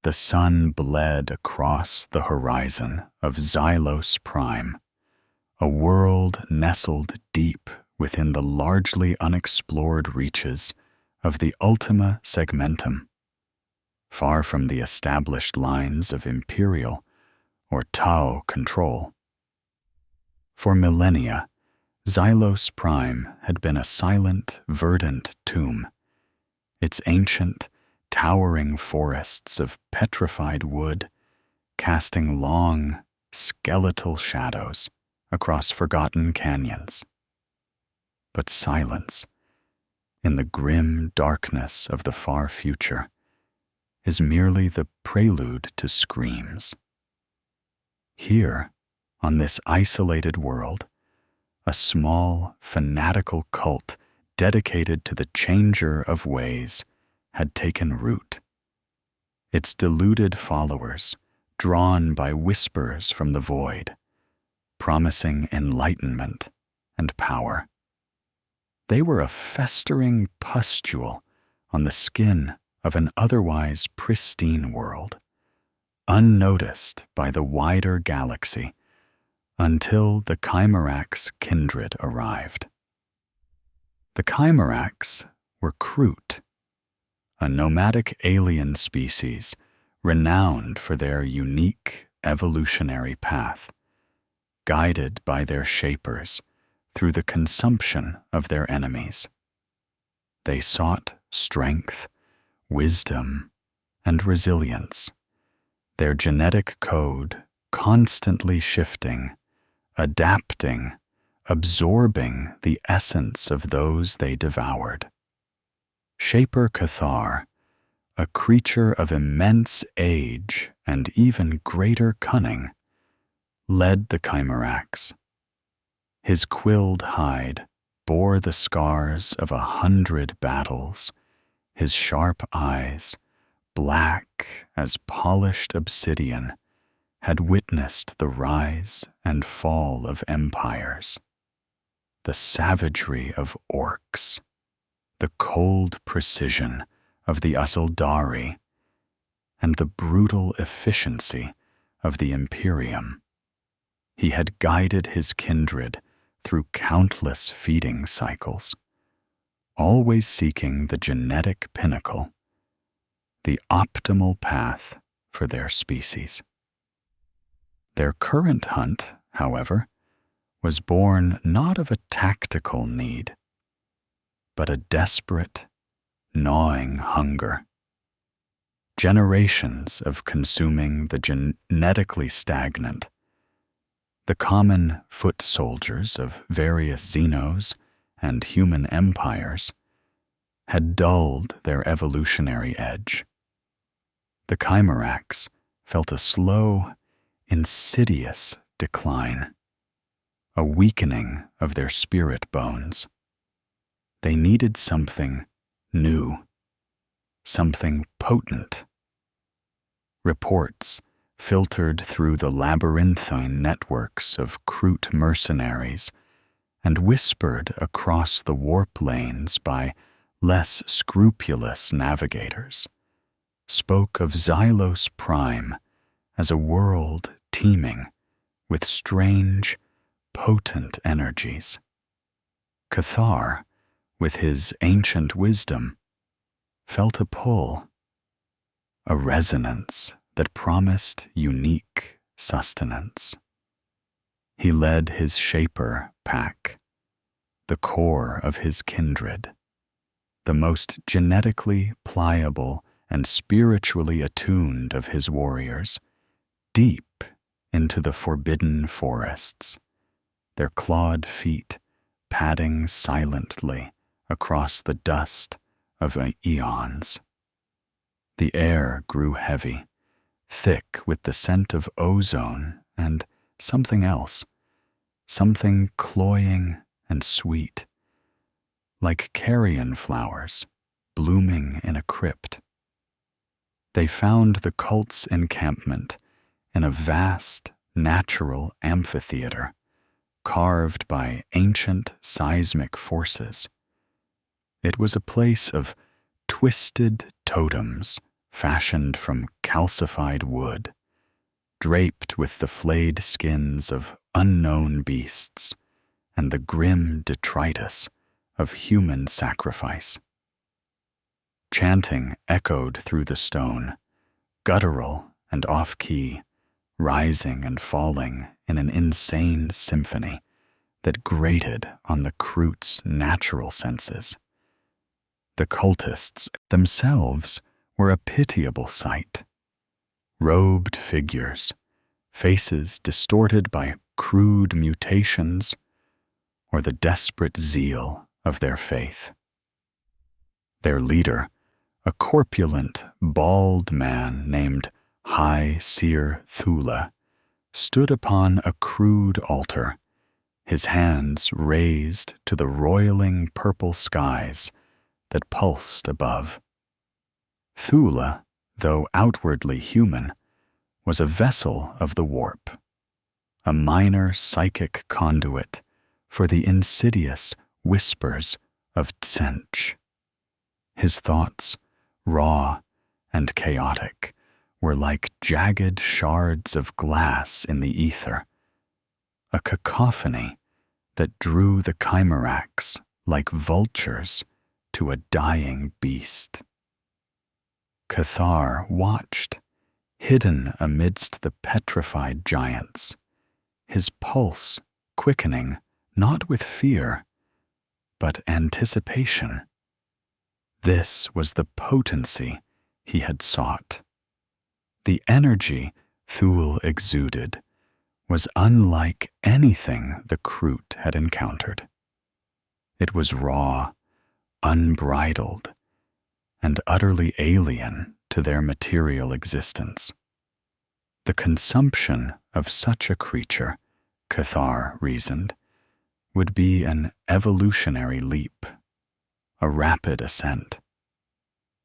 The sun bled across the horizon of Xylos Prime, a world nestled deep within the largely unexplored reaches of the Ultima Segmentum, far from the established lines of Imperial or Tau control. For millennia, Xylos Prime had been a silent, verdant tomb, its ancient, towering forests of petrified wood casting long, skeletal shadows across forgotten canyons. But silence, in the grim darkness of the far future, is merely the prelude to screams. Here, on this isolated world, a small, fanatical cult dedicated to the changer of ways had taken root. Its deluded followers, drawn by whispers from the void, promising enlightenment and power. They were a festering pustule on the skin of an otherwise pristine world, unnoticed by the wider galaxy until the Chimerax kindred arrived. The Chimerax were KROOT', a nomadic alien species renowned for their unique evolutionary path, guided by their shapers through the consumption of their enemies. They sought strength, wisdom, and resilience, their genetic code constantly shifting, adapting, absorbing the essence of those they devoured. Shaper Cathar, a creature of immense age and even greater cunning, led the Chimerax. His quilled hide bore the scars of 100 battles, his sharp eyes, black as polished obsidian, had witnessed the rise and fall of empires. The savagery of orcs, the cold precision of the Asildari, and the brutal efficiency of the Imperium. He had guided his kindred through countless feeding cycles, always seeking the genetic pinnacle, the optimal path for their species. Their current hunt, however, was born not of a tactical need, but a desperate, gnawing hunger. Generations of consuming the genetically stagnant, the common foot soldiers of various xenos and human empires, had dulled their evolutionary edge. The Chimerax felt a slow, insidious decline, a weakening of their spirit bones. They needed something new, something potent. Reports filtered through the labyrinthine networks of KROOT' mercenaries and whispered across the warp lanes by less scrupulous navigators, spoke of Xylos Prime as a world teeming with strange, potent energies. Cathar, with his ancient wisdom, felt a pull, a resonance that promised unique sustenance. He led his shaper pack, the core of his kindred, the most genetically pliable and spiritually attuned of his warriors, deep into the forbidden forests, their clawed feet padding silently across the dust of eons. The air grew heavy, thick with the scent of ozone and something else, something cloying and sweet, like carrion flowers blooming in a crypt. They found the cult's encampment in a vast, natural amphitheater carved by ancient seismic forces. It was a place of twisted totems fashioned from calcified wood, draped with the flayed skins of unknown beasts and the grim detritus of human sacrifice. Chanting echoed through the stone, guttural and off-key, rising and falling in an insane symphony that grated on the KROOT'S natural senses. The cultists themselves were a pitiable sight. Robed figures, faces distorted by crude mutations, or the desperate zeal of their faith. Their leader, a corpulent, bald man named High Seer Thula, stood upon a crude altar, his hands raised to the roiling purple skies that pulsed above. Thula, though outwardly human, was a vessel of the warp, a minor psychic conduit for the insidious whispers of Tsench. His thoughts, raw and chaotic, were like jagged shards of glass in the ether, a cacophony that drew the chimeras like vultures to a dying beast. Cathar watched, hidden amidst the petrified giants, his pulse quickening not with fear, but anticipation. This was the potency he had sought. The energy Thule exuded was unlike anything the KROOT had encountered. It was raw, unbridled, and utterly alien to their material existence. The consumption of such a creature, Cathar reasoned, would be an evolutionary leap, a rapid ascent.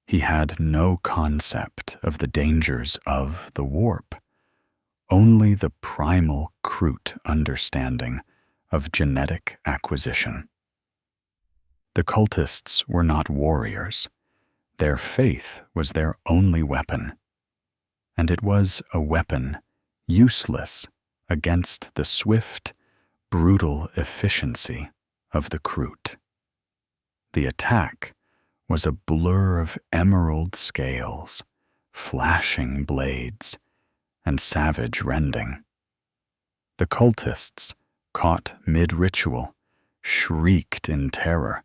He had no concept of the dangers of the warp, only the primal KROOT understanding of genetic acquisition. The cultists were not warriors. Their faith was their only weapon, and it was a weapon useless against the swift, brutal efficiency of the KROOT. The attack was a blur of emerald scales, flashing blades, and savage rending. The cultists, caught mid-ritual, shrieked in terror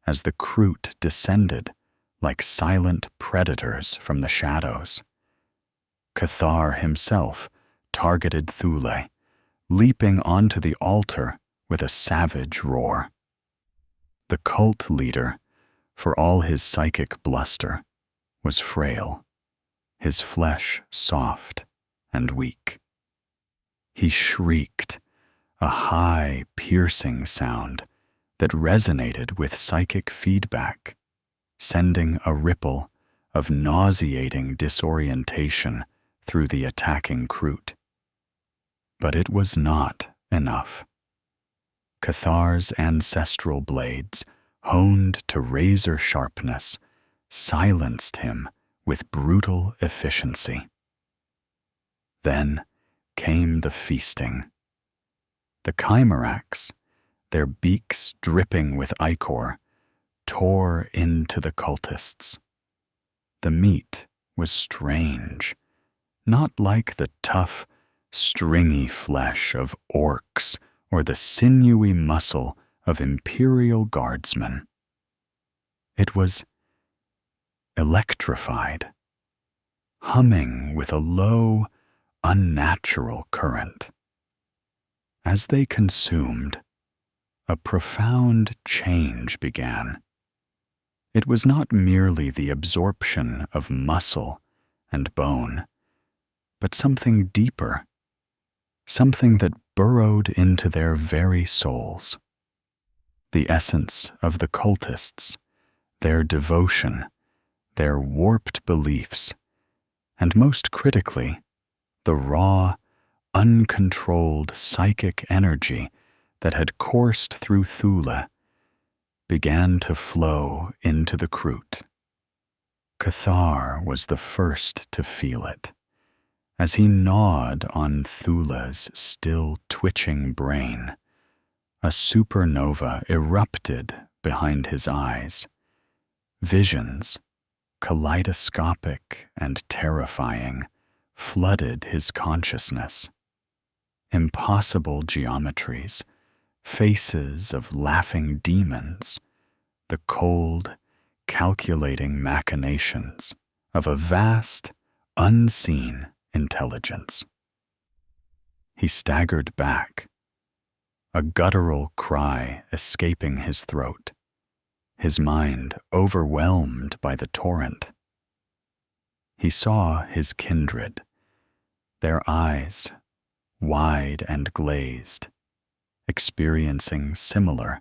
as the KROOT descended like silent predators from the shadows. Cathar himself targeted Thule, leaping onto the altar with a savage roar. The cult leader, for all his psychic bluster, was frail, his flesh soft and weak. He shrieked, a high, piercing sound that resonated with psychic feedback, sending a ripple of nauseating disorientation through the attacking KROOT. But it was not enough. Cathar's ancestral blades, honed to razor sharpness, silenced him with brutal efficiency. Then came the feasting. The chimeras, their beaks dripping with ichor, tore into the cultists. The meat was strange, not like the tough, stringy flesh of orcs or the sinewy muscle of Imperial guardsmen. It was electrified, humming with a low, unnatural current. As they consumed, a profound change began. It was not merely the absorption of muscle and bone, but something deeper, something that burrowed into their very souls. The essence of the cultists, their devotion, their warped beliefs, and most critically, the raw, uncontrolled psychic energy that had coursed through Thule, began to flow into the KROOT. Cathar was the first to feel it. As he gnawed on Thula's still twitching brain, a supernova erupted behind his eyes. Visions, kaleidoscopic and terrifying, flooded his consciousness. Impossible geometries, faces of laughing demons, the cold, calculating machinations of a vast, unseen intelligence. He staggered back, a guttural cry escaping his throat, his mind overwhelmed by the torrent. He saw his kindred, their eyes wide and glazed, experiencing similar,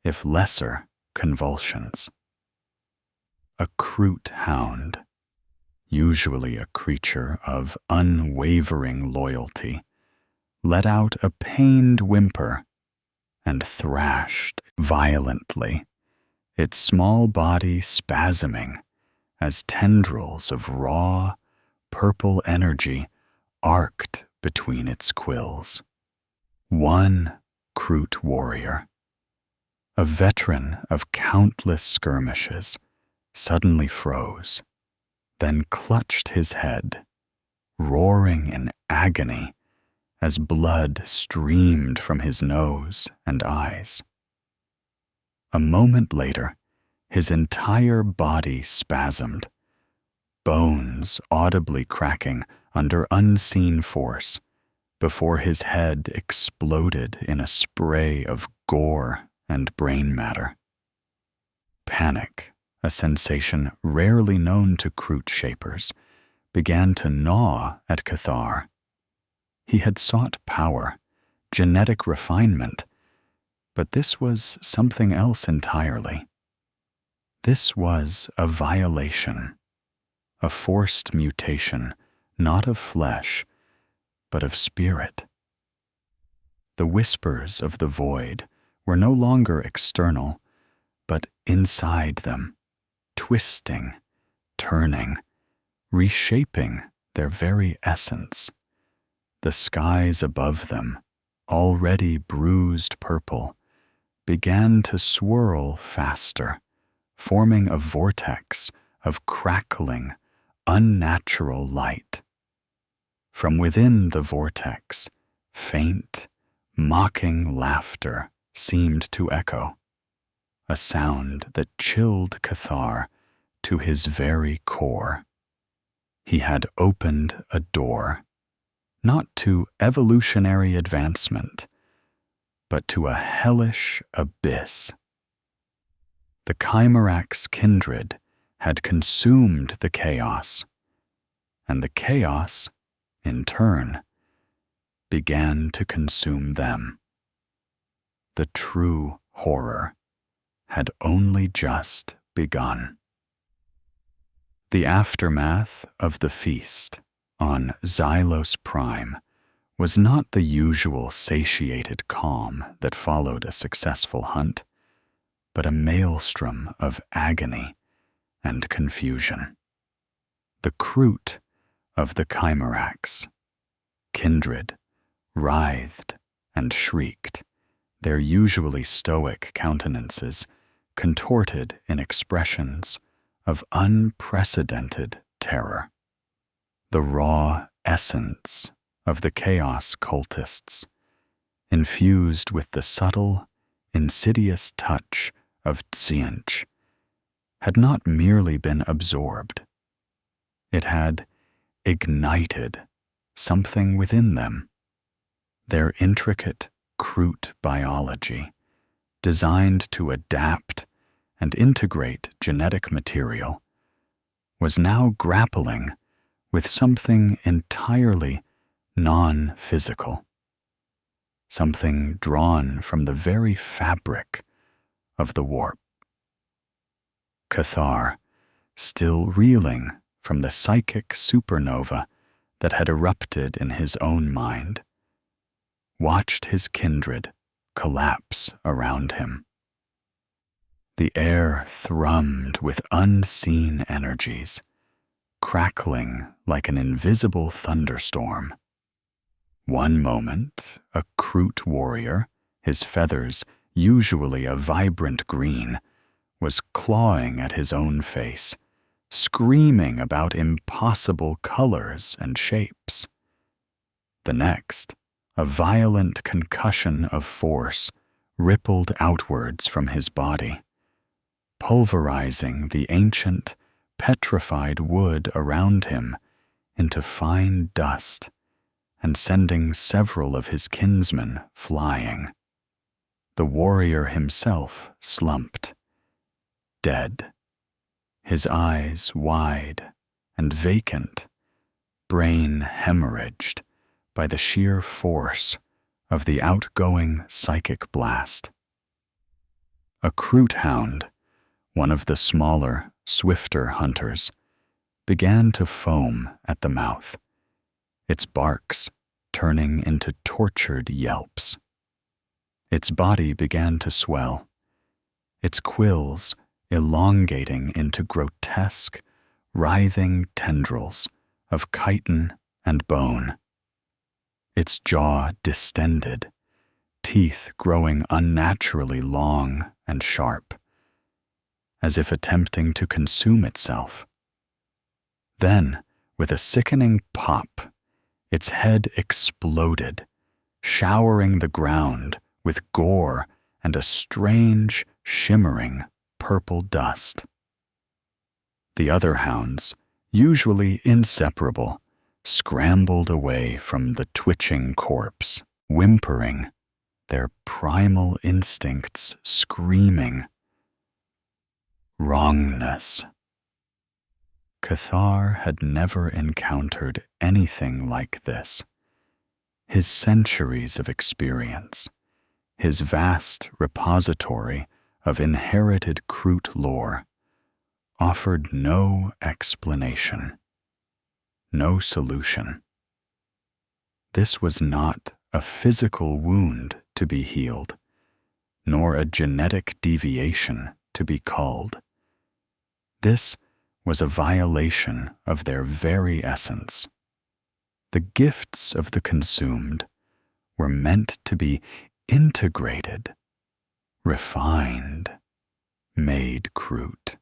if lesser, convulsions. A KROOT hound, usually a creature of unwavering loyalty, let out a pained whimper and thrashed violently, its small body spasming as tendrils of raw, purple energy arced between its quills. One KROOT warrior, a veteran of countless skirmishes, suddenly froze, then clutched his head, roaring in agony as blood streamed from his nose and eyes. A moment later, his entire body spasmed, bones audibly cracking under unseen force, before his head exploded in a spray of gore and brain matter. Panic, a sensation rarely known to KROOT shapers, began to gnaw at Cathar. He had sought power, genetic refinement, but this was something else entirely. This was a violation, a forced mutation, not of flesh, but of spirit. The whispers of the void were no longer external, but inside them, twisting, turning, reshaping their very essence. The skies above them, already bruised purple, began to swirl faster, forming a vortex of crackling, unnatural light. From within the vortex, faint, mocking laughter seemed to echo, a sound that chilled Cathar to his very core. He had opened a door, not to evolutionary advancement, but to a hellish abyss. The Chimerak's kindred had consumed the chaos, and the chaos, in turn, began to consume them. The true horror had only just begun. The aftermath of the feast on Xylos Prime was not the usual satiated calm that followed a successful hunt, but a maelstrom of agony and confusion. The KROOT of the Chimeraks, kindred, writhed and shrieked, their usually stoic countenances contorted in expressions of unprecedented terror. The raw essence of the chaos cultists, infused with the subtle, insidious touch of Tzientch, had not merely been absorbed. It had ignited something within them. Their intricate KROOT biology, designed to adapt and integrate genetic material, was now grappling with something entirely non-physical, something drawn from the very fabric of the warp. Cathar, still reeling from the psychic supernova that had erupted in his own mind, watched his kindred collapse around him. The air thrummed with unseen energies, crackling like an invisible thunderstorm. One moment, a KROOT warrior, his feathers usually a vibrant green, was clawing at his own face, screaming about impossible colors and shapes. The next, a violent concussion of force rippled outwards from his body, pulverizing the ancient, petrified wood around him into fine dust and sending several of his kinsmen flying. The warrior himself slumped, dead, his eyes wide and vacant, brain hemorrhaged by the sheer force of the outgoing psychic blast. A KROOT hound, one of the smaller, swifter hunters, began to foam at the mouth, its barks turning into tortured yelps. Its body began to swell, its quills elongating into grotesque, writhing tendrils of chitin and bone. Its jaw distended, teeth growing unnaturally long and sharp, as if attempting to consume itself. Then, with a sickening pop, its head exploded, showering the ground with gore and a strange, shimmering purple dust. The other hounds, usually inseparable, scrambled away from the twitching corpse, whimpering, their primal instincts screaming. Wrongness. Cathar had never encountered anything like this. His centuries of experience, his vast repository of inherited KROOT lore, offered no explanation, no solution. This was not a physical wound to be healed, nor a genetic deviation to be culled. This was a violation of their very essence. The gifts of the consumed were meant to be integrated, refined, made KROOT.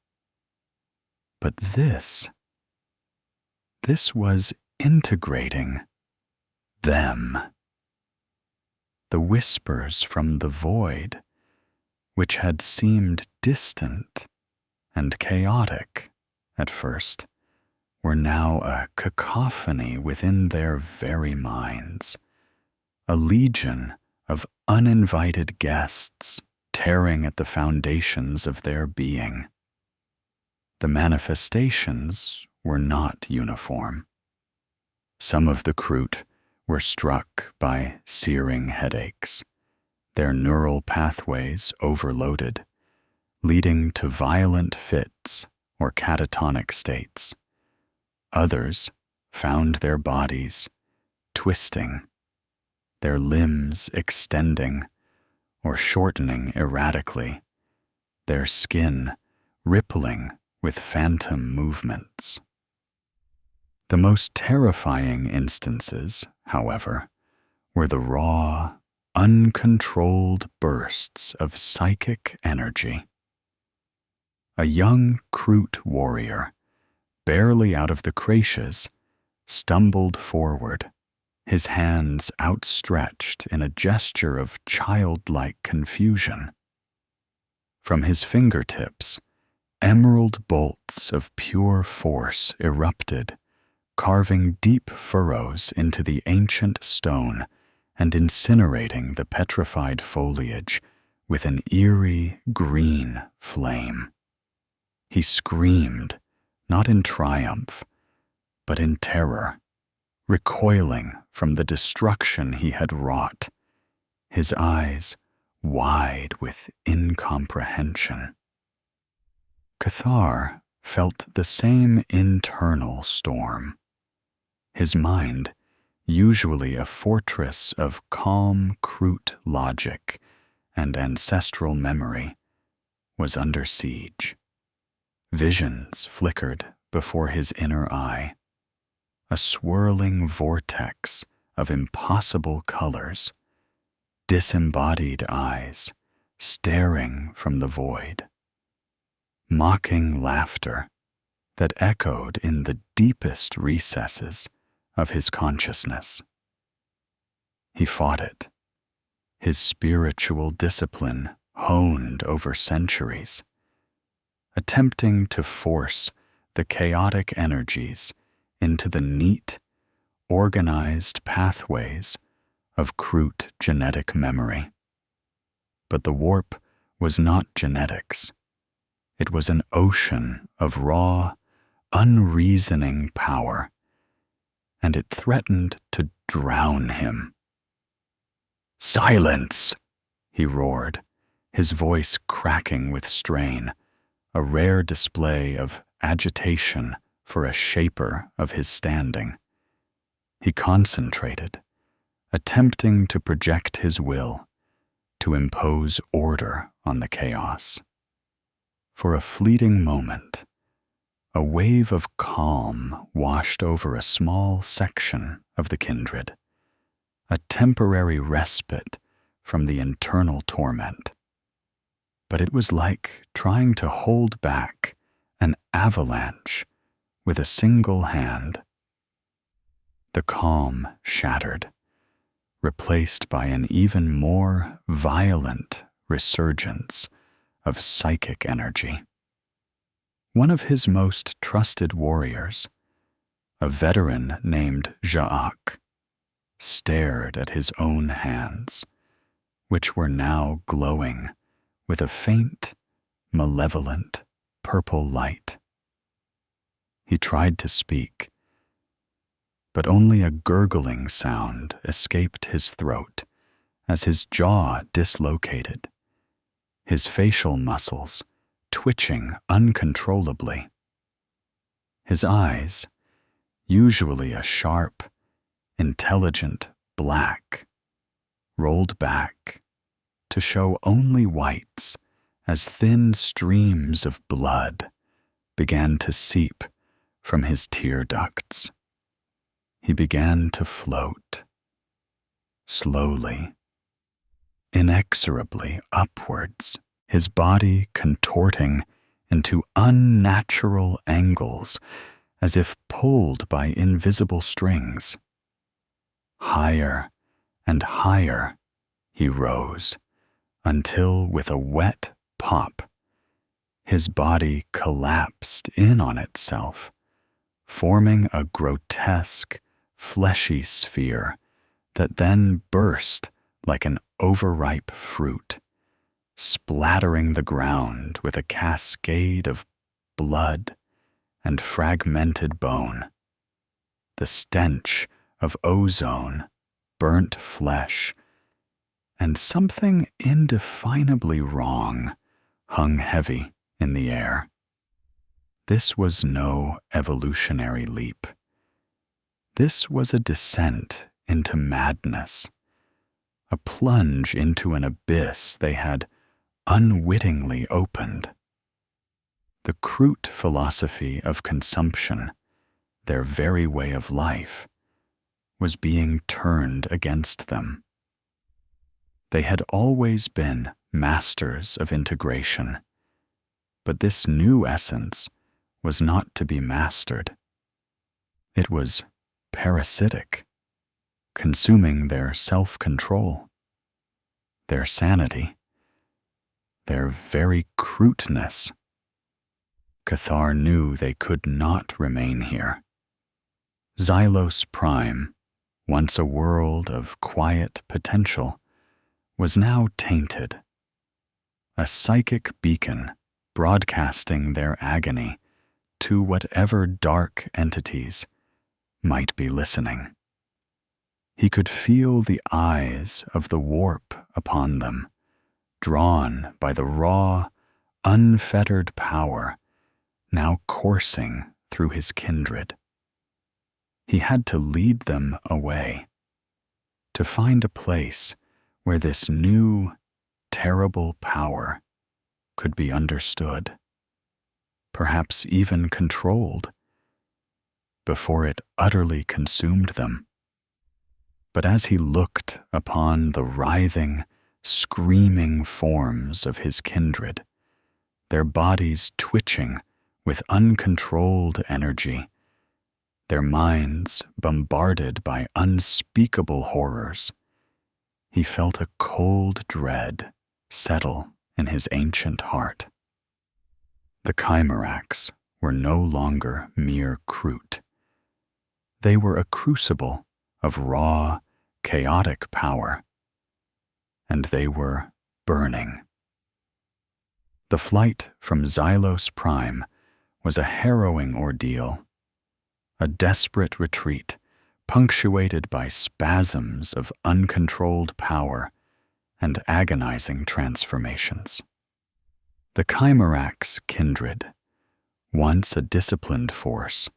But this was integrating them. The whispers from the void, which had seemed distant and chaotic at first, were now a cacophony within their very minds, a legion of uninvited guests tearing at the foundations of their being. The manifestations were not uniform. Some of the KROOT were struck by searing headaches, their neural pathways overloaded, leading to violent fits or catatonic states. Others found their bodies twisting, their limbs extending or shortening erratically, their skin rippling with phantom movements. The most terrifying instances, however, were the raw, uncontrolled bursts of psychic energy. A young KROOT warrior, barely out of the creches, stumbled forward, his hands outstretched in a gesture of childlike confusion. From his fingertips, emerald bolts of pure force erupted, carving deep furrows into the ancient stone and incinerating the petrified foliage with an eerie green flame. He screamed, not in triumph, but in terror, recoiling from the destruction he had wrought, his eyes wide with incomprehension. Cathar felt the same internal storm. His mind, usually a fortress of calm KROOT logic and ancestral memory, was under siege. Visions flickered before his inner eye, a swirling vortex of impossible colors, disembodied eyes staring from the void, mocking laughter that echoed in the deepest recesses of his consciousness. He fought it, his spiritual discipline honed over centuries, attempting to force the chaotic energies into the neat, organized pathways of KROOT genetic memory. But the warp was not genetics. It was an ocean of raw, unreasoning power, and it threatened to drown him. "Silence!" he roared, his voice cracking with strain, a rare display of agitation for a shaper of his standing. He concentrated, attempting to project his will, to impose order on the chaos. For a fleeting moment, a wave of calm washed over a small section of the kindred, a temporary respite from the internal torment. But it was like trying to hold back an avalanche with a single hand. The calm shattered, replaced by an even more violent resurgence of psychic energy. One of his most trusted warriors, a veteran named Ja'ak, stared at his own hands, which were now glowing with a faint, malevolent purple light. He tried to speak, but only a gurgling sound escaped his throat as his jaw dislocated, his facial muscles twitching uncontrollably. His eyes, usually a sharp, intelligent black, rolled back to show only whites as thin streams of blood began to seep from his tear ducts. He began to float, slowly, inexorably upwards, his body contorting into unnatural angles as if pulled by invisible strings. Higher and higher he rose, until with a wet pop, his body collapsed in on itself, forming a grotesque, fleshy sphere that then burst like an overripe fruit, splattering the ground with a cascade of blood and fragmented bone. The stench of ozone, burnt flesh, and something indefinably wrong hung heavy in the air. This was no evolutionary leap. This was a descent into madness, a plunge into an abyss they had unwittingly opened. The KROOT philosophy of consumption, their very way of life, was being turned against them. They had always been masters of integration, but this new essence was not to be mastered. It was parasitic, consuming their self-control, their sanity, their very KROOTness. Cathar knew they could not remain here. Xylos Prime, once a world of quiet potential, was now tainted, a psychic beacon broadcasting their agony to whatever dark entities might be listening. He could feel the eyes of the warp upon them, drawn by the raw, unfettered power now coursing through his kindred. He had to lead them away, to find a place where this new, terrible power could be understood, perhaps even controlled, before it utterly consumed them. But as he looked upon the writhing, screaming forms of his kindred, their bodies twitching with uncontrolled energy, their minds bombarded by unspeakable horrors, he felt a cold dread settle in his ancient heart. The Chimerax were no longer mere KROOT. They were a crucible of raw, chaotic power, and they were burning. The flight from Xylos Prime was a harrowing ordeal, a desperate retreat punctuated by spasms of uncontrolled power and agonizing transformations. The Chimerax kindred, once a disciplined force,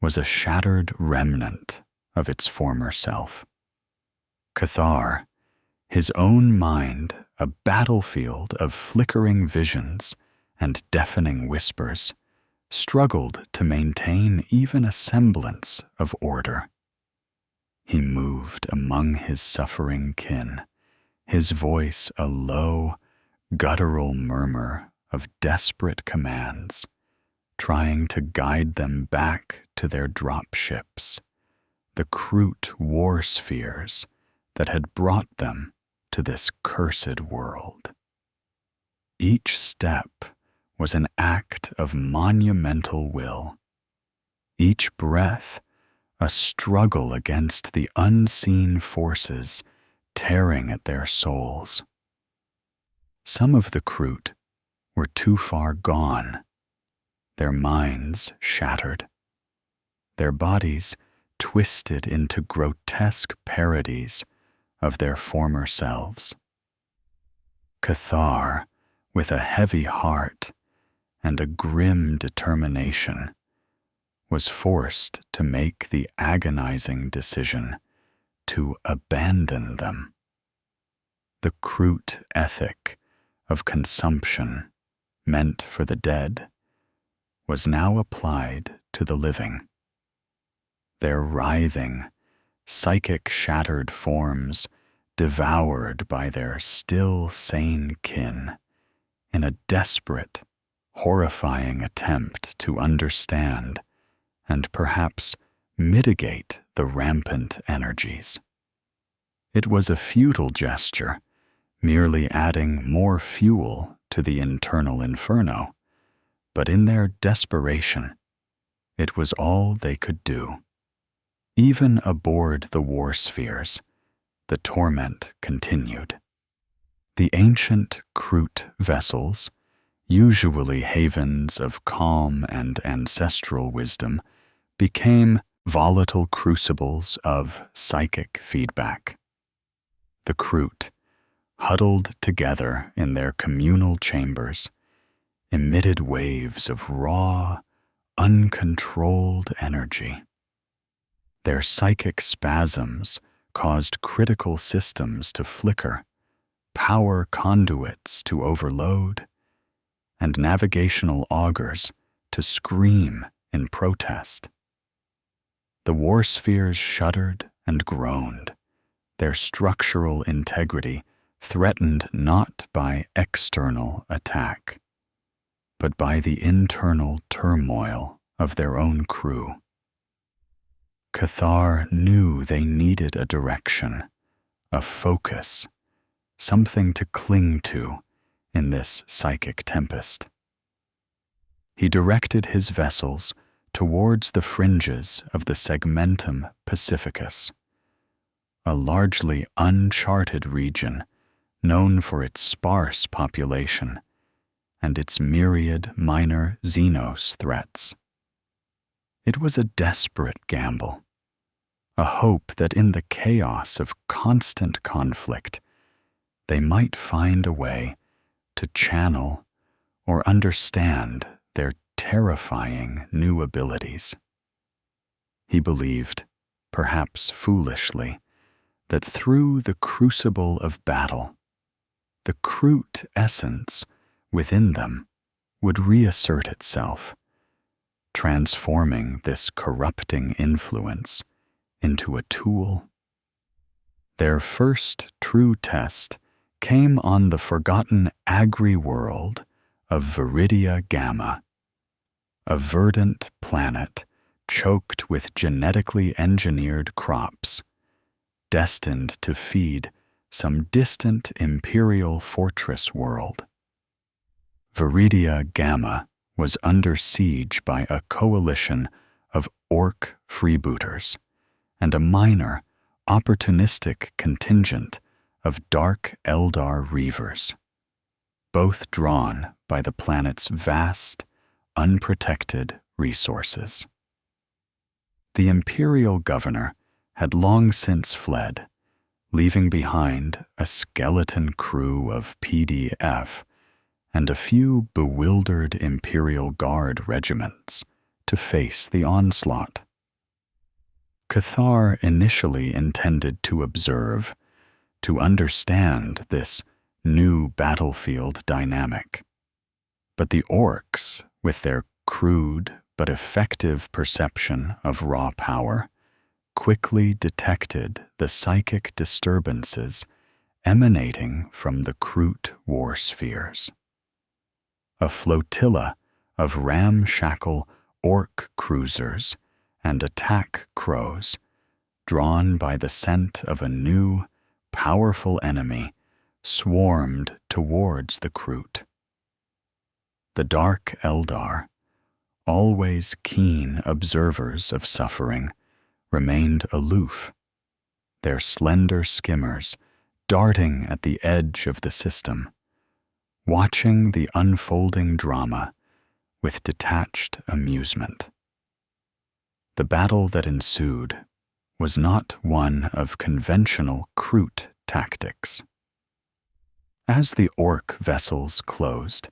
was a shattered remnant of its former self. Cathar, his own mind a battlefield of flickering visions and deafening whispers, struggled to maintain even a semblance of order. He moved among his suffering kin, his voice a low, guttural murmur of desperate commands, trying to guide them back to their drop ships, the KROOT war spheres that had brought them to this cursed world. Each step was an act of monumental will, each breath a struggle against the unseen forces tearing at their souls. Some of the KROOT were too far gone, their minds shattered, their bodies twisted into grotesque parodies of their former selves. Cathar, with a heavy heart and a grim determination, was forced to make the agonizing decision to abandon them. The KROOT ethic of consumption meant for the dead was now applied to the living. Their writhing, psychic shattered forms devoured by their still sane kin in a desperate, horrifying attempt to understand and perhaps mitigate the rampant energies. It was a futile gesture, merely adding more fuel to the internal inferno, but in their desperation, it was all they could do. Even aboard the war spheres, the torment continued. The ancient KROOT vessels, usually havens of calm and ancestral wisdom, became volatile crucibles of psychic feedback. The KROOT, huddled together in their communal chambers, emitted waves of raw, uncontrolled energy. Their psychic spasms caused critical systems to flicker, power conduits to overload, and navigational augers to scream in protest. The war spheres shuddered and groaned, their structural integrity threatened not by external attack, but by the internal turmoil of their own crew. Cathar knew they needed a direction, a focus, something to cling to in this psychic tempest. He directed his vessels towards the fringes of the Segmentum Pacificus, a largely uncharted region known for its sparse population and its myriad minor Xenos threats. It was a desperate gamble, a hope that in the chaos of constant conflict, they might find a way to channel or understand their terrifying new abilities. He believed, perhaps foolishly, that through the crucible of battle, the KROOT essence within them would reassert itself, transforming this corrupting influence into a tool. Their first true test came on the forgotten agri-world of Viridia Gamma, a verdant planet choked with genetically engineered crops, destined to feed some distant Imperial fortress world. Viridia Gamma was under siege by a coalition of orc freebooters and a minor, opportunistic contingent of dark Eldar reavers, both drawn by the planet's vast, unprotected resources. The Imperial governor had long since fled, leaving behind a skeleton crew of PDF and a few bewildered Imperial Guard regiments to face the onslaught. Cathar initially intended to observe, to understand this new battlefield dynamic. But the orcs, with their crude but effective perception of raw power, quickly detected the psychic disturbances emanating from the KROOT war spheres. A flotilla of ramshackle orc cruisers and attack crows, drawn by the scent of a new, powerful enemy, swarmed towards the KROOT. The Dark Eldar, always keen observers of suffering, remained aloof, their slender skimmers darting at the edge of the system, watching the unfolding drama with detached amusement. The battle that ensued was not one of conventional KROOT tactics. As the orc vessels closed,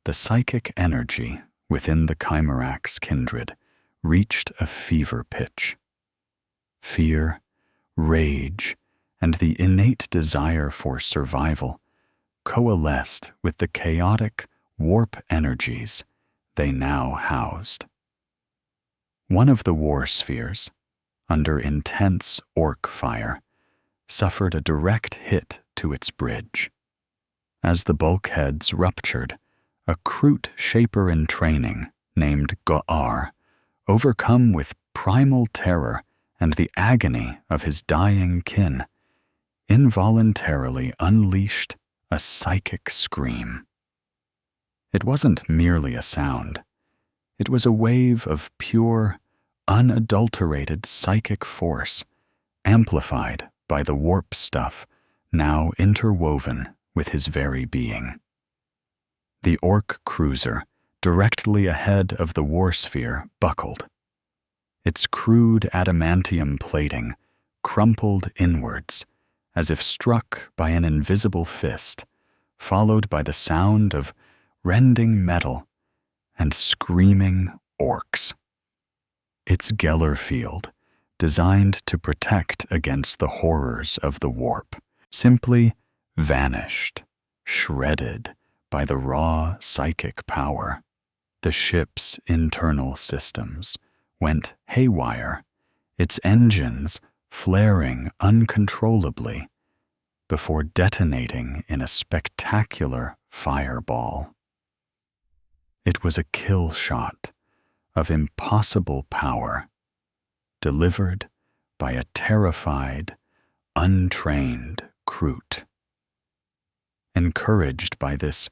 the psychic energy within the Chimerak's kindred reached a fever pitch. Fear, rage, and the innate desire for survival coalesced with the chaotic warp energies they now housed. One of the war spheres, under intense orc fire, suffered a direct hit to its bridge. As the bulkheads ruptured, a KROOT shaper in training named Go'ar, overcome with primal terror and the agony of his dying kin, involuntarily unleashed a psychic scream. It wasn't merely a sound. It was a wave of pure, unadulterated psychic force, amplified by the warp stuff now interwoven with his very being. The orc cruiser, directly ahead of the war sphere, buckled. Its crude adamantium plating crumpled inwards, as if struck by an invisible fist, followed by the sound of rending metal and screaming orcs. Its Geller field, designed to protect against the horrors of the warp, simply vanished, shredded by the raw psychic power. The ship's internal systems went haywire, its engines flaring uncontrollably before detonating in a spectacular fireball. It was a kill shot of impossible power, delivered by a terrified, untrained KROOT. Encouraged by this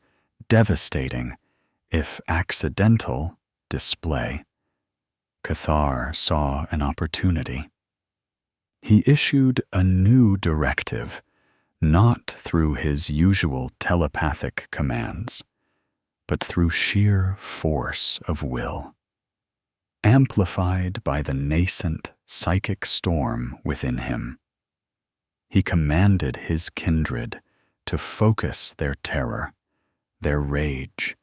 devastating, if accidental, display, Cathar saw an opportunity. He issued a new directive, not through his usual telepathic commands, but through sheer force of will. Amplified by the nascent psychic storm within him, he commanded his kindred to focus their terror, their rage,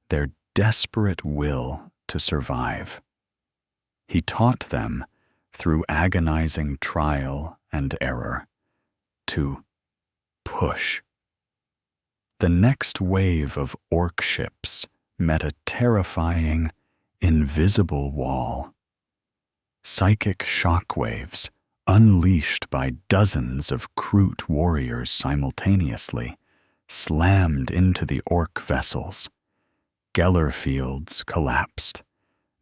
their desperate will to survive. He taught them, through agonizing trial and error, to push. the next wave of orc ships met a terrifying, invisible wall. Psychic shockwaves, unleashed by dozens of KROOT warriors simultaneously, slammed into the orc vessels. Geller fields collapsed.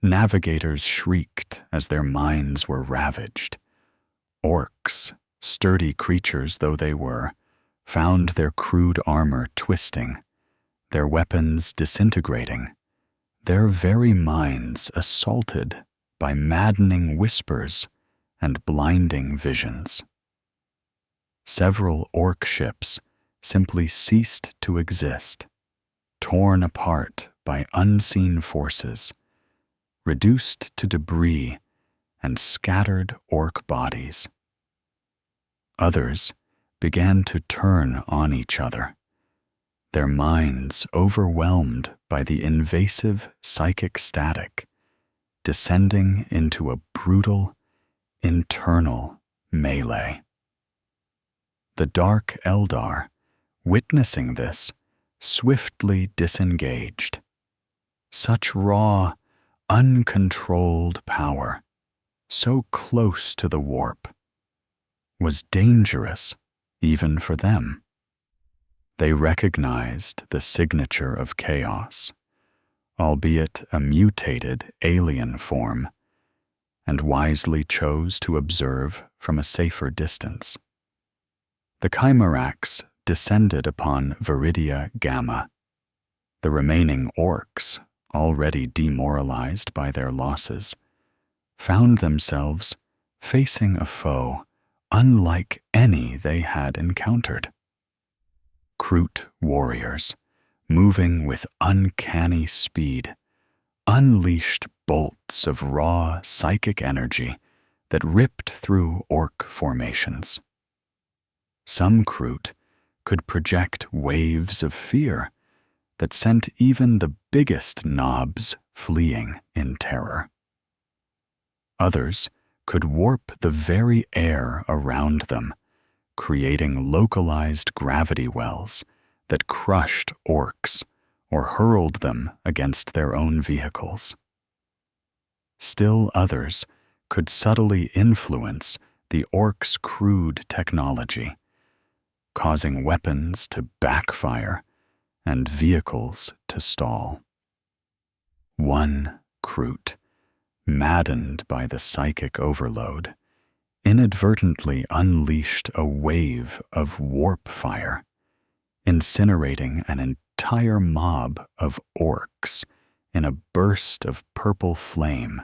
Navigators shrieked as their minds were ravaged. Orcs, sturdy creatures though they were, found their crude armor twisting, their weapons disintegrating, their very minds assaulted by maddening whispers and blinding visions. Several orc ships simply ceased to exist, torn apart by unseen forces, reduced to debris and scattered orc bodies. Others began to turn on each other, their minds overwhelmed by the invasive psychic static, descending into a brutal, internal melee. The Dark Eldar, witnessing this, swiftly disengaged. Such raw, uncontrolled power, so close to the warp, was dangerous even for them. They recognized the signature of chaos, albeit a mutated alien form, and wisely chose to observe from a safer distance. The Chimerax descended upon Viridia Gamma. The remaining orcs, already demoralized by their losses, found themselves facing a foe unlike any they had encountered. KROOT warriors, moving with uncanny speed, unleashed bolts of raw psychic energy that ripped through orc formations. Some KROOT could project waves of fear that sent even the biggest knobs fleeing in terror. Others could warp the very air around them, creating localized gravity wells that crushed orcs or hurled them against their own vehicles. Still others could subtly influence the orcs' crude technology, causing weapons to backfire and vehicles to stall. One KROOT, maddened by the psychic overload, inadvertently unleashed a wave of warp fire, incinerating an entire mob of orcs in a burst of purple flame,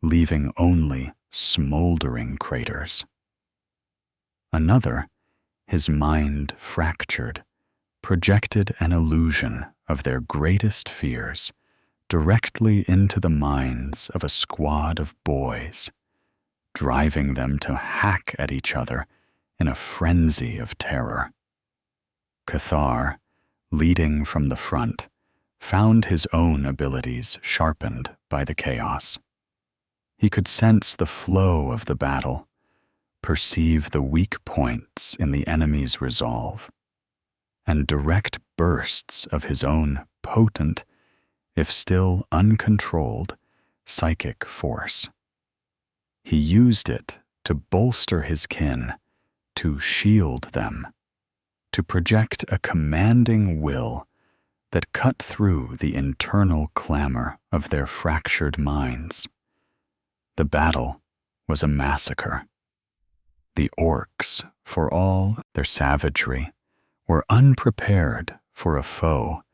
leaving only smoldering craters. Another, his mind fractured, projected an illusion of their greatest fears directly into the minds of a squad of boys, driving them to hack at each other in a frenzy of terror. Cathar, leading from the front, found his own abilities sharpened by the chaos. He could sense the flow of the battle, perceive the weak points in the enemy's resolve, and direct bursts of his own potent, if still uncontrolled, psychic force. He used it to bolster his kin, to shield them, to project a commanding will that cut through the internal clamor of their fractured minds. The battle was a massacre. The orcs, for all their savagery, were unprepared for a foe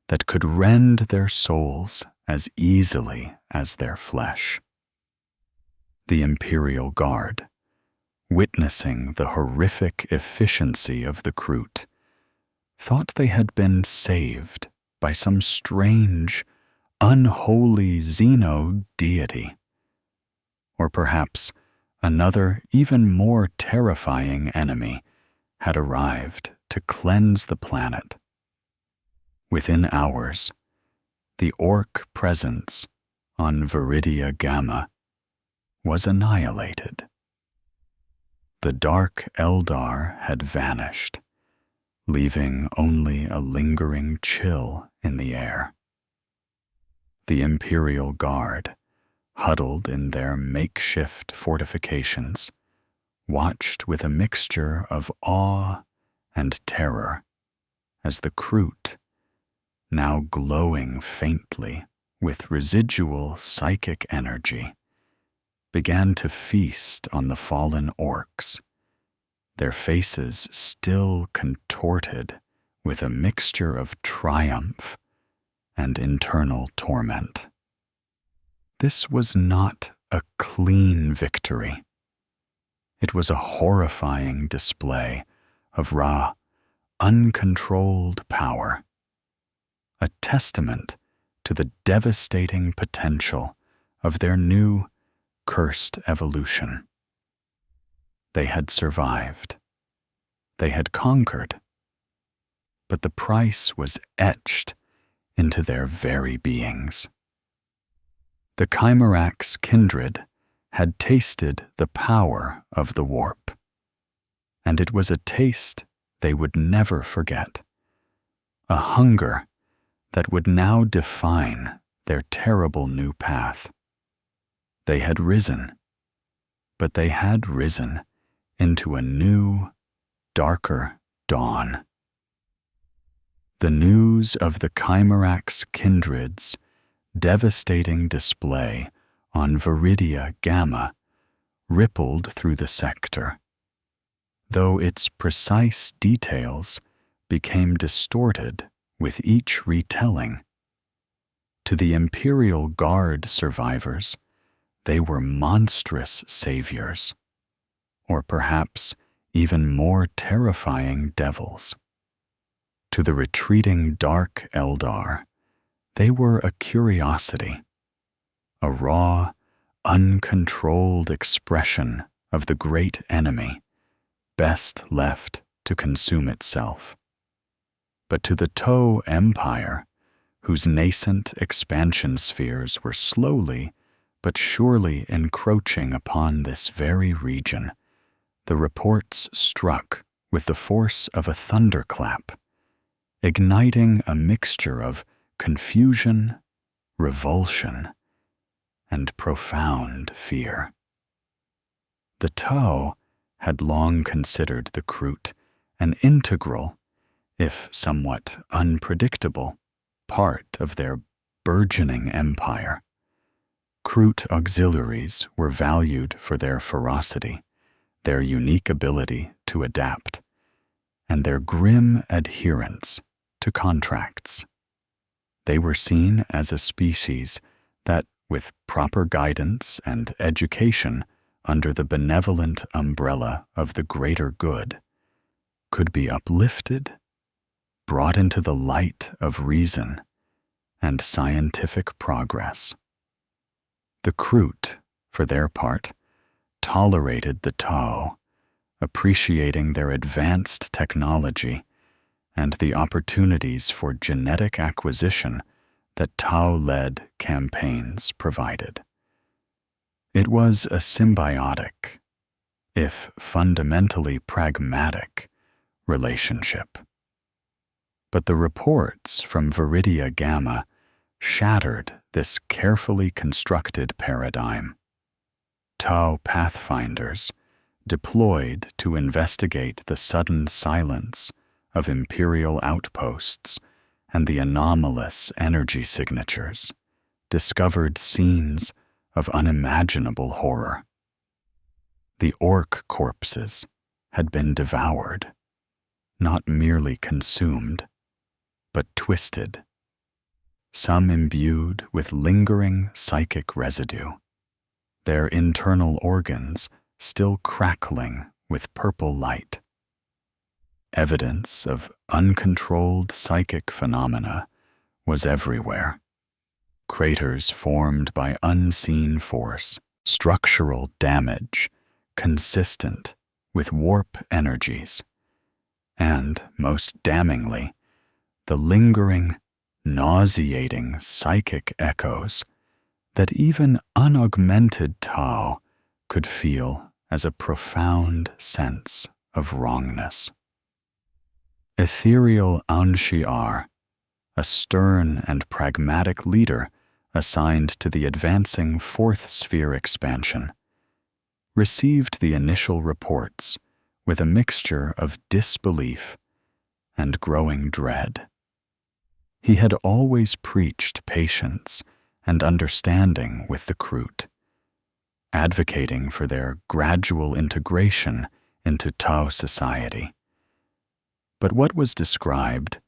that could rend their souls as easily as their flesh. The Imperial Guard, witnessing the horrific efficiency of the KROOT, thought they had been saved by some strange, unholy xeno-deity. Or perhaps another, even more terrifying enemy had arrived to cleanse the planet. Within hours, the orc presence on Viridia Gamma was annihilated. The Dark Eldar had vanished, leaving only a lingering chill in the air. The Imperial Guard, huddled in their makeshift fortifications, watched with a mixture of awe and terror as the Kroot, now glowing faintly with residual psychic energy, began to feast on the fallen orcs, their faces still contorted with a mixture of triumph and internal torment. This was not a clean victory. It was a horrifying display of raw, uncontrolled power, a testament to the devastating potential of their new, cursed evolution. They had survived. They had conquered. But the price was etched into their very beings. The Chimerax kindred had tasted the power of the warp, and it was a taste they would never forget, a hunger that would now define their terrible new path. They had risen, but they had risen into a new, darker dawn. The news of the Chimerax kindred's devastating display on Viridia Gamma rippled through the sector, though its precise details became distorted with each retelling. To the Imperial Guard survivors, they were monstrous saviors, or perhaps even more terrifying devils. To the retreating Dark Eldar, they were a curiosity, a raw, uncontrolled expression of the great enemy, best left to consume itself. But to the Toe Empire, whose nascent expansion spheres were slowly but surely encroaching upon this very region, the reports struck with the force of a thunderclap, igniting a mixture of confusion, revulsion, and profound fear. The Toe had long considered the Kroot an integral, if somewhat unpredictable, part of their burgeoning empire. Kroot auxiliaries were valued for their ferocity, their unique ability to adapt, and their grim adherence to contracts. They were seen as a species that, with proper guidance and education under the benevolent umbrella of the greater good, could be uplifted, brought into the light of reason and scientific progress. The Kroot, for their part, tolerated the Toe, appreciating their advanced technology and the opportunities for genetic acquisition that Tau-led campaigns provided. It was a symbiotic, if fundamentally pragmatic, relationship. But the reports from Viridia Gamma shattered this carefully constructed paradigm. Tau pathfinders, deployed to investigate the sudden silence of Imperial outposts and the anomalous energy signatures, discovered scenes of unimaginable horror. The orc corpses had been devoured, not merely consumed, but twisted, some imbued with lingering psychic residue, their internal organs still crackling with purple light. Evidence of uncontrolled psychic phenomena was everywhere. Craters formed by unseen force, structural damage consistent with warp energies, and, most damningly, the lingering, nauseating psychic echoes that even unaugmented Tau could feel as a profound sense of wrongness. Ethereal Anshiar, a stern and pragmatic leader assigned to the advancing fourth sphere expansion, received the initial reports with a mixture of disbelief and growing dread. He had always preached patience and understanding with the KROOT, advocating for their gradual integration into Tau society. But what was described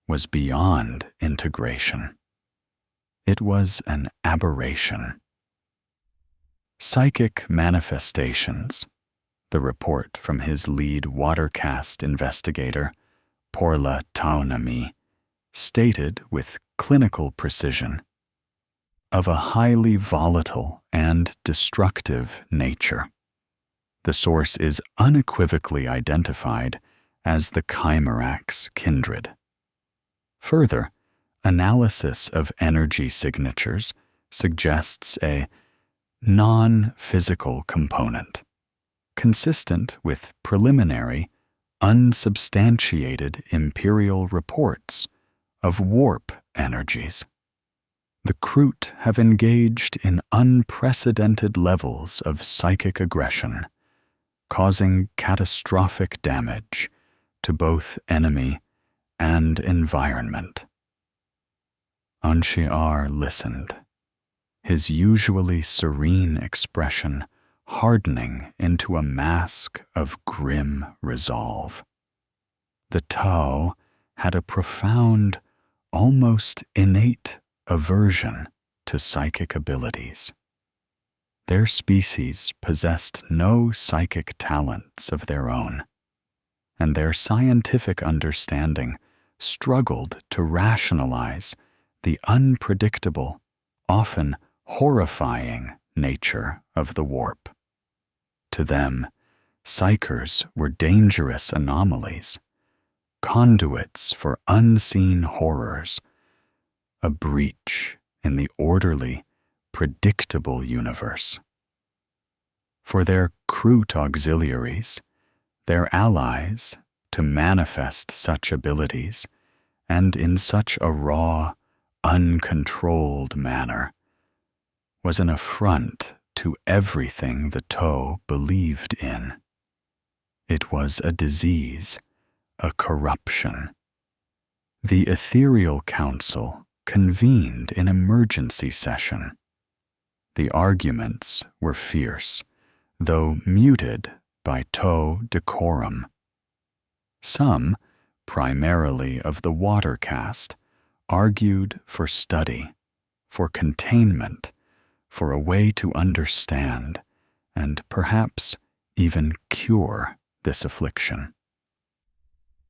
was beyond integration. It was an aberration. Psychic manifestations, the report from his lead watercast investigator, Porla Taunami, stated with clinical precision, of a highly volatile and destructive nature. The source is unequivocally identified as the Chimerax kindred. Further, analysis of energy signatures suggests a non-physical component, consistent with preliminary, unsubstantiated Imperial reports of warp energies. The KROOT have engaged in unprecedented levels of psychic aggression, causing catastrophic damage to both enemy and environment. Anshiar listened, his usually serene expression hardening into a mask of grim resolve. The Tau had a profound, almost innate aversion to psychic abilities. Their species possessed no psychic talents of their own, and their scientific understanding struggled to rationalize the unpredictable, often horrifying nature of the warp. To them, psychers were dangerous anomalies, conduits for unseen horrors, a breach in the orderly, predictable universe. For their KROOT auxiliaries, their allies, to manifest such abilities, and in such a raw, uncontrolled manner, was an affront to everything the Tau believed in. It was a disease, a corruption. The Ethereal Council convened in emergency session. The arguments were fierce, though muted by Tau decorum. Some, primarily of the water caste, argued for study, for containment, for a way to understand, and perhaps even cure this affliction.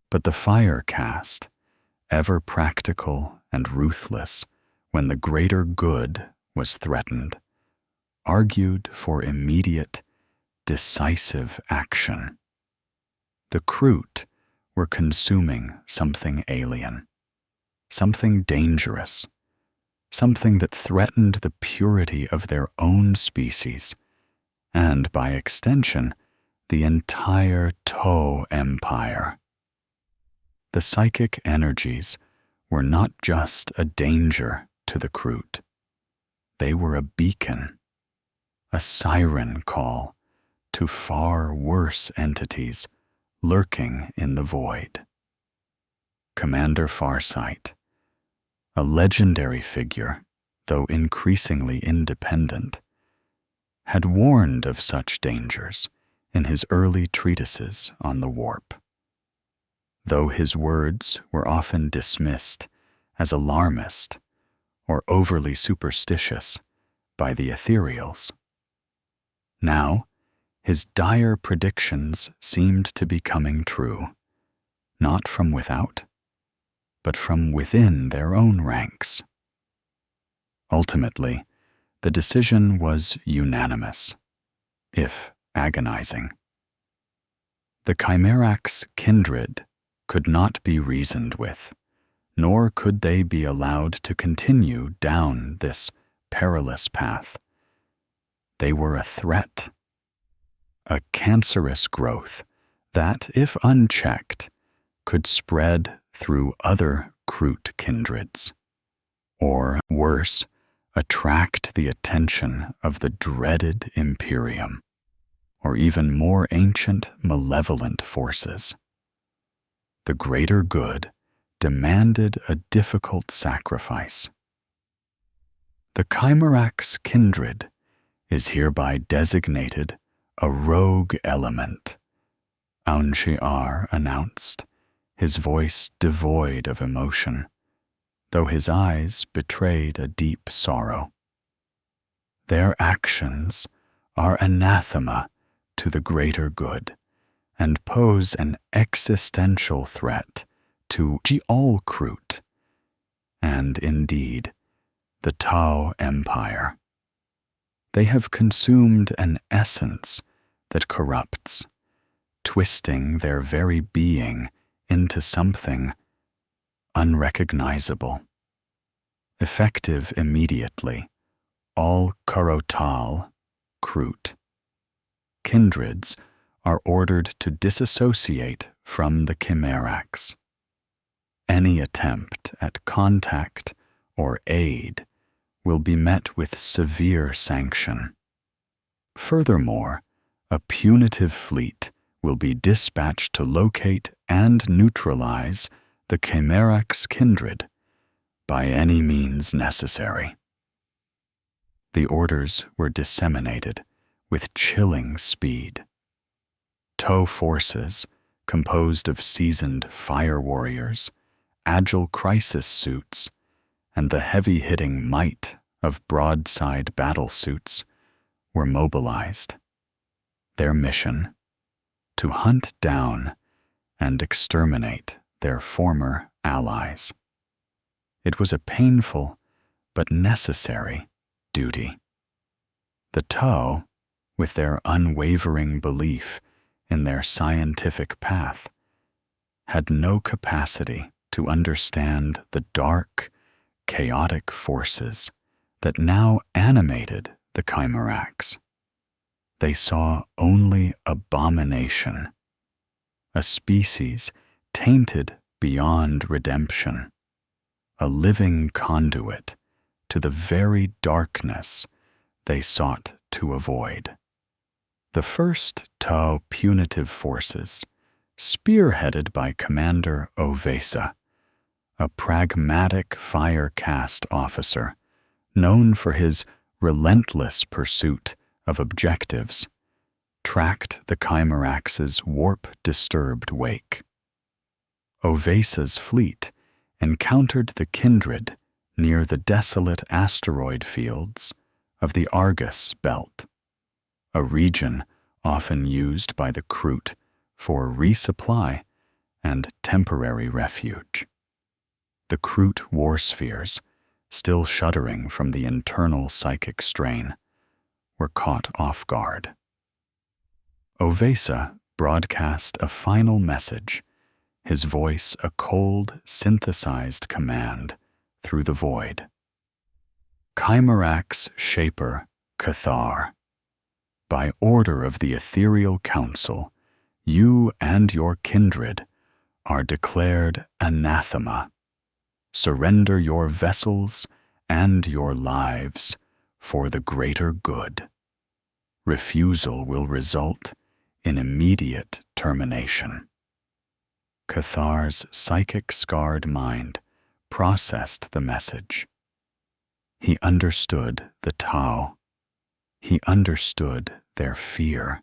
But the fire caste, ever practical and ruthless when the greater good was threatened, argued for immediate, decisive action. The KROOT were consuming something alien, something dangerous, something that threatened the purity of their own species, and by extension, the entire Tau empire. The psychic energies were not just a danger to the KROOT. They were a beacon, a siren call to far worse entities lurking in the void. Commander Farsight, a legendary figure, though increasingly independent, had warned of such dangers in his early treatises on the warp. Though his words were often dismissed as alarmist or overly superstitious by the ethereals. Now, his dire predictions seemed to be coming true, not from without, but from within their own ranks. Ultimately, the decision was unanimous, if agonizing. The Chimerax kindred could not be reasoned with, nor could they be allowed to continue down this perilous path. They were a threat, a cancerous growth that, if unchecked, could spread through other KROOT kindreds, or, worse, attract the attention of the dreaded Imperium, or even more ancient malevolent forces. The greater good demanded a difficult sacrifice. The Chimerax kindred is hereby designated a rogue element, Aunchiar announced, his voice devoid of emotion, though his eyes betrayed a deep sorrow. Their actions are anathema to the greater good and pose an existential threat to all KROOT, and indeed the Tau Empire. They have consumed an essence that corrupts, twisting their very being into something unrecognizable. Effective immediately, all KROOT'S, KROOT, kindreds are ordered to disassociate from the Chimerax. Any attempt at contact or aid will be met with severe sanction. Furthermore, a punitive fleet will be dispatched to locate and neutralize the Chimerax kindred by any means necessary. The orders were disseminated with chilling speed. Tau forces, composed of seasoned fire warriors, agile crisis suits, and the heavy-hitting might of broadside battle suits, were mobilized. Their mission: to hunt down and exterminate their former allies. It was a painful but necessary duty. The Tau, with their unwavering belief in their scientific path, had no capacity to understand the dark, chaotic forces that now animated the Chimerax. They saw only abomination, a species tainted beyond redemption, a living conduit to the very darkness they sought to avoid. The first Tau punitive forces, spearheaded by Commander Ovesa, a pragmatic fire-caste officer known for his relentless pursuit of objectives, tracked the Chimerax's warp-disturbed wake. Ovesa's fleet encountered the kindred near the desolate asteroid fields of the Argus Belt, a region often used by the KROOT for resupply and temporary refuge. The KROOT war spheres, still shuddering from the internal psychic strain, were caught off guard. Ovesa broadcast a final message, his voice a cold, synthesized command through the void. Chimerax Shaper Cathar, by order of the Ethereal Council, you and your kindred are declared anathema. Surrender your vessels and your lives for the greater good. Refusal will result in immediate termination. Cathar's psychic-scarred mind processed the message. He understood the Tau. He understood their fear,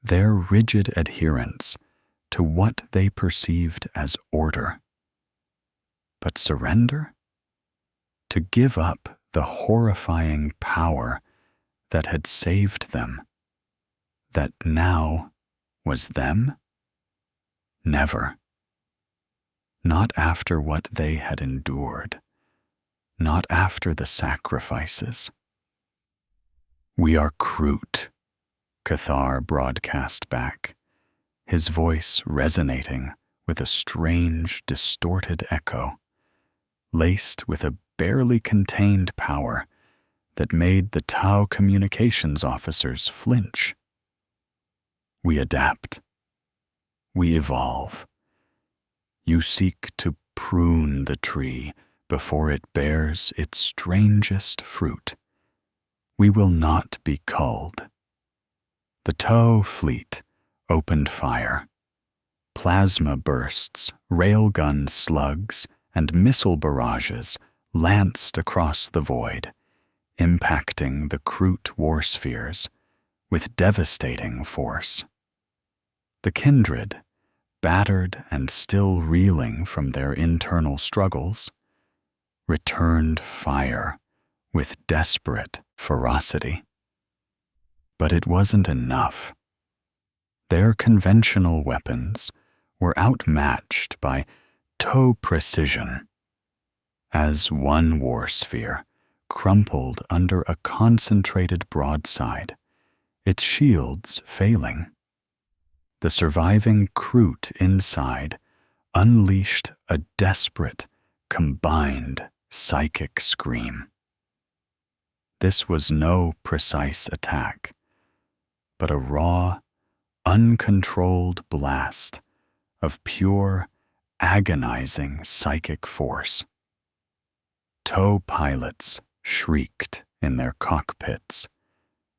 their rigid adherence to what they perceived as order. But surrender? To give up the horrifying power that had saved them, that now was them? Never. Not after what they had endured, not after the sacrifices. We are KROOT, Cathar broadcast back, his voice resonating with a strange, distorted echo, laced with a barely contained power that made the Tau communications officers flinch. We adapt. We evolve. You seek to prune the tree before it bears its strangest fruit. We will not be culled. The tow fleet opened fire. Plasma bursts, railgun slugs, and missile barrages lanced across the void, impacting the KROOT warspheres with devastating force. The kindred, battered and still reeling from their internal struggles, returned fire with desperate ferocity. But it wasn't enough. Their conventional weapons were outmatched by tow precision. As one warsphere crumpled under a concentrated broadside, its shields failing, the surviving KROOT inside unleashed a desperate, combined psychic scream. This was no precise attack, but a raw, uncontrolled blast of pure, agonizing psychic force. Tow pilots shrieked in their cockpits,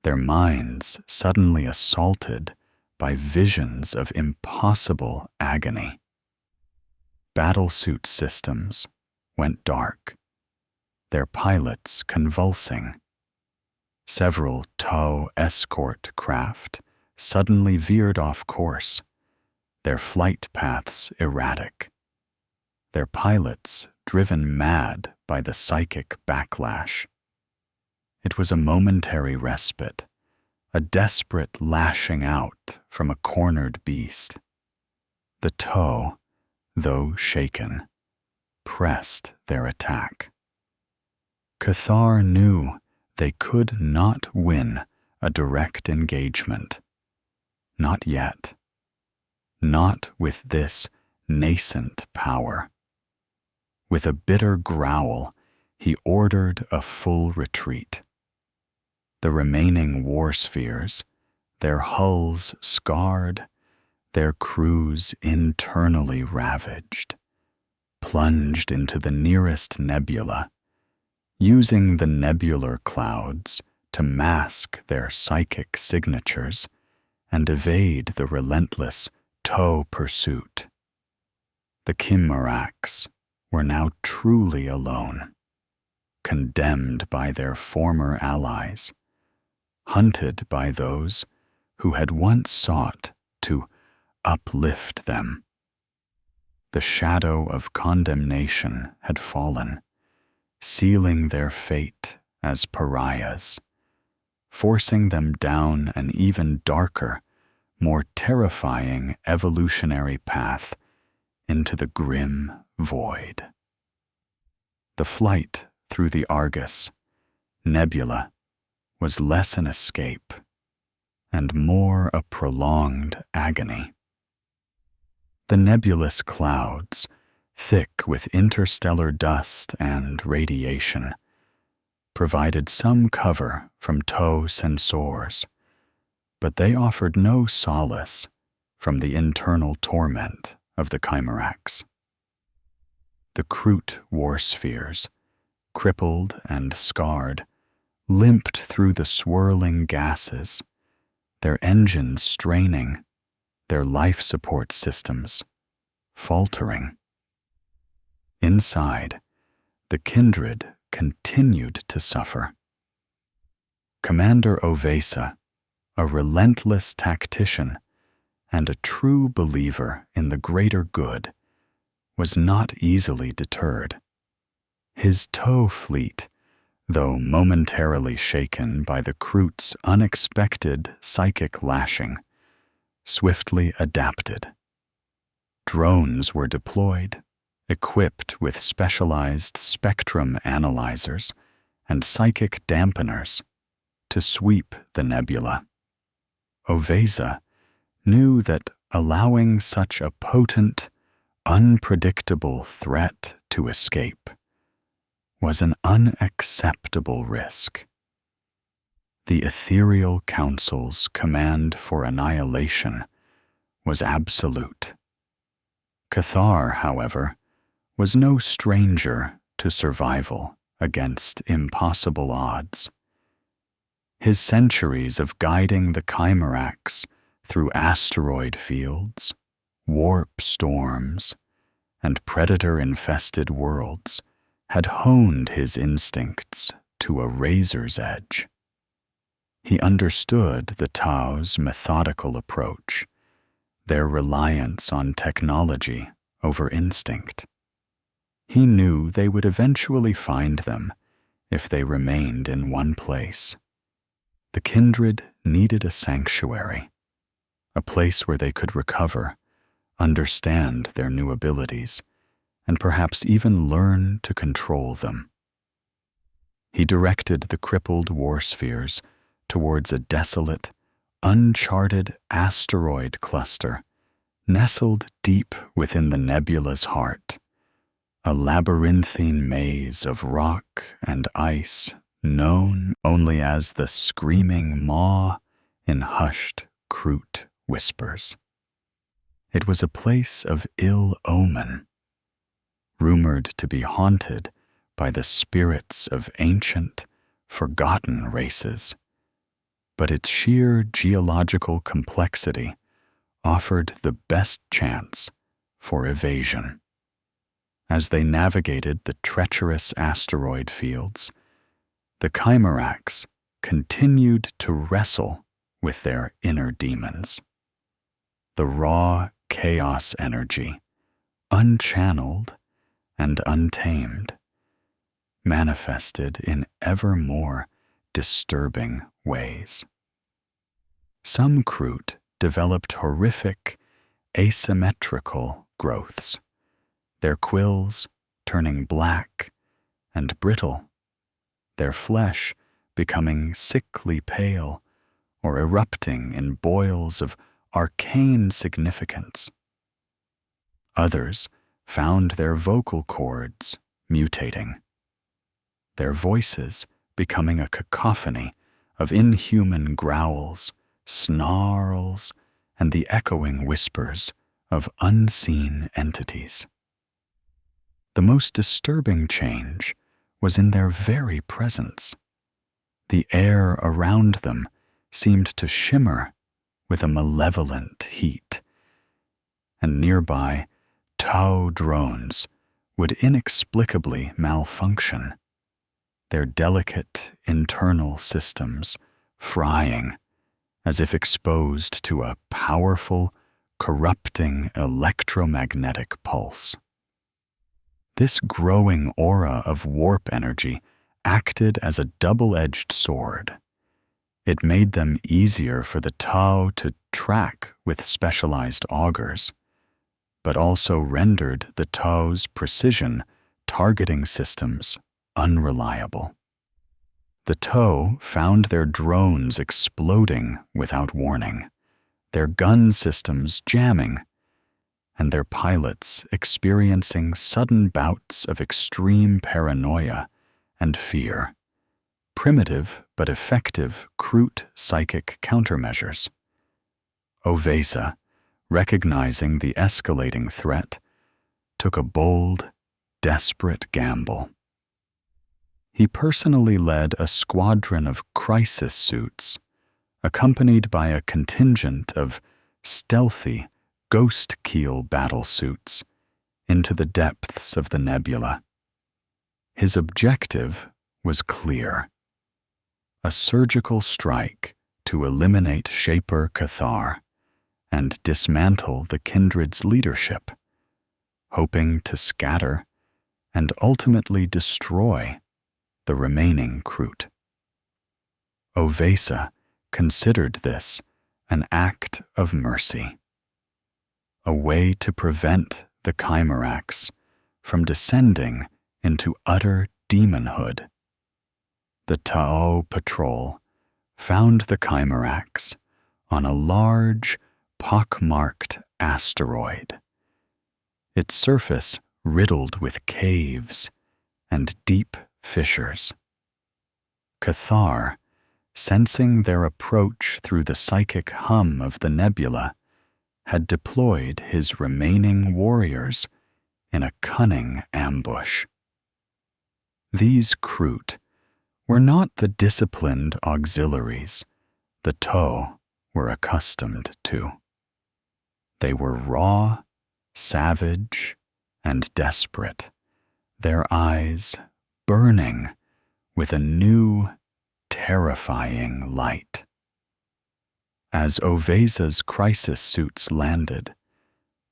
their minds suddenly assaulted by visions of impossible agony. Battlesuit systems went dark, their pilots convulsing. Several tow escort craft suddenly veered off course, their flight paths erratic, their pilots driven mad by the psychic backlash. It was a momentary respite, a desperate lashing out from a cornered beast. The tow, though shaken, pressed their attack. Cathar knew they could not win a direct engagement. Not yet. Not with this nascent power. With a bitter growl, he ordered a full retreat. The remaining warspheres, their hulls scarred, their crews internally ravaged, plunged into the nearest nebula, using the nebular clouds to mask their psychic signatures and evade the relentless tow pursuit. The Kimmeraks were now truly alone, condemned by their former allies, hunted by those who had once sought to uplift them. The shadow of condemnation had fallen, sealing their fate as pariahs, forcing them down an even darker, more terrifying evolutionary path into the grim void. The flight through the Argus nebula was less an escape and more a prolonged agony. The nebulous clouds, thick with interstellar dust and radiation, provided some cover from tow sensors, but they offered no solace from the internal torment of the Kimmeraks. The KROOT warspheres, crippled and scarred, limped through the swirling gases, their engines straining, their life support systems faltering. Inside, the kindred continued to suffer. Commander Ovesa, a relentless tactician and a true believer in the greater good, was not easily deterred. His tow fleet, though momentarily shaken by the KROOT'S unexpected psychic lashing, swiftly adapted. Drones were deployed, equipped with specialized spectrum analyzers and psychic dampeners, to sweep the nebula. Ovesa knew that allowing such a potent, unpredictable threat to escape was an unacceptable risk. The Ethereal Council's command for annihilation was absolute. Cathar, however, was no stranger to survival against impossible odds. His centuries of guiding the Chimerax through asteroid fields, warp storms, and predator-infested worlds had honed his instincts to a razor's edge. He understood the Tau's methodical approach, their reliance on technology over instinct. He knew they would eventually find them if they remained in one place. The kindred needed a sanctuary, a place where they could recover, understand their new abilities, and perhaps even learn to control them. He directed the crippled war spheres towards a desolate, uncharted asteroid cluster nestled deep within the nebula's heart, a labyrinthine maze of rock and ice known only as the Screaming Maw in hushed KROOT whispers. It was a place of ill omen, rumored to be haunted by the spirits of ancient, forgotten races, but its sheer geological complexity offered the best chance for evasion. As they navigated the treacherous asteroid fields, the Chimerax continued to wrestle with their inner demons. The raw chaos energy, unchanneled and untamed, manifested in ever more disturbing ways. Some KROOT developed horrific, asymmetrical growths, their quills turning black and brittle, their flesh becoming sickly pale or erupting in boils of arcane significance. Others found their vocal cords mutating, their voices becoming a cacophony of inhuman growls, snarls, and the echoing whispers of unseen entities. The most disturbing change was in their very presence. The air around them seemed to shimmer with a malevolent heat, and nearby Tau drones would inexplicably malfunction, their delicate internal systems frying as if exposed to a powerful, corrupting electromagnetic pulse. This growing aura of warp energy acted as a double-edged sword. It made them easier for the Tau to track with specialized augers, but also rendered the Tau's precision targeting systems unreliable. The Tau found their drones exploding without warning, their gun systems jamming, and their pilots experiencing sudden bouts of extreme paranoia and fear. Primitive but effective KROOT psychic countermeasures. Ovesa, recognizing the escalating threat, took a bold, desperate gamble. He personally led a squadron of crisis suits, accompanied by a contingent of stealthy, ghost keel battle suits, into the depths of the nebula. His objective was clear: a surgical strike to eliminate Shaper Cathar and dismantle the kindred's leadership, hoping to scatter and ultimately destroy the remaining KROOT. Ovesa considered this an act of mercy, a way to prevent the Chimerax from descending into utter demonhood. The Tau patrol found the Chimerax on a large, pockmarked asteroid, its surface riddled with caves and deep fissures. Cathar, sensing their approach through the psychic hum of the nebula, had deployed his remaining warriors in a cunning ambush. These KROOT were not the disciplined auxiliaries the TOW were accustomed to. They were raw, savage, and desperate, their eyes burning with a new, terrifying light. As Ovesa's crisis suits landed,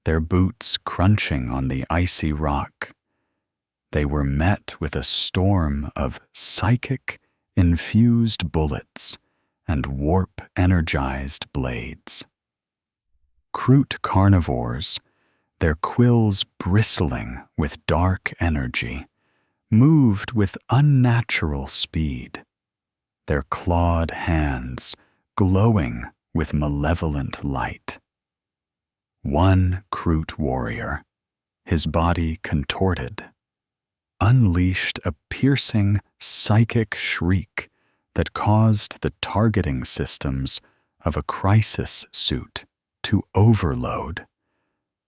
their boots crunching on the icy rock, they were met with a storm of psychic-infused bullets and warp-energized blades. KROOT carnivores, their quills bristling with dark energy, moved with unnatural speed, their clawed hands glowing with malevolent light. One KROOT warrior, his body contorted, unleashed a piercing psychic shriek that caused the targeting systems of a crisis suit to overload,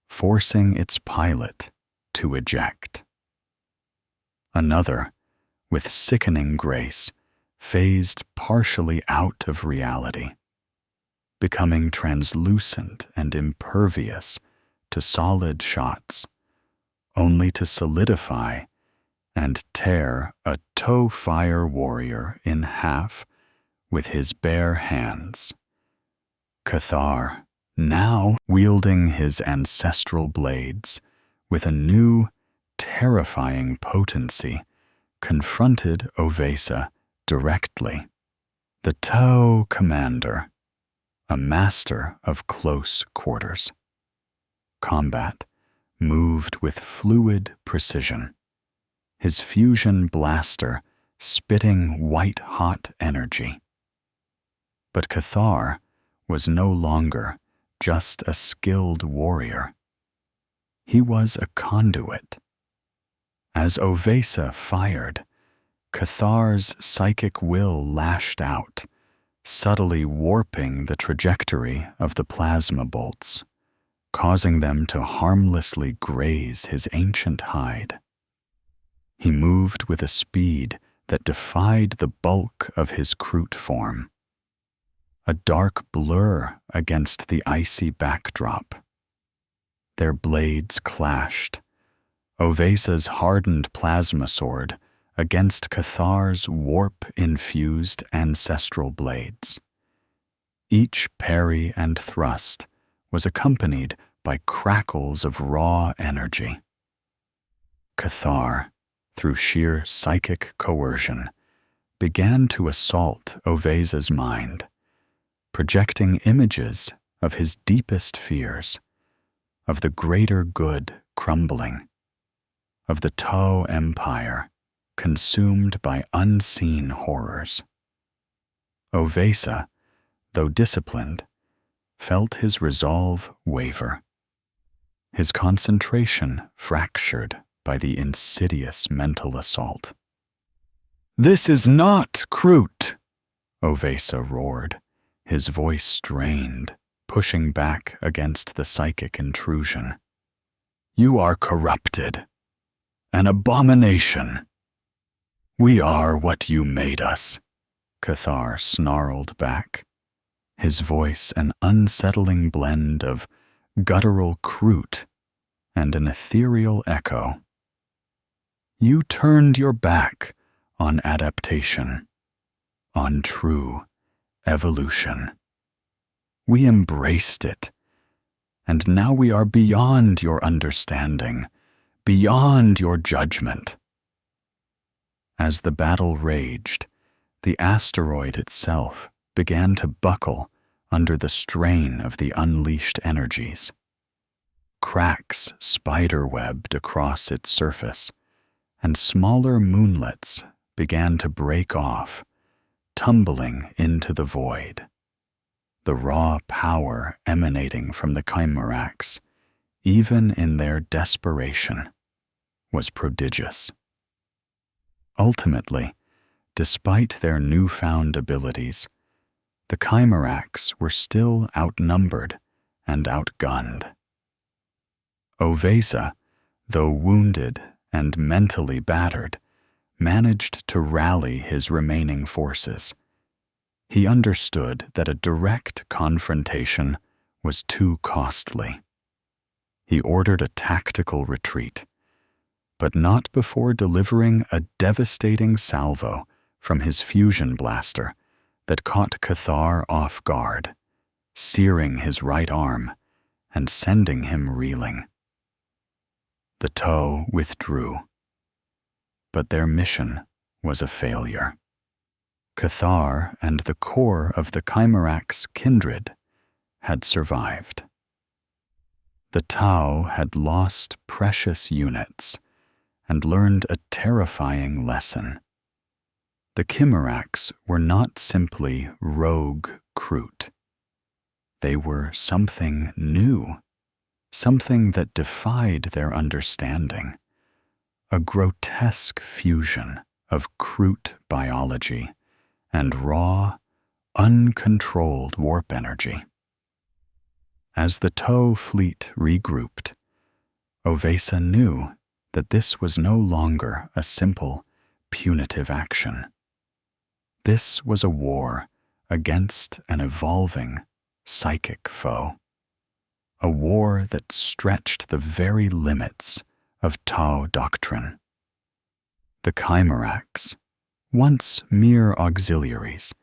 forcing its pilot to eject. Another, with sickening grace, phased partially out of reality, becoming translucent and impervious to solid shots, only to solidify and tear a TOW fire warrior in half with his bare hands. Cathar, now wielding his ancestral blades with a new, terrifying potency, confronted Ovesa directly. The TOW commander, a master of close quarters. Combat moved with fluid precision, his fusion blaster spitting white-hot energy. But Cathar was no longer just a skilled warrior. He was a conduit. As Ovesa fired, Cathar's psychic will lashed out, subtly warping the trajectory of the plasma bolts, causing them to harmlessly graze his ancient hide. He moved with a speed that defied the bulk of his KROOT form, a dark blur against the icy backdrop. Their blades clashed, Ovesa's hardened plasma sword against Cathar's warp-infused ancestral blades. Each parry and thrust was accompanied by crackles of raw energy. Cathar, through sheer psychic coercion, began to assault Ovesa's mind, projecting images of his deepest fears, of the greater good crumbling, of the TOW Empire consumed by unseen horrors. Ovesa, though disciplined, felt his resolve waver, his concentration fractured by the insidious mental assault. "This is not KROOT!" Ovesa roared, his voice strained, pushing back against the psychic intrusion. "You are corrupted, an abomination. We are what you made us," Cathar snarled back, his voice an unsettling blend of guttural KROOT and an ethereal echo. "You turned your back on adaptation, on true evolution. We embraced it, and now we are beyond your understanding, beyond your judgment." As the battle raged, the asteroid itself began to buckle under the strain of the unleashed energies. Cracks spiderwebbed across its surface, and smaller moonlets began to break off, tumbling into the void. The raw power emanating from the Chimerax, even in their desperation, was prodigious. Ultimately, despite their newfound abilities, the Chimerax were still outnumbered and outgunned. Ovesa, though wounded and mentally battered, managed to rally his remaining forces. He understood that a direct confrontation was too costly. He ordered a tactical retreat, but not before delivering a devastating salvo from his fusion blaster that caught Cathar off guard, searing his right arm and sending him reeling. The TOW withdrew, but their mission was a failure. Cathar and the core of the Chimerac's kindred had survived. The TOW had lost precious units and learned a terrifying lesson. The Chimeracs were not simply rogue KROOT. They were something new, something that defied their understanding, a grotesque fusion of KROOT biology and raw, uncontrolled warp energy. As the TOW fleet regrouped, Ovesa knew that this was no longer a simple, punitive action. This was a war against an evolving, psychic foe. A war that stretched the very limits of TOW doctrine. The Chimeracs, once mere auxiliaries,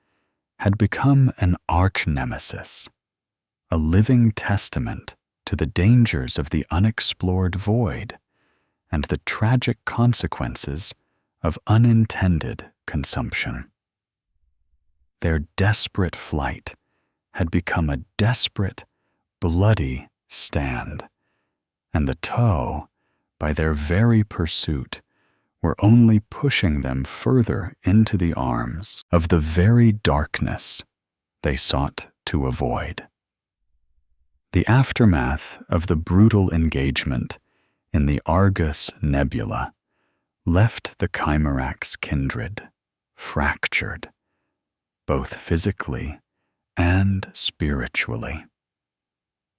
had become an arch-nemesis, a living testament to the dangers of the unexplored void and the tragic consequences of unintended consumption. Their desperate flight had become a desperate, bloody stand, and the TOW, by their very pursuit, were only pushing them further into the arms of the very darkness they sought to avoid. The aftermath of the brutal engagement in the Argus Nebula left the Chimerac's kindred fractured, both physically and spiritually.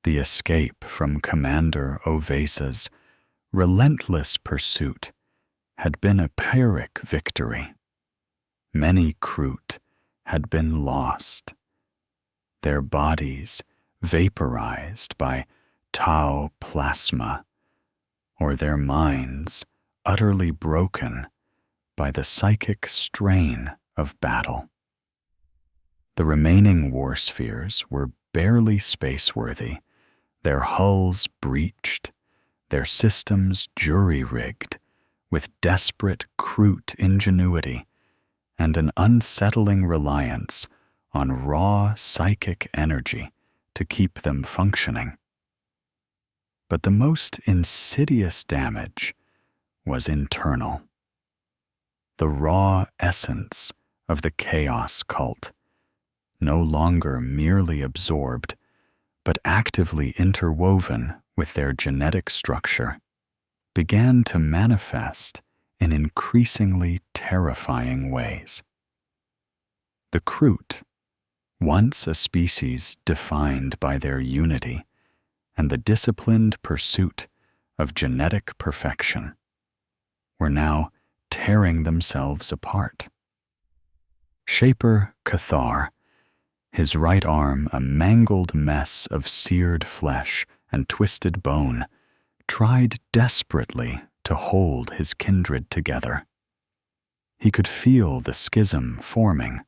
The escape from Commander Ovesa's relentless pursuit had been a Pyrrhic victory. Many KROOT had been lost, their bodies vaporized by TOW plasma, or their minds utterly broken by the psychic strain of battle. The remaining war spheres were barely spaceworthy, their hulls breached, their systems jury-rigged, with desperate KROOT ingenuity and an unsettling reliance on raw psychic energy to keep them functioning. But the most insidious damage was internal. The raw essence of the chaos cult, no longer merely absorbed, but actively interwoven with their genetic structure, began to manifest in increasingly terrifying ways. The KROOT, once a species defined by their unity and the disciplined pursuit of genetic perfection, were now tearing themselves apart. Shaper Cathar, his right arm a mangled mess of seared flesh and twisted bone, tried desperately to hold his kindred together. He could feel the schism forming,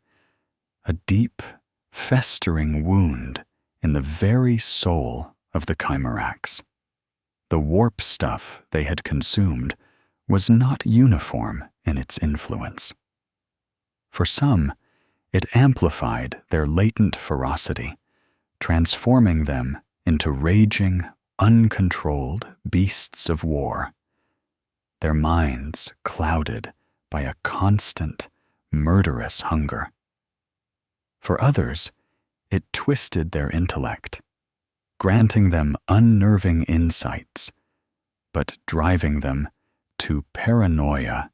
a deep, festering wound in the very soul of the Chimeracs. The warp stuff they had consumed was not uniform in its influence. For some, it amplified their latent ferocity, transforming them into raging, uncontrolled beasts of war, their minds clouded by a constant, murderous hunger. For others, it twisted their intellect, granting them unnerving insights, but driving them to paranoia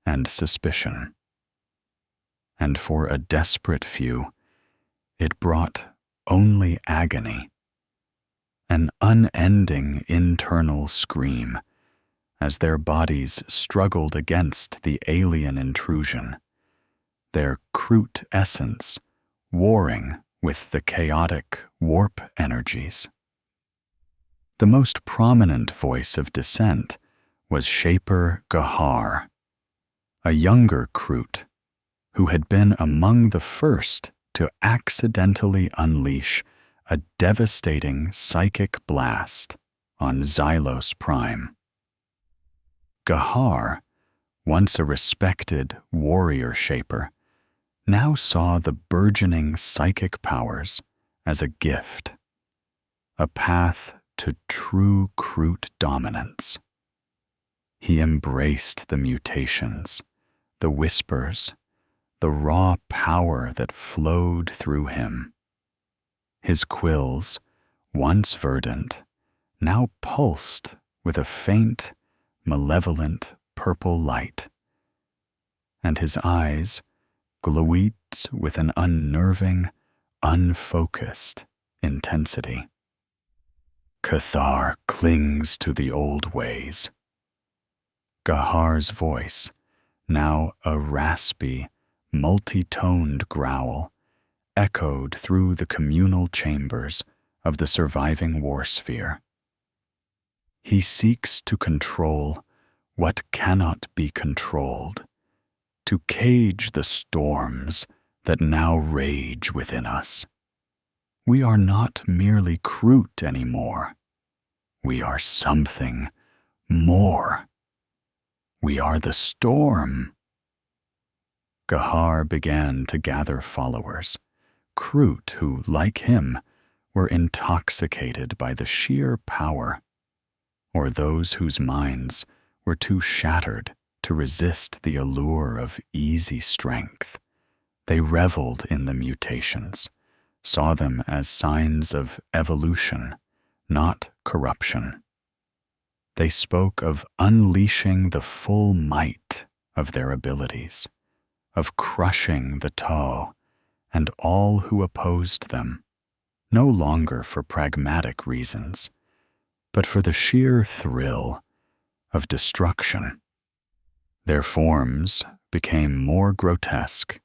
and suspicion. And for a desperate few, it brought only agony. an unending internal scream as their bodies struggled against the alien intrusion, their KROOT essence warring with the chaotic warp energies. The most prominent voice of dissent was Shaper Gahar, a younger KROOT who had been among the first to accidentally unleash a devastating psychic blast on Xylos Prime. Gahar, once a respected warrior shaper, now saw the burgeoning psychic powers as a gift, a path to true KROOT dominance. He embraced the mutations, the whispers, the raw power that flowed through him. His quills, once verdant, now pulsed with a faint, malevolent purple light, and his eyes glowed with an unnerving, unfocused intensity. Cathar clings to the old ways. Gahar's voice, now a raspy, multi-toned growl, echoed through the communal chambers of the surviving war sphere. He seeks to control what cannot be controlled, to cage the storms that now rage within us. We are not merely KROOT anymore. We are something more. We are the storm. Gahar began to gather followers, KROOT who, like him, were intoxicated by the sheer power, or those whose minds were too shattered to resist the allure of easy strength. They reveled in the mutations, saw them as signs of evolution, not corruption. They spoke of unleashing the full might of their abilities, of crushing the Tau and all who opposed them, no longer for pragmatic reasons, but for the sheer thrill of destruction. Their forms became more grotesque,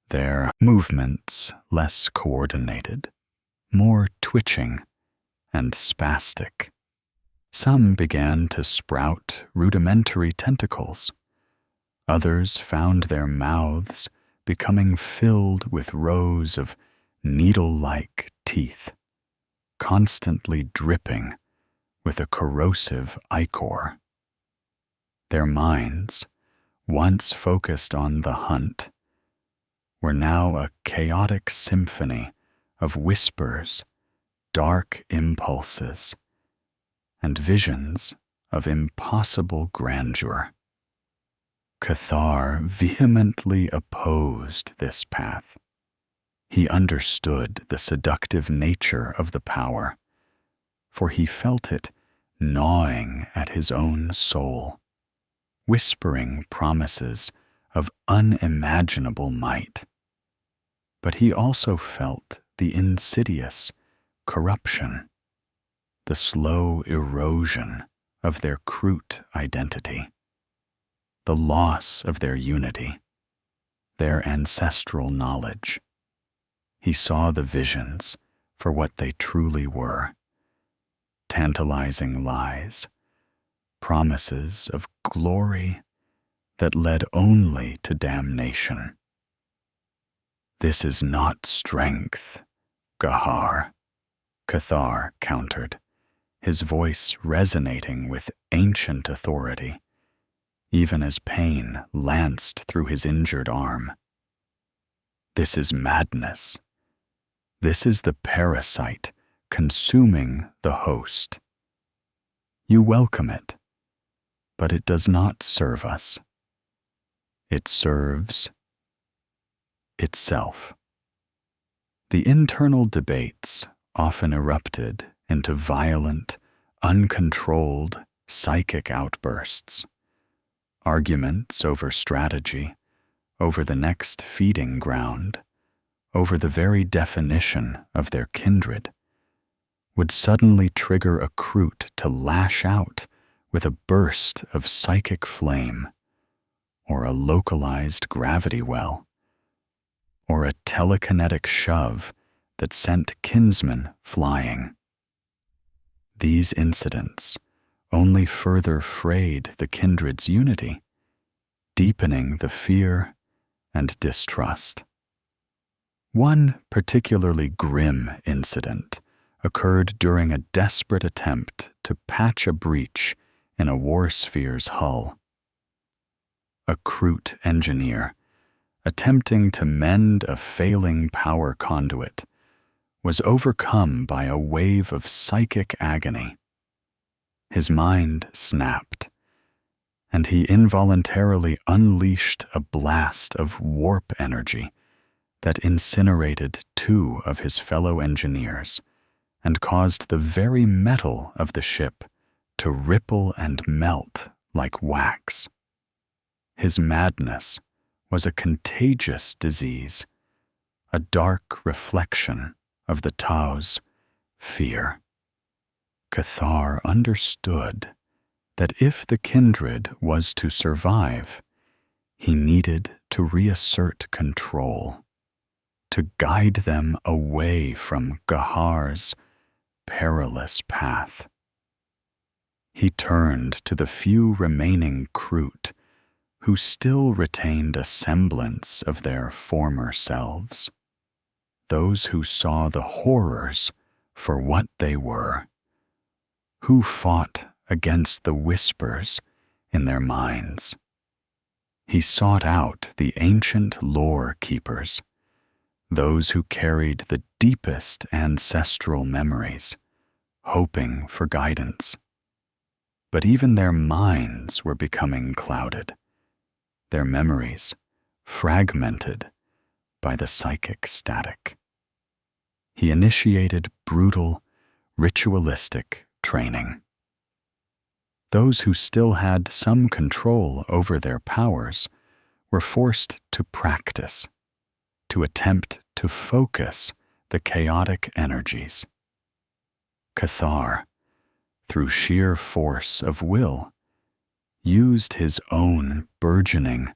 their movements less coordinated, more twitching and spastic. Some began to sprout rudimentary tentacles. Others found their mouths becoming filled with rows of needle-like teeth, constantly dripping with a corrosive ichor. Their minds, once focused on the hunt, were now a chaotic symphony of whispers, dark impulses, and visions of impossible grandeur. Cathar vehemently opposed this path. He understood the seductive nature of the power, for he felt it gnawing at his own soul, whispering promises of unimaginable might. But he also felt the insidious corruption, the slow erosion of their KROOT identity, the loss of their unity, their ancestral knowledge. He saw the visions for what they truly were: tantalizing lies, promises of glory that led only to damnation. "This is not strength, Gahar," Cathar countered, his voice resonating with ancient authority, even as pain lanced through his injured arm. "This is madness. This is the parasite consuming the host. You welcome it, but it does not serve us. It serves itself." The internal debates often erupted into violent, uncontrolled psychic outbursts. Arguments over strategy, over the next feeding ground, over the very definition of their kindred, would suddenly trigger a KROOT to lash out with a burst of psychic flame, or a localized gravity well, or a telekinetic shove that sent kinsmen flying. These incidents only further frayed the kindred's unity, deepening the fear and distrust. One particularly grim incident occurred during a desperate attempt to patch a breach in a war sphere's hull. A KROOT engineer, attempting to mend a failing power conduit, was overcome by a wave of psychic agony. His mind snapped, and he involuntarily unleashed a blast of warp energy that incinerated 2 of his fellow engineers and caused the very metal of the ship to ripple and melt like wax. His madness was a contagious disease, a dark reflection of the Tau's fear. Cathar understood that if the kindred was to survive, he needed to reassert control, to guide them away from Gahar's perilous path. He turned to the few remaining KROOT who still retained a semblance of their former selves, those who saw the horrors for what they were, who fought against the whispers in their minds. He sought out the ancient lore keepers, those who carried the deepest ancestral memories, hoping for guidance. But even their minds were becoming clouded, their memories fragmented by the psychic static. He initiated brutal, ritualistic training. Those who still had some control over their powers were forced to practice, to attempt to focus the chaotic energies. Cathar, through sheer force of will, used his own burgeoning,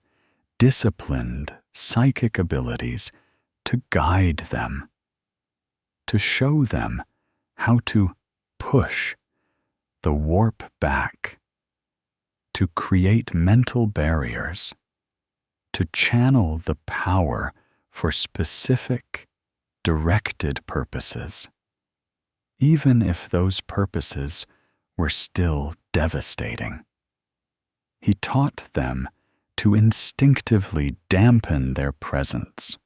disciplined psychic abilities to guide them, to show them how to push the warp back, to create mental barriers, to channel the power for specific, directed purposes, even if those purposes were still devastating. He taught them to instinctively dampen their presence,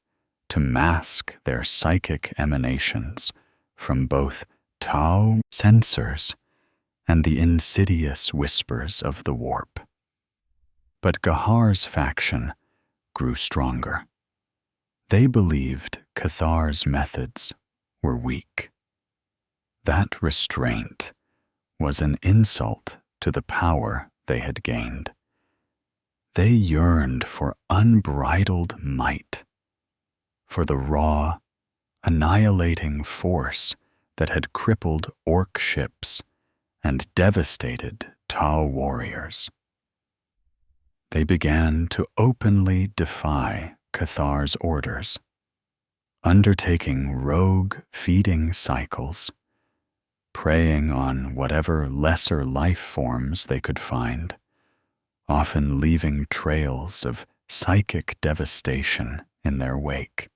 to mask their psychic emanations from both Tau sensors and the insidious whispers of the warp. But Gahar's faction grew stronger. They believed Cathar's methods were weak. That restraint was an insult to the power they had gained. They yearned for unbridled might, for the raw, annihilating force that had crippled orc ships and devastated Tau warriors. They began to openly defy Cathar's orders, undertaking rogue feeding cycles, preying on whatever lesser life forms they could find, often leaving trails of psychic devastation in their wake.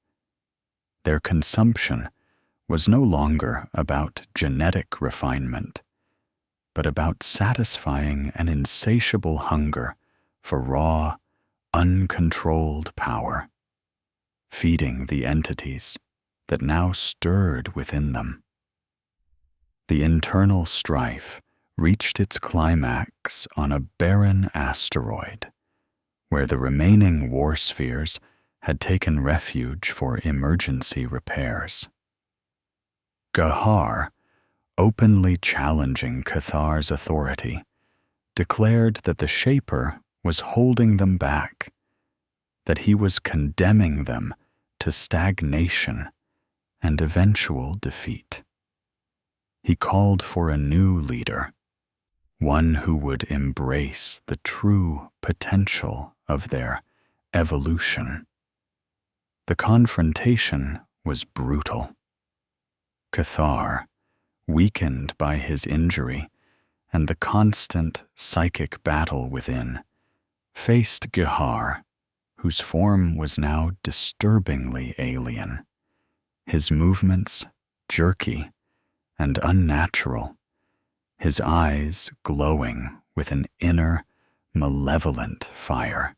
Their consumption was no longer about genetic refinement, but about satisfying an insatiable hunger for raw, uncontrolled power, feeding the entities that now stirred within them. The internal strife reached its climax on a barren asteroid, where the remaining war spheres had taken refuge for emergency repairs. Gahar, openly challenging Cathar's authority, declared that the Shaper was holding them back, that he was condemning them to stagnation and eventual defeat. He called for a new leader, one who would embrace the true potential of their evolution. The confrontation was brutal. Cathar, weakened by his injury and the constant psychic battle within, faced Gihar, whose form was now disturbingly alien, his movements jerky and unnatural, his eyes glowing with an inner, malevolent fire.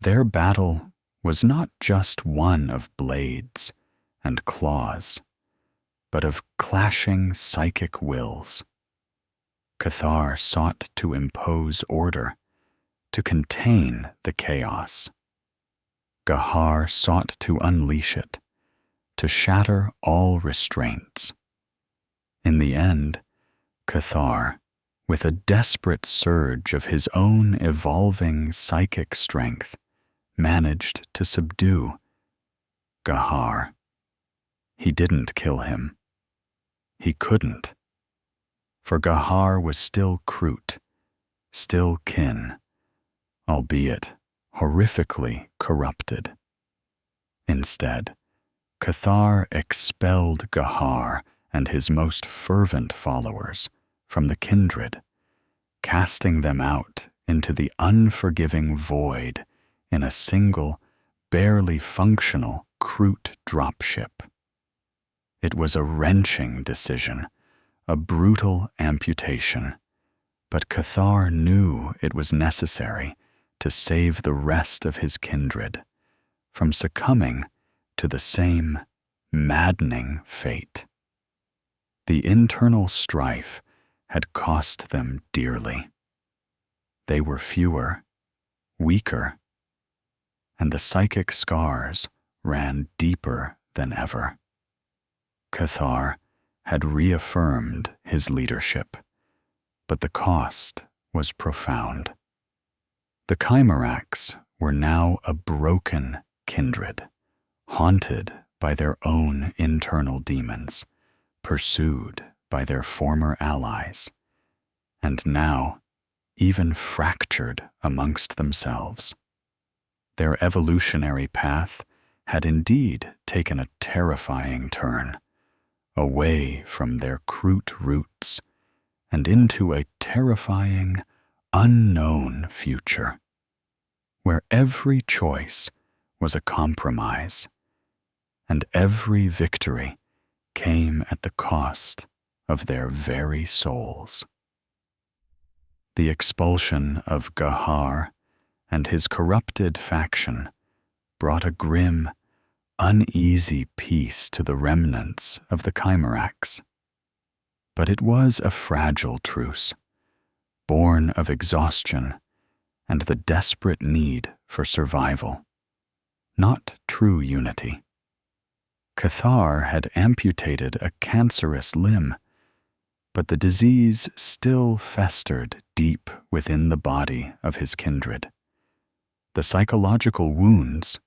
Their battle was not just one of blades and claws, but of clashing psychic wills. Cathar sought to impose order, to contain the chaos. Gihar sought to unleash it, to shatter all restraints. In the end, Cathar, with a desperate surge of his own evolving psychic strength, managed to subdue Gihar. He didn't kill him. He couldn't. For Gihar was still KROOT, still kin, albeit horrifically corrupted. Instead, Cathar expelled Gihar and his most fervent followers from the kindred, casting them out into the unforgiving void in a single, barely functional KROOT dropship. It was a wrenching decision, a brutal amputation, but Cathar knew it was necessary to save the rest of his kindred from succumbing to the same maddening fate. The internal strife had cost them dearly. They were fewer, weaker, and the psychic scars ran deeper than ever. Cathar had reaffirmed his leadership, but the cost was profound. The Chimeraks were now a broken kindred, haunted by their own internal demons, pursued by their former allies, and now even fractured amongst themselves. Their evolutionary path had indeed taken a terrifying turn, away from their KROOT roots and into a terrifying, unknown future, where every choice was a compromise, and every victory came at the cost of their very souls. The expulsion of Gihar and his corrupted faction brought a grim, uneasy peace to the remnants of the Chimeraks. But it was a fragile truce, born of exhaustion and the desperate need for survival, not true unity. Cathar had amputated a cancerous limb, but the disease still festered deep within the body of his kindred. The psychological wounds,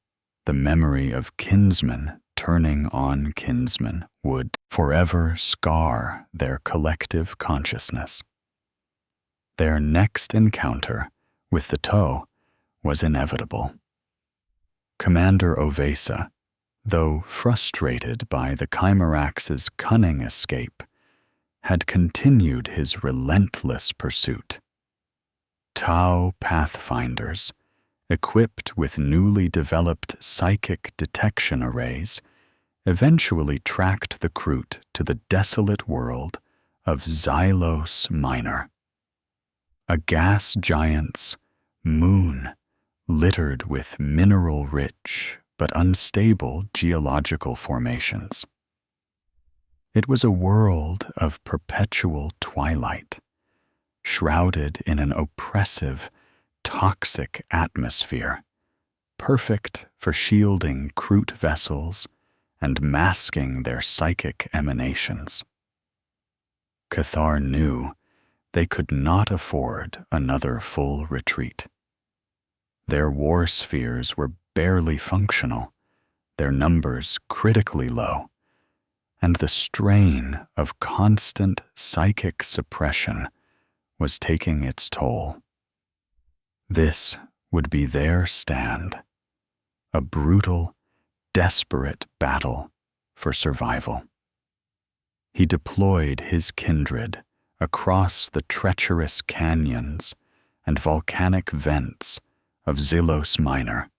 the memory of kinsmen turning on kinsmen, would forever scar their collective consciousness. Their next encounter with the toe was inevitable. Commander Ovesa, though frustrated by the Chimeraks' cunning escape, had continued his relentless pursuit. Tau pathfinders, equipped with newly developed psychic detection arrays, eventually tracked the KROOT to the desolate world of Xylos Minor, a gas giant's moon littered with mineral-rich but unstable geological formations. It was a world of perpetual twilight, shrouded in an oppressive, toxic atmosphere, perfect for shielding KROOT vessels and masking their psychic emanations. Cathar knew they could not afford another full retreat. Their war spheres were barely functional, their numbers critically low, and the strain of constant psychic suppression was taking its toll. This would be their stand, a brutal, desperate battle for survival. He deployed his kindred across the treacherous canyons and volcanic vents of Zillos Minor,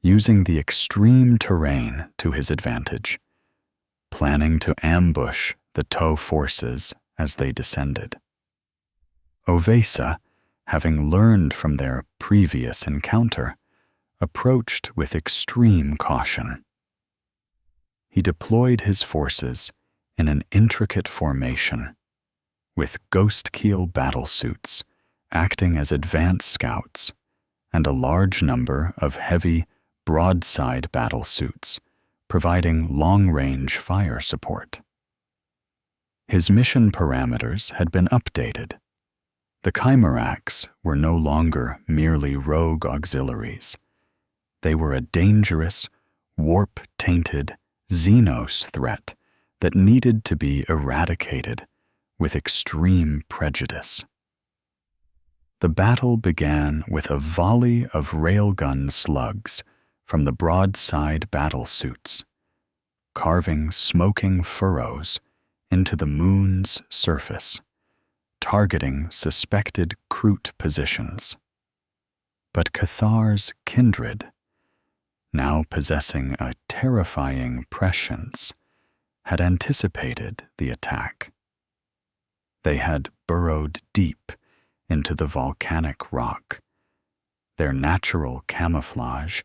using the extreme terrain to his advantage, planning to ambush the Tow forces as they descended. Ovesa, having learned from their previous encounter, approached with extreme caution. He deployed his forces in an intricate formation, with ghost keel battlesuits acting as advance scouts and a large number of heavy broadside battlesuits providing long-range fire support. His mission parameters had been updated. The Chimeraks were no longer merely rogue auxiliaries. They were a dangerous, warp-tainted Xenos threat that needed to be eradicated with extreme prejudice. The battle began with a volley of railgun slugs from the broadside battlesuits, carving smoking furrows into the moon's surface, targeting suspected KROOT positions. But Cathar's kindred, now possessing a terrifying prescience, had anticipated the attack. They had burrowed deep into the volcanic rock, their natural camouflage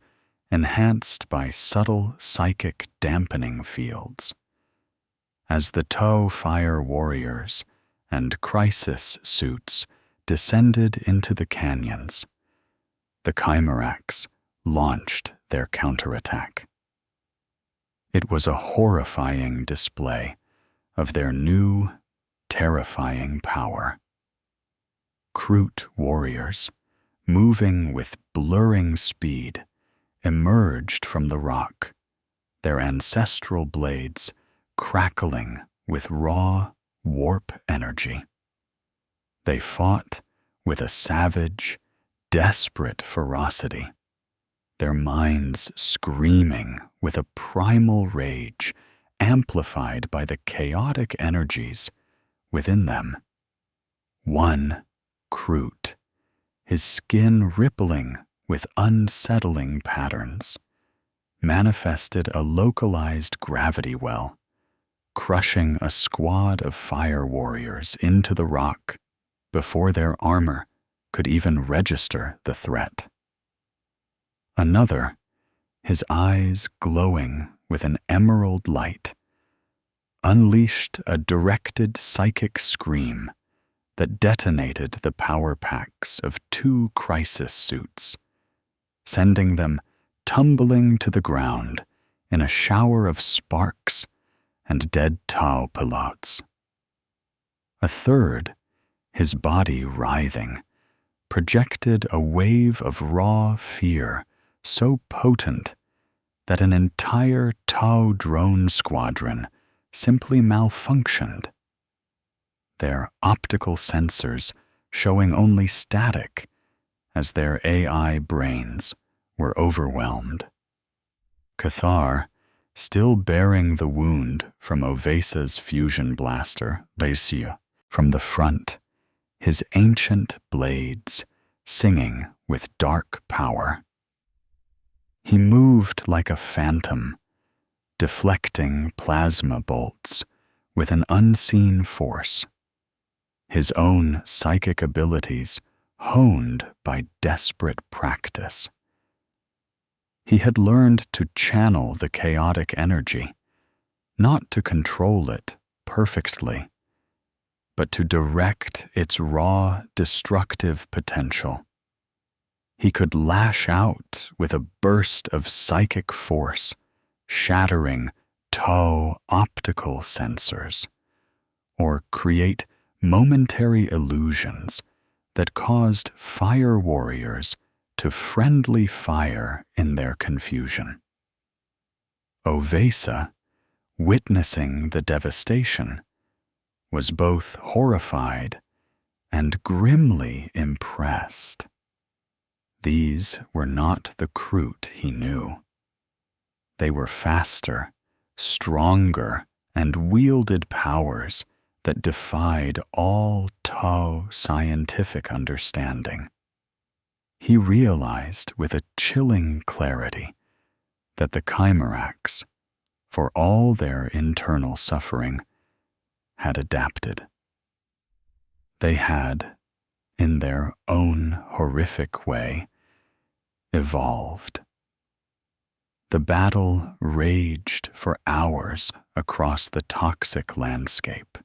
enhanced by subtle psychic dampening fields. As the Tow fire warriors and crisis suits descended into the canyons, the Chimeraks launched their counterattack. It was a horrifying display of their new, terrifying power. KROOT warriors, moving with blurring speed, emerged from the rock, their ancestral blades crackling with raw warp energy. They fought with a savage, desperate ferocity, their minds screaming with a primal rage amplified by the chaotic energies within them. One KROOT, his skin rippling with unsettling patterns, manifested a localized gravity well, crushing a squad of fire warriors into the rock before their armor could even register the threat. Another, his eyes glowing with an emerald light, unleashed a directed psychic scream that detonated the power packs of 2 crisis suits, sending them tumbling to the ground in a shower of sparks and dead Tau pilots. A third, his body writhing, projected a wave of raw fear so potent that an entire Tau drone squadron simply malfunctioned, their optical sensors showing only static as their AI brains were overwhelmed. Cathar, still bearing the wound from Ovesa's fusion blaster, Basia, from the front, his ancient blades singing with dark power. He moved like a phantom, deflecting plasma bolts with an unseen force, his own psychic abilities honed by desperate practice. He had learned to channel the chaotic energy, not to control it perfectly, but to direct its raw, destructive potential. He could lash out with a burst of psychic force, shattering Tau optical sensors, or create momentary illusions that caused fire warriors to friendly fire in their confusion. Ovesa, witnessing the devastation, was both horrified and grimly impressed. These were not the Kroot he knew. They were faster, stronger, and wielded powers that defied all Tau scientific understanding. He realized with a chilling clarity that the Chimeraks, for all their internal suffering, had adapted. They had, in their own horrific way, evolved. The battle raged for hours across the toxic landscape.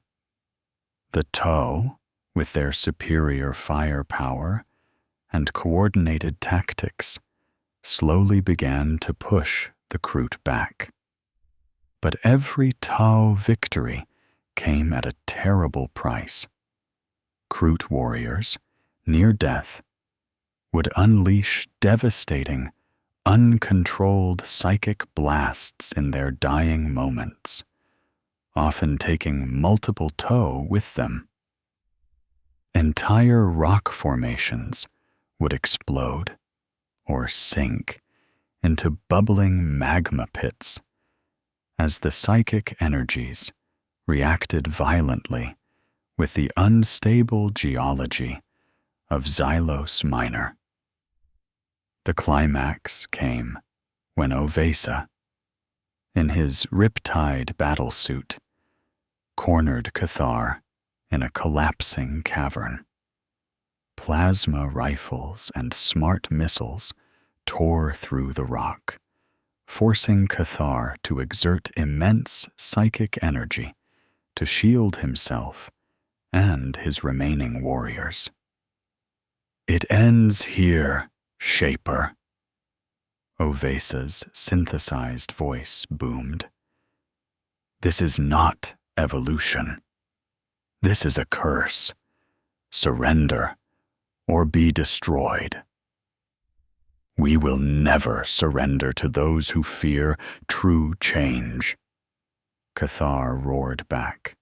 The Tau, with their superior firepower and coordinated tactics, slowly began to push the Kroot back. But every Tau victory came at a terrible price. Kroot warriors, near death, would unleash devastating, uncontrolled psychic blasts in their dying moments, often taking multiple Tau with them. Entire rock formations would explode or sink into bubbling magma pits as the psychic energies reacted violently with the unstable geology of Xylos Minor. The climax came when Ovesa, in his riptide battlesuit, cornered Cathar in a collapsing cavern. Plasma rifles and smart missiles tore through the rock, forcing Cathar to exert immense psychic energy to shield himself and his remaining warriors. "It ends here, Shaper," Ovesa's synthesized voice boomed. "This is not evolution. This is a curse. Surrender or be destroyed." "We will never surrender to those who fear true change," Cathar roared back,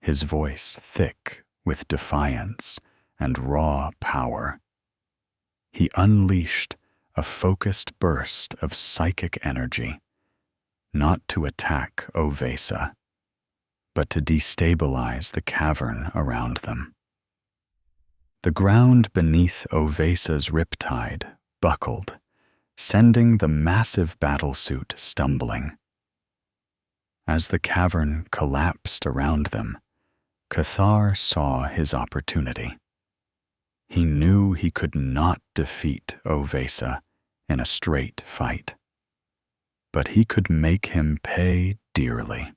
his voice thick with defiance and raw power. He unleashed a focused burst of psychic energy, not to attack Ovesa, but to destabilize the cavern around them. The ground beneath Ovesa's riptide buckled, sending the massive battlesuit stumbling. As the cavern collapsed around them, Cathar saw his opportunity. He knew he could not defeat Ovesa in a straight fight, but he could make him pay dearly.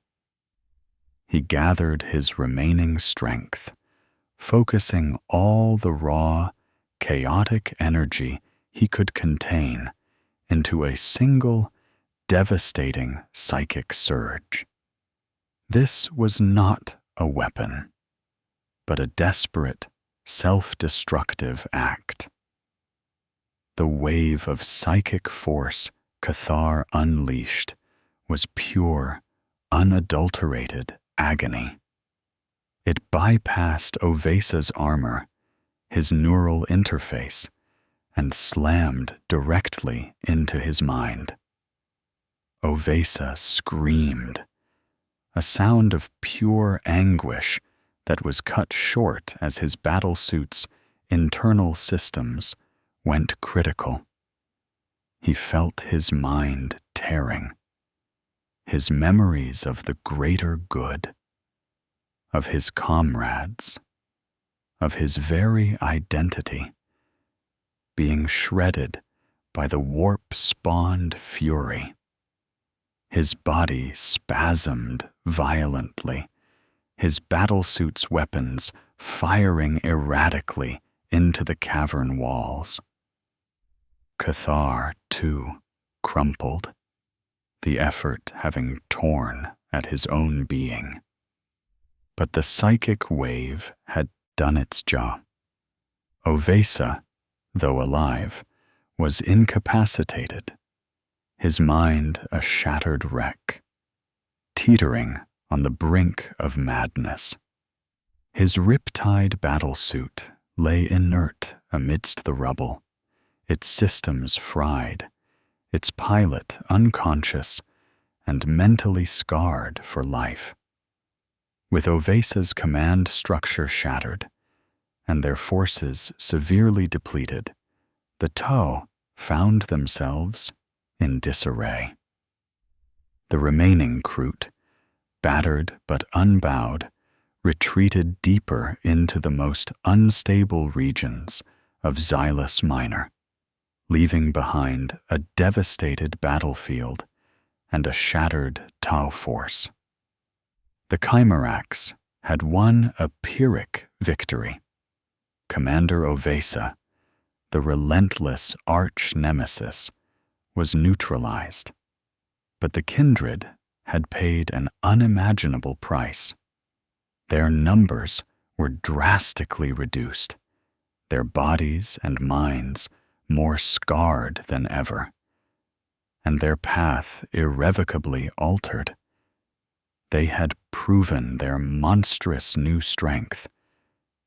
He gathered his remaining strength, focusing all the raw, chaotic energy he could contain into a single, devastating psychic surge. This was not a weapon, but a desperate, self-destructive act. The wave of psychic force Cathar unleashed was pure, unadulterated agony. It bypassed Ovesa's armor, his neural interface, and slammed directly into his mind. Ovesa screamed, a sound of pure anguish that was cut short as his battlesuit's internal systems went critical. He felt his mind tearing, his memories of the greater good, of his comrades, of his very identity, being shredded by the warp-spawned fury. His body spasmed violently, his battlesuit's weapons firing erratically into the cavern walls. Cathar, too, crumpled, the effort having torn at his own being. But the psychic wave had done its job. Ovesa, though alive, was incapacitated, his mind a shattered wreck. teetering on the brink of madness. His riptide battlesuit lay inert amidst the rubble, its systems fried, its pilot unconscious and mentally scarred for life. With Ovesa's command structure shattered and their forces severely depleted, the TOW found themselves in disarray. The remaining KROOT, battered but unbowed, retreated deeper into the most unstable regions of Xylus Minor, leaving behind a devastated battlefield and a shattered TOW force. The Chimeraks had won a Pyrrhic victory. Commander Ovesa, the relentless arch-nemesis, was neutralized, but the kindred had paid an unimaginable price. Their numbers were drastically reduced, their bodies and minds more scarred than ever, and their path irrevocably altered. They had proven their monstrous new strength,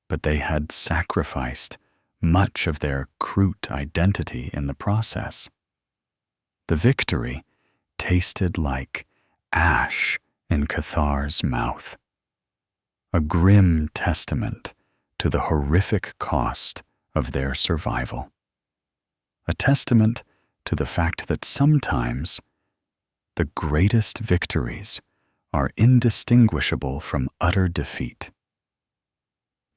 but they had sacrificed much of their KROOT identity in the process. The victory tasted like ash in Cathar's mouth, a grim testament to the horrific cost of their survival, a testament to the fact that sometimes the greatest victories are indistinguishable from utter defeat.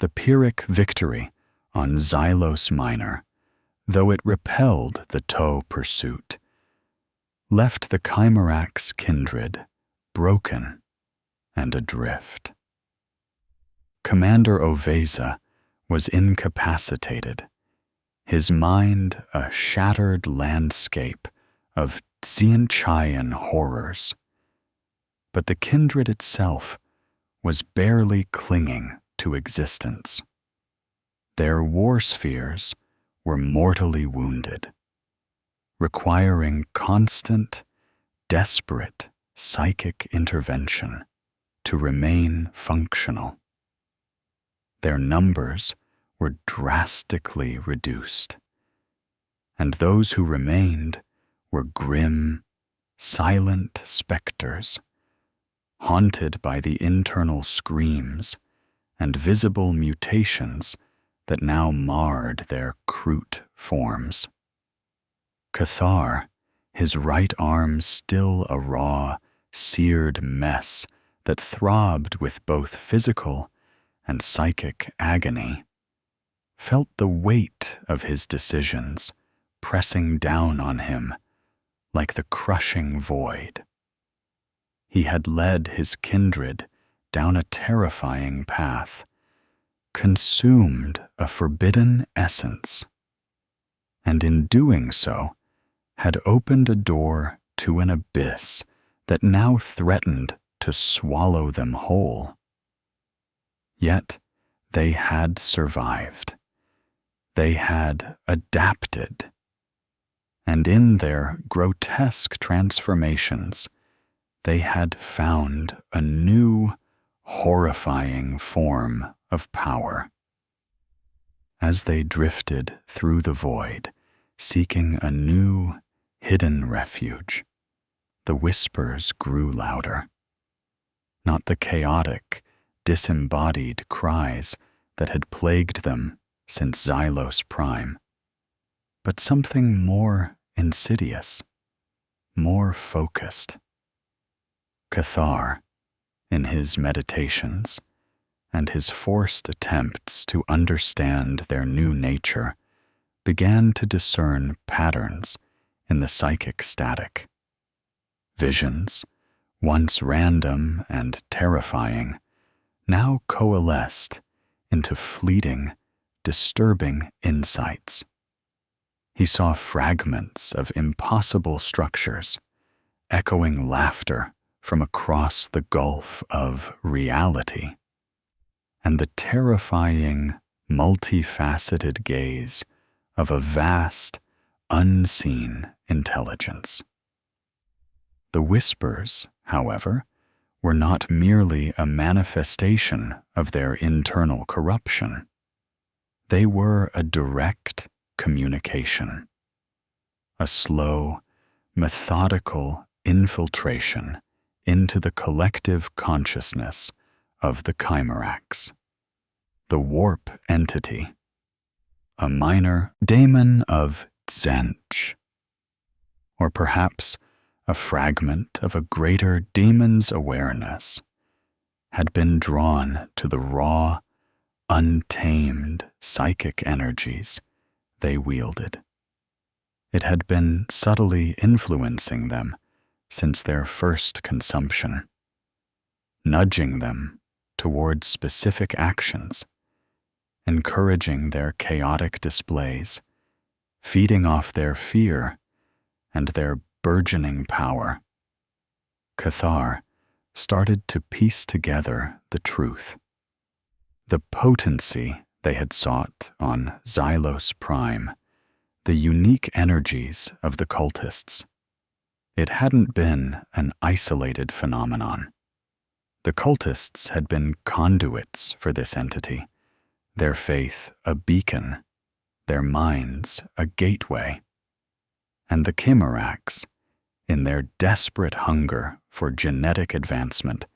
The Pyrrhic victory on Xylos Minor, though it repelled the TOW pursuit, left the Chimeraks' kindred broken and adrift. Commander Ovesa was incapacitated, his mind a shattered landscape of Xianchayan horrors. But the kindred itself was barely clinging to existence. Their war spheres were mortally wounded, requiring constant, desperate psychic intervention to remain functional. Their numbers were drastically reduced, and those who remained were grim, silent specters, haunted by the internal screams and visible mutations that now marred their KROOT forms. Cathar, his right arm still a raw, seared mess that throbbed with both physical and psychic agony, felt the weight of his decisions pressing down on him like the crushing void. He had led his kindred down a terrifying path, consumed a forbidden essence, and in doing so had opened a door to an abyss that now threatened to swallow them whole. Yet they had survived. They had adapted, and in their grotesque transformations, they had found a new, horrifying form of power. As they drifted through the void, seeking a new, hidden refuge, the whispers grew louder. Not the chaotic, disembodied cries that had plagued them since Xylos Prime, but something more insidious, more focused. Cathar, in his meditations and his forced attempts to understand their new nature, began to discern patterns in the psychic static. Visions, once random and terrifying, now coalesced into fleeting, disturbing insights. He saw fragments of impossible structures, echoing laughter from across the gulf of reality, and the terrifying, multifaceted gaze of a vast, unseen intelligence. The whispers, however, were not merely a manifestation of their internal corruption. They were a direct communication, a slow, methodical infiltration into the collective consciousness of the Chimerax, the warp entity, a minor daemon of Tzench, or perhaps a fragment of a greater demon's awareness, had been drawn to the raw, untamed psychic energies they wielded. It had been subtly influencing them since their first consumption, nudging them towards specific actions, encouraging their chaotic displays, feeding off their fear and their burgeoning power. Cathar started to piece together the truth. The potency they had sought on Xylos Prime, the unique energies of the cultists. It hadn't been an isolated phenomenon. The cultists had been conduits for this entity, their faith a beacon, their minds a gateway. And the Chimerax, in their desperate hunger for genetic advancement,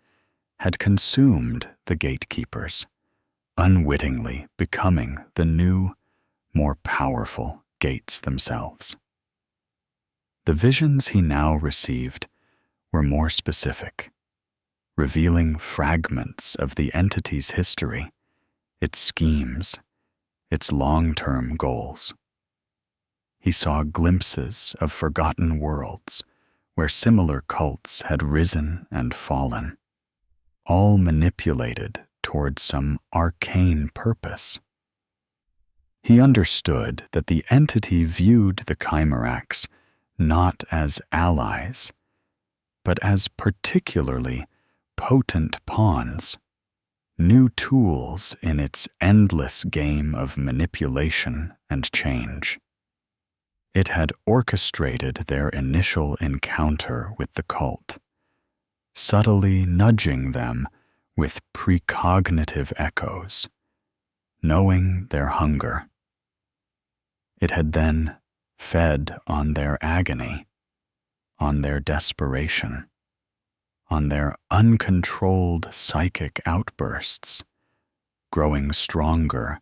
had consumed the gatekeepers, unwittingly becoming the new, more powerful gates themselves. The visions he now received were more specific, revealing fragments of the entity's history, its schemes, its long-term goals. He saw glimpses of forgotten worlds where similar cults had risen and fallen, all manipulated towards some arcane purpose. He understood that the entity viewed the Chimerax not as allies, but as particularly potent pawns, new tools in its endless game of manipulation and change. It had orchestrated their initial encounter with the cult, subtly nudging them with precognitive echoes, knowing their hunger. It had then fed on their agony, on their desperation, on their uncontrolled psychic outbursts, growing stronger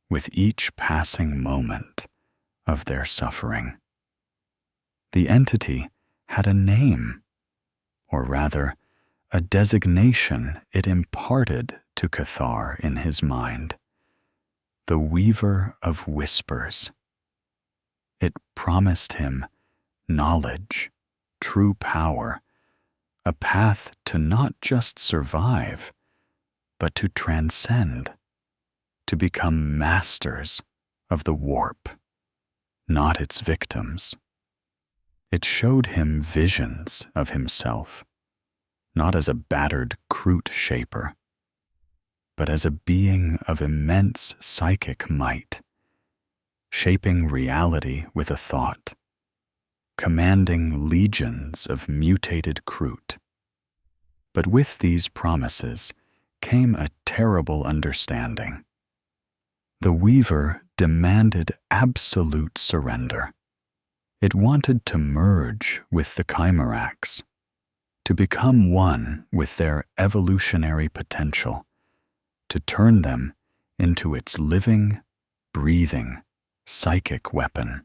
with each passing moment of their suffering. The entity had a name, or rather, a designation it imparted to Cathar in his mind: the Weaver of Whispers. It promised him knowledge, true power, a path to not just survive, but to transcend, to become masters of the warp, not its victims. It showed him visions of himself, not as a battered KROOT shaper, but as a being of immense psychic might, shaping reality with a thought, commanding legions of mutated KROOT. But with these promises came a terrible understanding. The Weaver demanded absolute surrender. It wanted to merge with the Chimerax, to become one with their evolutionary potential, to turn them into its living, breathing, psychic weapon.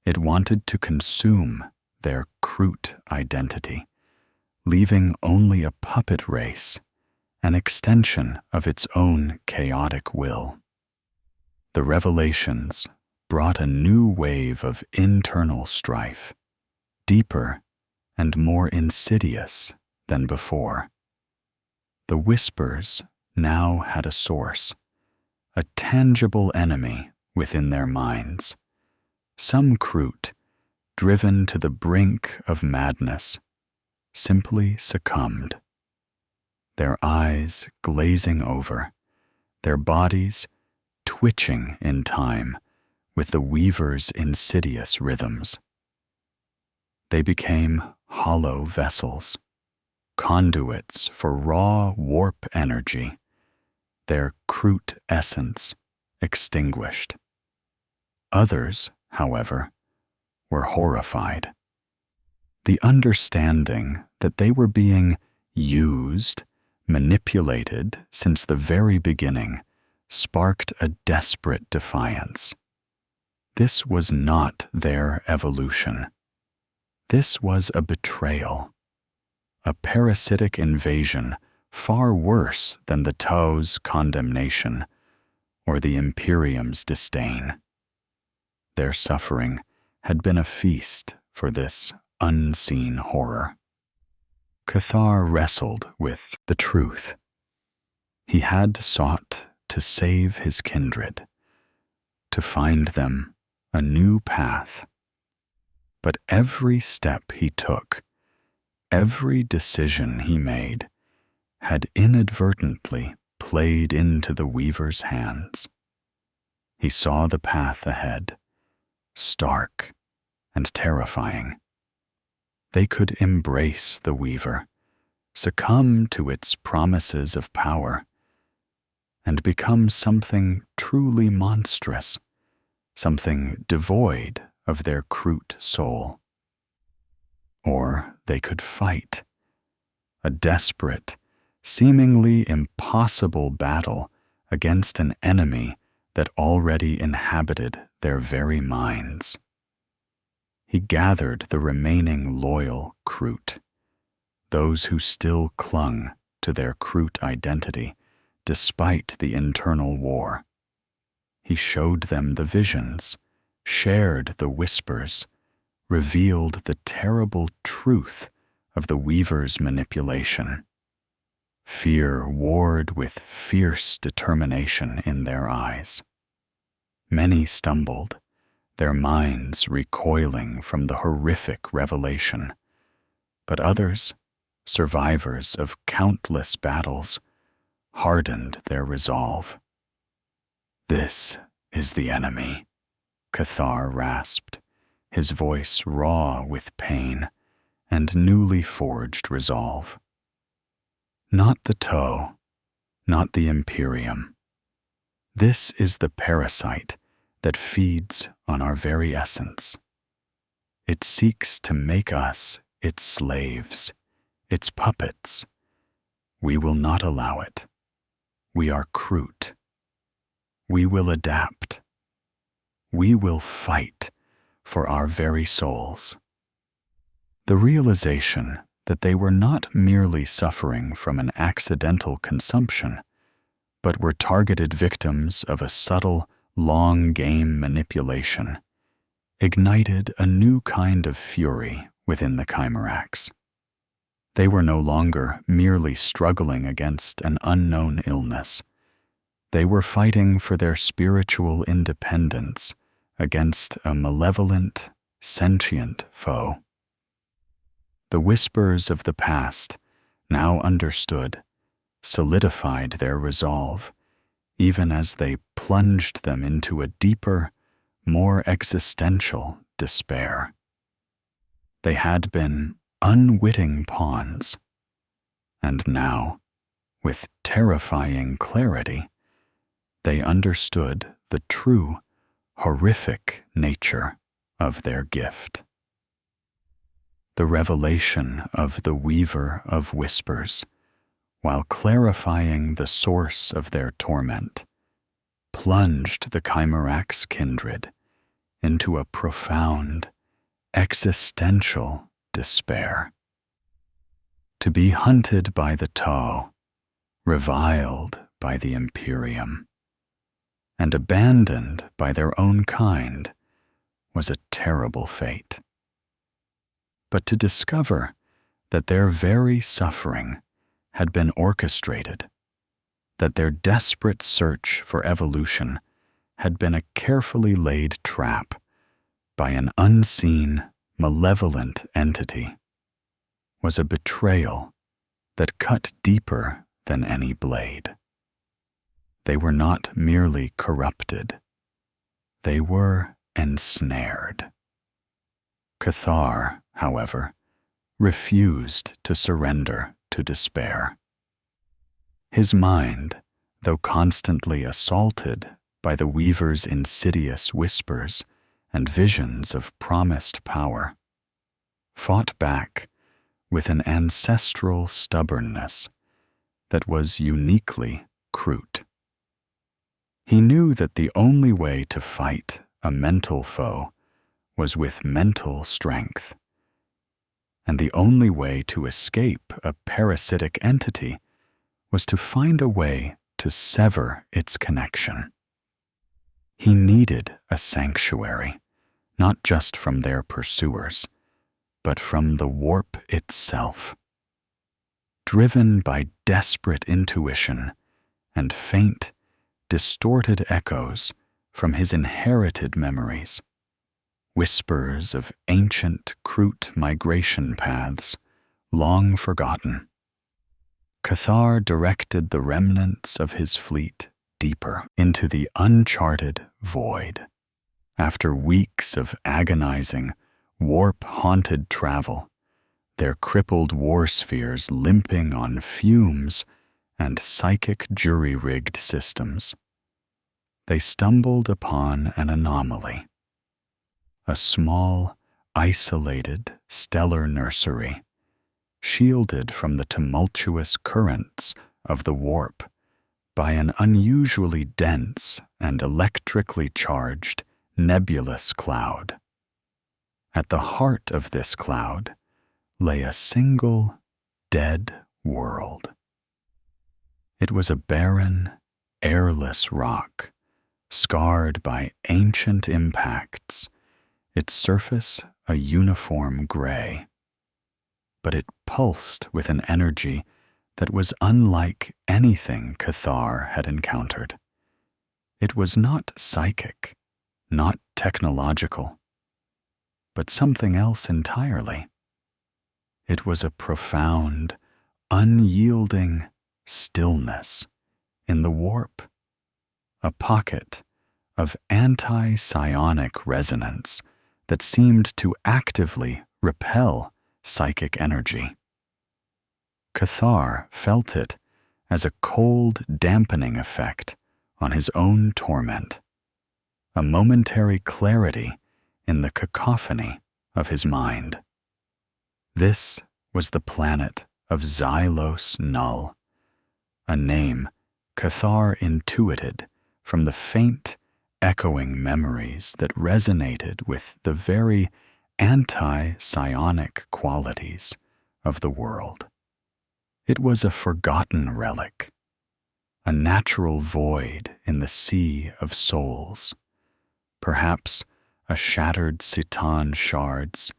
It wanted to consume their KROOT identity, leaving only a puppet race, an extension of its own chaotic will. The revelations brought a new wave of internal strife, deeper and more insidious than before. The Whispers now had a source, a tangible enemy within their minds. Some KROOT, driven to the brink of madness, simply succumbed, their eyes glazing over, their bodies twitching in time with the Weaver's insidious rhythms. They became hollow vessels, conduits for raw warp energy, their KROOT essence extinguished. Others, however, were horrified. The understanding that they were being used, manipulated since the very beginning, sparked a desperate defiance. This was not their evolution. This was a betrayal, a parasitic invasion far worse than the Tau's condemnation or the Imperium's disdain. Their suffering had been a feast for this unseen horror. Cathar wrestled with the truth. He had sought to save his kindred, to find them a new path. But every step he took, every decision he made, had inadvertently played into the Weaver's hands. He saw the path ahead, stark and terrifying. They could embrace the Weaver, succumb to its promises of power, and become something truly monstrous, something devoid of their KROOT soul. Or they could fight, a desperate, seemingly impossible battle against an enemy that already inhabited their very minds. He gathered the remaining loyal KROOT, those who still clung to their KROOT identity despite the internal war. He showed them the visions, shared the whispers, revealed the terrible truth of the Weaver's manipulation. Fear warred with fierce determination in their eyes. Many stumbled, their minds recoiling from the horrific revelation, but others, survivors of countless battles, hardened their resolve. "This is the enemy," Cathar rasped, his voice raw with pain and newly forged resolve. Not the Tau, not the Imperium. This is the parasite that feeds on our very essence. It seeks to make us its slaves, its puppets. We will not allow it. We are KROOT. We will adapt. We will fight for our very souls. The realization that they were not merely suffering from an accidental consumption, but were targeted victims of a subtle, long-game manipulation, ignited a new kind of fury within the Chimerax. They were no longer merely struggling against an unknown illness. They were fighting for their spiritual independence against a malevolent, sentient foe. The whispers of the past, now understood, solidified their resolve, even as they plunged them into a deeper, more existential despair. They had been unwitting pawns, and now, with terrifying clarity, they understood the true, horrific nature of their gift. The revelation of the Weaver of Whispers, while clarifying the source of their torment, plunged the Chimerax kindred into a profound, existential despair. To be hunted by the Tau, reviled by the Imperium, and abandoned by their own kind was a terrible fate. But to discover that their very suffering had been orchestrated, that their desperate search for evolution had been a carefully laid trap by an unseen, malevolent entity, was a betrayal that cut deeper than any blade. They were not merely corrupted, they were ensnared. Cathar, however, refused to surrender to despair. His mind, though constantly assaulted by the Weaver's insidious whispers and visions of promised power, fought back with an ancestral stubbornness that was uniquely KROOT. He knew that the only way to fight a mental foe was with mental strength, and the only way to escape a parasitic entity was to find a way to sever its connection. He needed a sanctuary, not just from their pursuers, but from the warp itself. Driven by desperate intuition and faint, distorted echoes from his inherited memories, whispers of ancient KROOT migration paths long forgotten, Cathar directed the remnants of his fleet deeper into the uncharted void. After weeks of agonizing, warp-haunted travel, their crippled war spheres limping on fumes and psychic jury-rigged systems, they stumbled upon an anomaly. A small, isolated, stellar nursery, shielded from the tumultuous currents of the warp by an unusually dense and electrically charged nebulous cloud. At the heart of this cloud lay a single, dead world. It was a barren, airless rock, scarred by ancient impacts, its surface a uniform gray. But it pulsed with an energy that was unlike anything Cathar had encountered. It was not psychic, not technological, but something else entirely. It was a profound, unyielding stillness in the warp, a pocket of anti-psionic resonance that seemed to actively repel psychic energy. Cathar felt it as a cold, dampening effect on his own torment, a momentary clarity in the cacophony of his mind. This was the planet of Xylos Null, a name Cathar intuited from the faint, echoing memories that resonated with the very anti-psionic qualities of the world. It was a forgotten relic, a natural void in the sea of souls, perhaps a shattered Citan shard's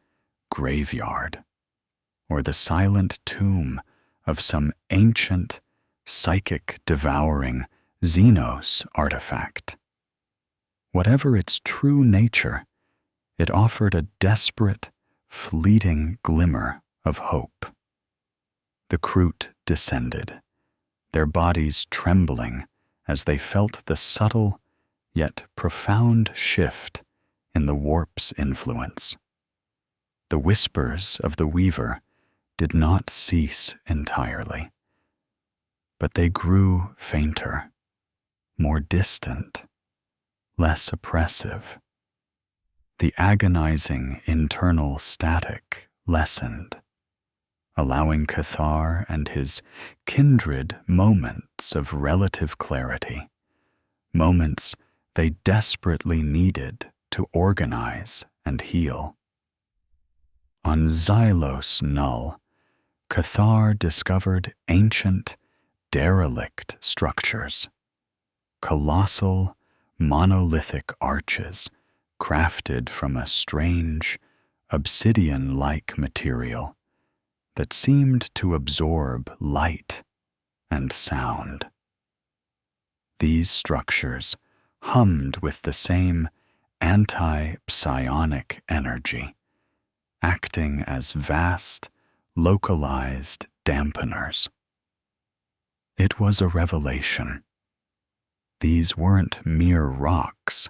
graveyard, or the silent tomb of some ancient, psychic-devouring Xenos artifact. Whatever its true nature, it offered a desperate, fleeting glimmer of hope. The KROOT descended, their bodies trembling as they felt the subtle yet profound shift in the warp's influence. The whispers of the Weaver did not cease entirely, but they grew fainter, more distant, less oppressive. The agonizing internal static lessened, allowing Cathar and his kindred moments of relative clarity, moments they desperately needed to organize and heal. On Xylos Null, Cathar discovered ancient, derelict structures, colossal, monolithic arches crafted from a strange, obsidian-like material that seemed to absorb light and sound. These structures hummed with the same anti-psionic energy, acting as vast, localized dampeners. It was a revelation. These weren't mere rocks.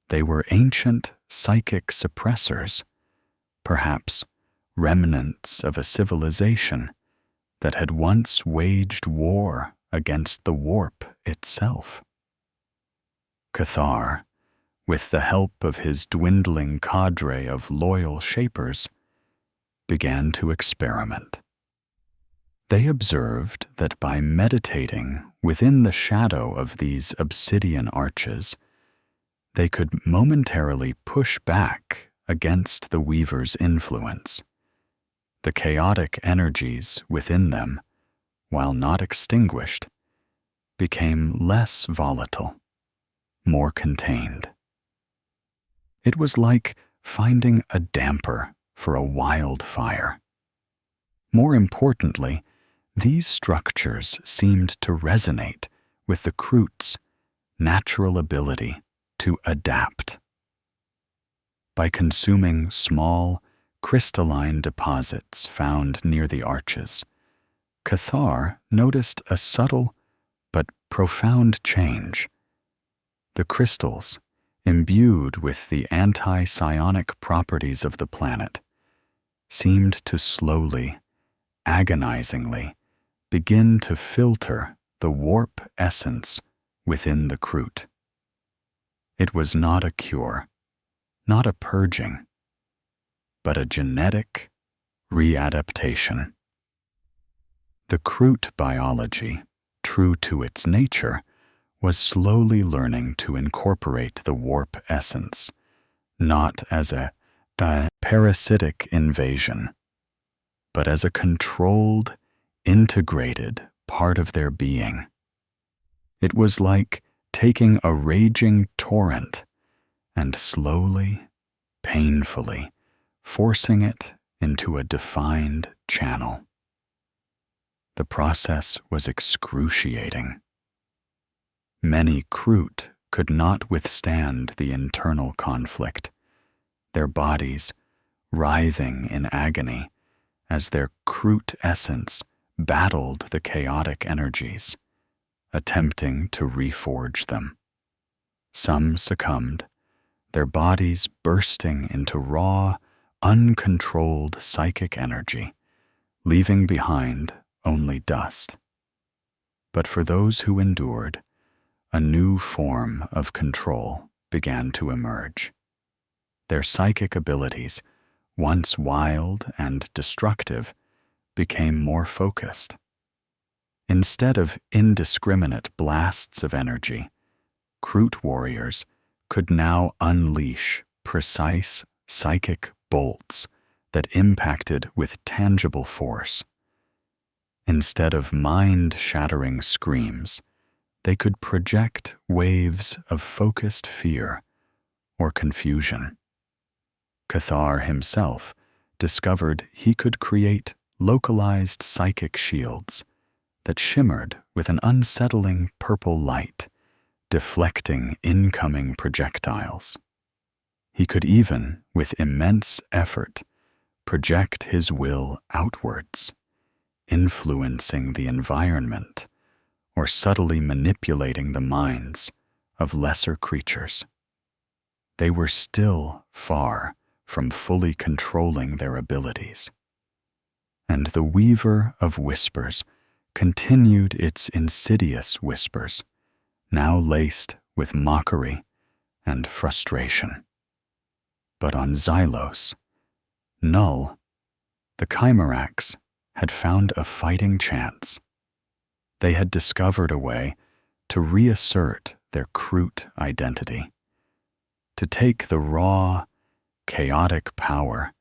They were ancient psychic suppressors, perhaps remnants of a civilization that had once waged war against the warp itself. Cathar, with the help of his dwindling cadre of loyal shapers, began to experiment. They observed that by meditating within the shadow of these obsidian arches, they could momentarily push back against the Weaver's influence. The chaotic energies within them, while not extinguished, became less volatile, more contained. It was like finding a damper for a wildfire. More importantly, these structures seemed to resonate with the KROOT'S natural ability to adapt. By consuming small, crystalline deposits found near the arches, Cathar noticed a subtle but profound change. The crystals, imbued with the anti-psionic properties of the planet, seemed to slowly, agonizingly, begin to filter the warp essence within the KROOT. It was not a cure, not a purging, but a genetic readaptation. The KROOT biology, true to its nature, was slowly learning to incorporate the warp essence, not as a parasitic invasion, but as a controlled, integrated part of their being. It was like taking a raging torrent and slowly, painfully, forcing it into a defined channel. The process was excruciating. Many KROOT could not withstand the internal conflict, their bodies writhing in agony as their KROOT essence battled the chaotic energies, attempting to reforge them. Some succumbed, their bodies bursting into raw, uncontrolled psychic energy, leaving behind only dust. But for those who endured, a new form of control began to emerge. Their psychic abilities, once wild and destructive, became more focused. Instead of indiscriminate blasts of energy, KROOT warriors could now unleash precise psychic bolts that impacted with tangible force. Instead of mind-shattering screams, they could project waves of focused fear or confusion. Cathar himself discovered he could create localized psychic shields that shimmered with an unsettling purple light, deflecting incoming projectiles. He could even, with immense effort, project his will outwards, influencing the environment or subtly manipulating the minds of lesser creatures. They were still far from fully controlling their abilities. And the Weaver of Whispers continued its insidious whispers, now laced with mockery and frustration. But on Xylos, Null, the Chimerax had found a fighting chance. They had discovered a way to reassert their KROOT identity, to take the raw, chaotic power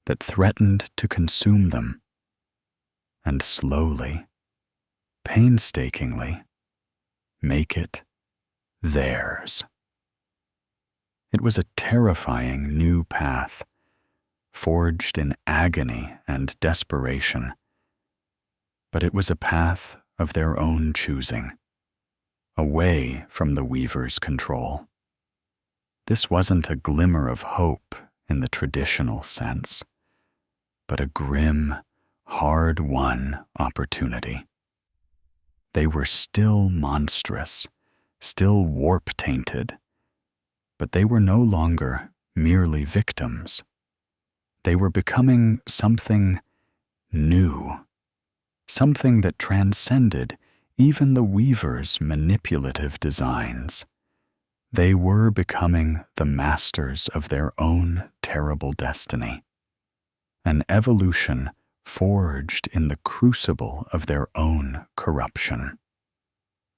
that threatened to consume them, and slowly, painstakingly, make it theirs. It was a terrifying new path, forged in agony and desperation, but it was a path of their own choosing, away from the Weaver's control. This wasn't a glimmer of hope in the traditional sense, but a grim, hard-won opportunity. They were still monstrous, still warp-tainted, but they were no longer merely victims. They were becoming something new, something that transcended even the weaver's manipulative designs. They were becoming the masters of their own terrible destiny, an evolution forged in the crucible of their own corruption.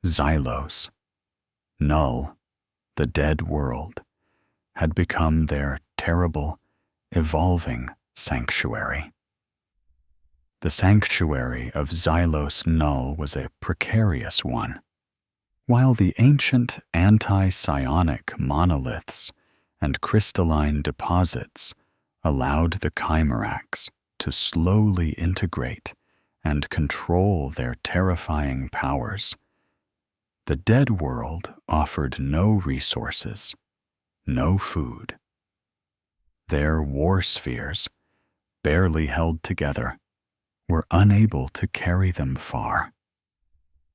Xylos, Null, the dead world, had become their terrible, evolving sanctuary. The sanctuary of Xylos Null was a precarious one. While the ancient anti-psionic monoliths and crystalline deposits allowed the Chimerax to slowly integrate and control their terrifying powers, the dead world offered no resources, no food. Their war spheres, barely held together, were unable to carry them far.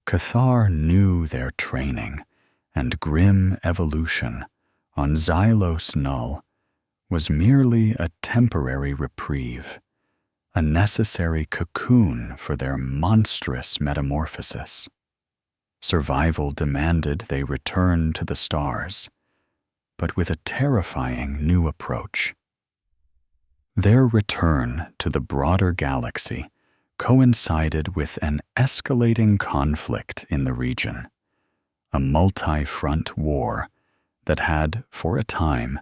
Cathar knew their training and grim evolution on Xylos Null was merely a temporary reprieve, a necessary cocoon for their monstrous metamorphosis. Survival demanded they return to the stars, but with a terrifying new approach. Their return to the broader galaxy coincided with an escalating conflict in the region, a multi-front war that had, for a time,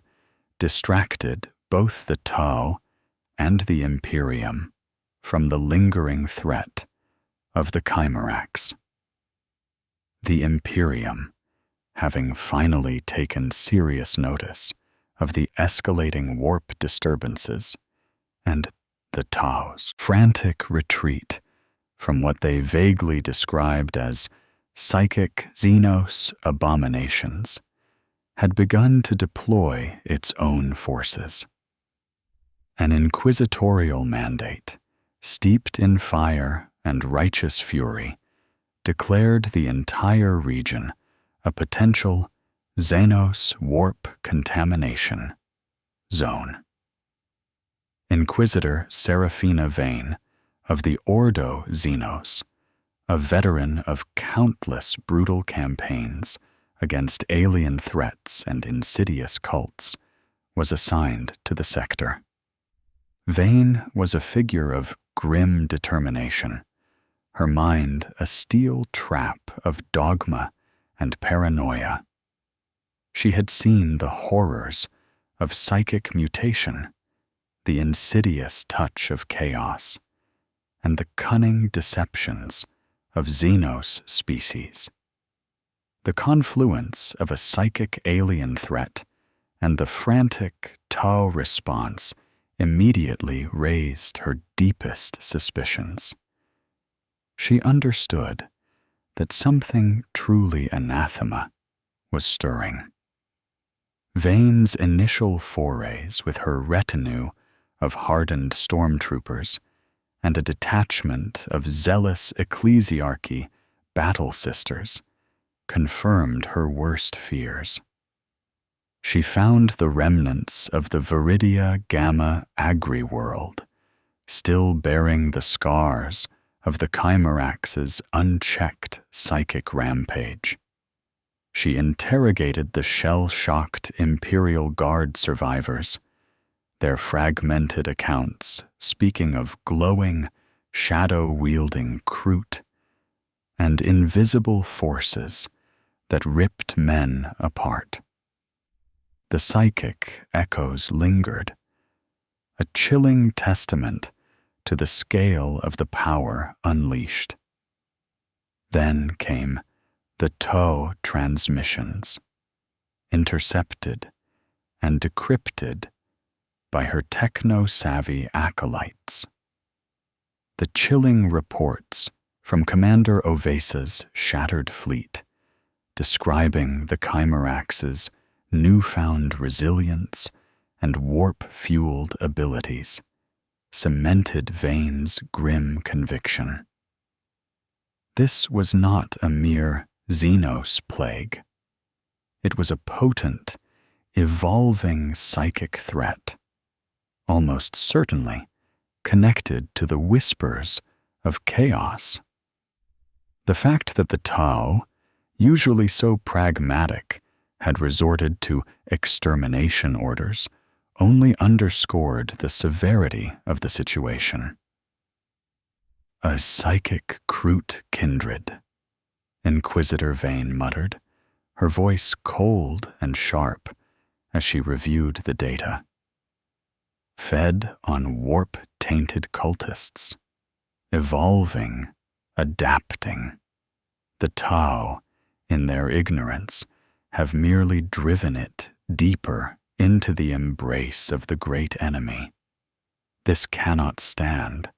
distracted both the Tau and the Imperium from the lingering threat of the Chimerax. The Imperium, having finally taken serious notice of the escalating warp disturbances and the Tau's frantic retreat from what they vaguely described as psychic Xenos abominations, had begun to deploy its own forces. An inquisitorial mandate, steeped in fire and righteous fury, declared the entire region a potential Xenos warp contamination zone. Inquisitor Seraphina Vane of the Ordo Xenos, a veteran of countless brutal campaigns against alien threats and insidious cults, was assigned to the sector. Vane was a figure of grim determination, her mind a steel trap of dogma and paranoia. She had seen the horrors of psychic mutation, the insidious touch of chaos, and the cunning deceptions of Xenos species. The confluence of a psychic alien threat and the frantic Tau response immediately raised her deepest suspicions. She understood that something truly anathema was stirring. Vane's initial forays with her retinue of hardened stormtroopers and a detachment of zealous ecclesiarchy battle sisters confirmed her worst fears. She found the remnants of the Viridia Gamma Agri-world still bearing the scars of the Chimerax's unchecked psychic rampage. She interrogated the shell-shocked Imperial Guard survivors, their fragmented accounts speaking of glowing, shadow-wielding KROOT and invisible forces that ripped men apart. The psychic echoes lingered, a chilling testament to the scale of the power unleashed. Then came the Tau transmissions, intercepted and decrypted by her techno-savvy acolytes. The chilling reports from Commander Ovasa's shattered fleet, describing the Chimerax's newfound resilience and warp-fueled abilities, cemented Vane's grim conviction. This was not a mere Xenos plague. It was a potent, evolving psychic threat, almost certainly connected to the whispers of chaos. The fact that the Tau, usually so pragmatic, had resorted to extermination orders only underscored the severity of the situation. A psychic KROOT kindred, Inquisitor Vane muttered, her voice cold and sharp as she reviewed the data. Fed on warp-tainted cultists, evolving, adapting. The Tau, in their ignorance, have merely driven it deeper into the embrace of the great enemy. This cannot stand.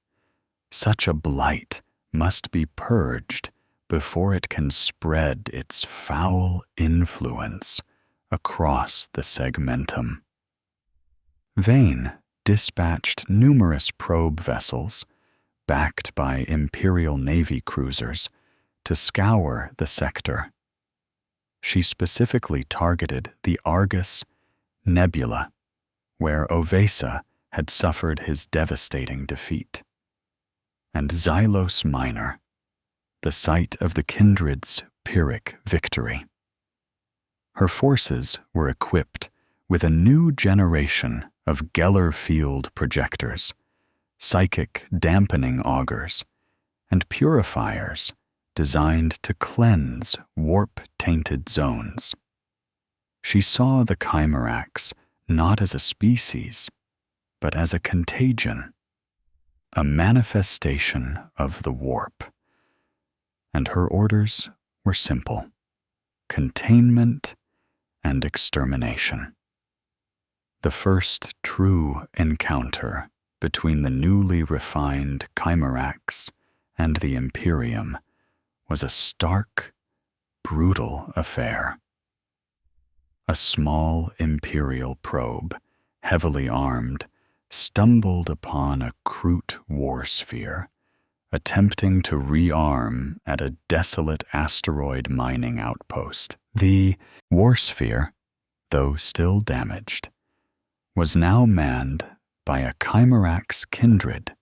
Such a blight must be purged before it can spread its foul influence across the segmentum. Vane dispatched numerous probe vessels, backed by Imperial Navy cruisers, to scour the sector. She specifically targeted the Argus Nebula, where Ovesa had suffered his devastating defeat, and Xylos Minor, the site of the Kindred's Pyrrhic victory. Her forces were equipped with a new generation of Geller field projectors, psychic dampening augers, and purifiers designed to cleanse warp-tainted zones. She saw the Chimerax not as a species, but as a contagion, a manifestation of the warp. And her orders were simple: containment and extermination. The first true encounter between the newly refined Chimerax and the Imperium was a stark, brutal affair. A small Imperial probe, heavily armed, stumbled upon a KROOT war sphere, attempting to rearm at a desolate asteroid mining outpost. The war sphere, though still damaged, was now manned by a Chimerax kindred,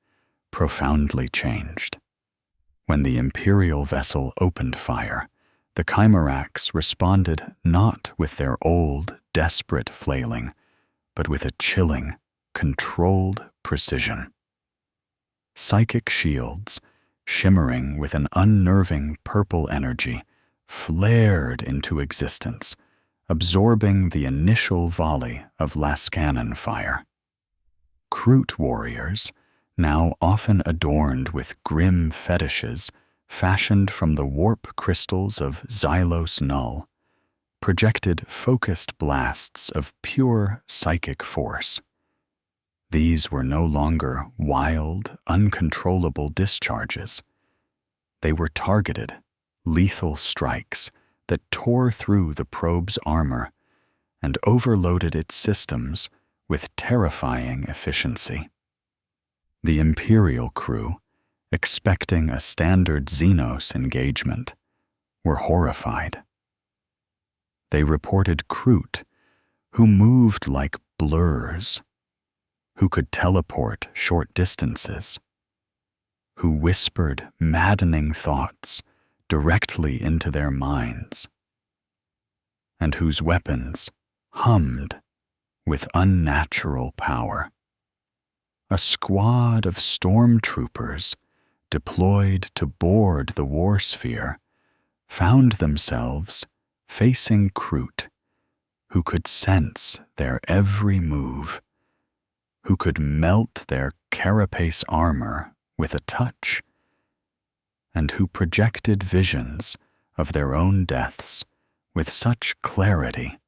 profoundly changed. When the Imperial vessel opened fire, the Chimerax responded not with their old, desperate flailing, but with a chilling, controlled precision. Psychic shields, shimmering with an unnerving purple energy, flared into existence, absorbing the initial volley of Lascanon fire. KROOT warriors, now often adorned with grim fetishes fashioned from the warp crystals of Xylos Null, projected focused blasts of pure psychic force. These were no longer wild, uncontrollable discharges. They were targeted, lethal strikes that tore through the probe's armor and overloaded its systems with terrifying efficiency. The Imperial crew, expecting a standard Xenos engagement, were horrified. They reported KROOT, who moved like blurs, who could teleport short distances, who whispered maddening thoughts directly into their minds, and whose weapons hummed with unnatural power. A squad of stormtroopers deployed to board the war sphere found themselves facing KROOT, who could sense their every move, who could melt their carapace armor with a touch, and who projected visions of their own deaths with such clarity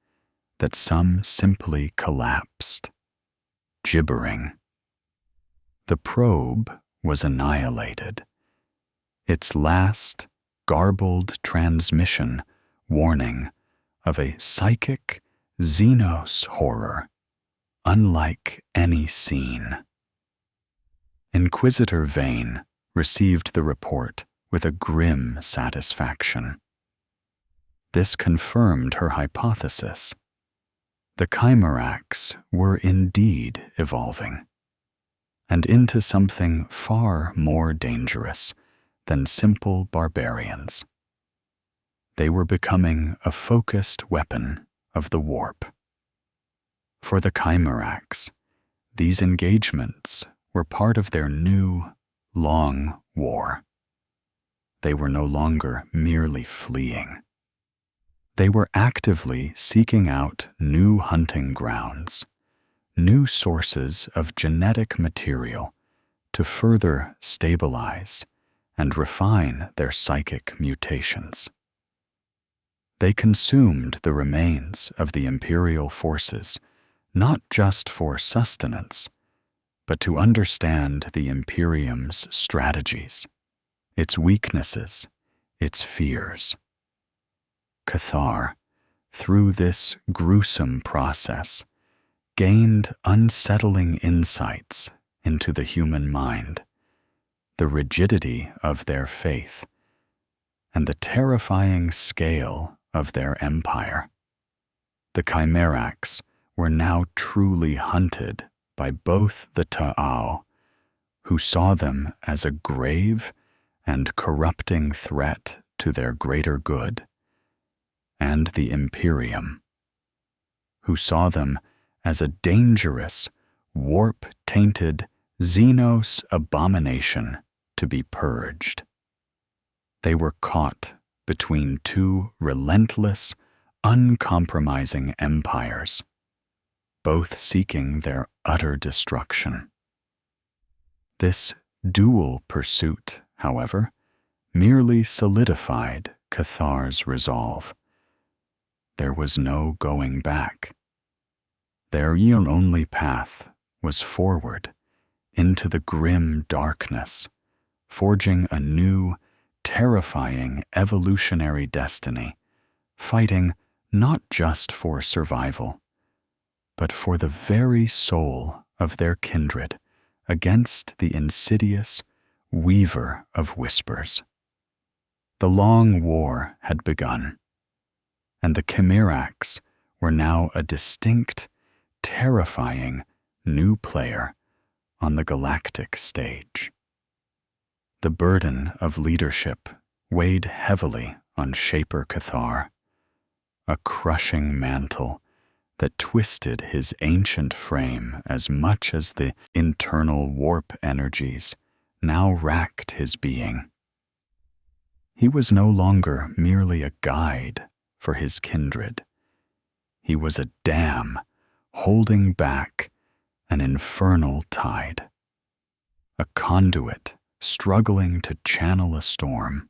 that some simply collapsed, gibbering. The probe was annihilated, its last garbled transmission warning of a psychic Xenos horror unlike any seen. Inquisitor Vane received the report with a grim satisfaction. This confirmed her hypothesis. The Chimerax were indeed evolving, and into something far more dangerous than simple barbarians. They were becoming a focused weapon of the warp. For the Chimerax, these engagements were part of their new, long war. They were no longer merely fleeing. They were actively seeking out new hunting grounds, new sources of genetic material to further stabilize and refine their psychic mutations. They consumed the remains of the Imperial forces not just for sustenance, but to understand the Imperium's strategies, its weaknesses, its fears. Cathar, through this gruesome process, gained unsettling insights into the human mind, the rigidity of their faith, and the terrifying scale of their empire. The Chimerax were now truly hunted by both the Ta'au, who saw them as a grave and corrupting threat to their greater good, and the Imperium, who saw them as a dangerous, warp-tainted Xenos abomination to be purged. They were caught between two relentless, uncompromising empires, both seeking their utter destruction. This dual pursuit, however, merely solidified Cathar's resolve. There was no going back. Their only path was forward into the grim darkness, forging a new, terrifying evolutionary destiny, fighting not just for survival, but for the very soul of their kindred against the insidious weaver of whispers. The long war had begun, and the Chimerax were now a distinct, terrifying new player on the galactic stage. The burden of leadership weighed heavily on Shaper Cathar, a crushing mantle that twisted his ancient frame as much as the internal warp energies now racked his being. He was no longer merely a guide for his kindred. He was a dam holding back an infernal tide, a conduit struggling to channel a storm,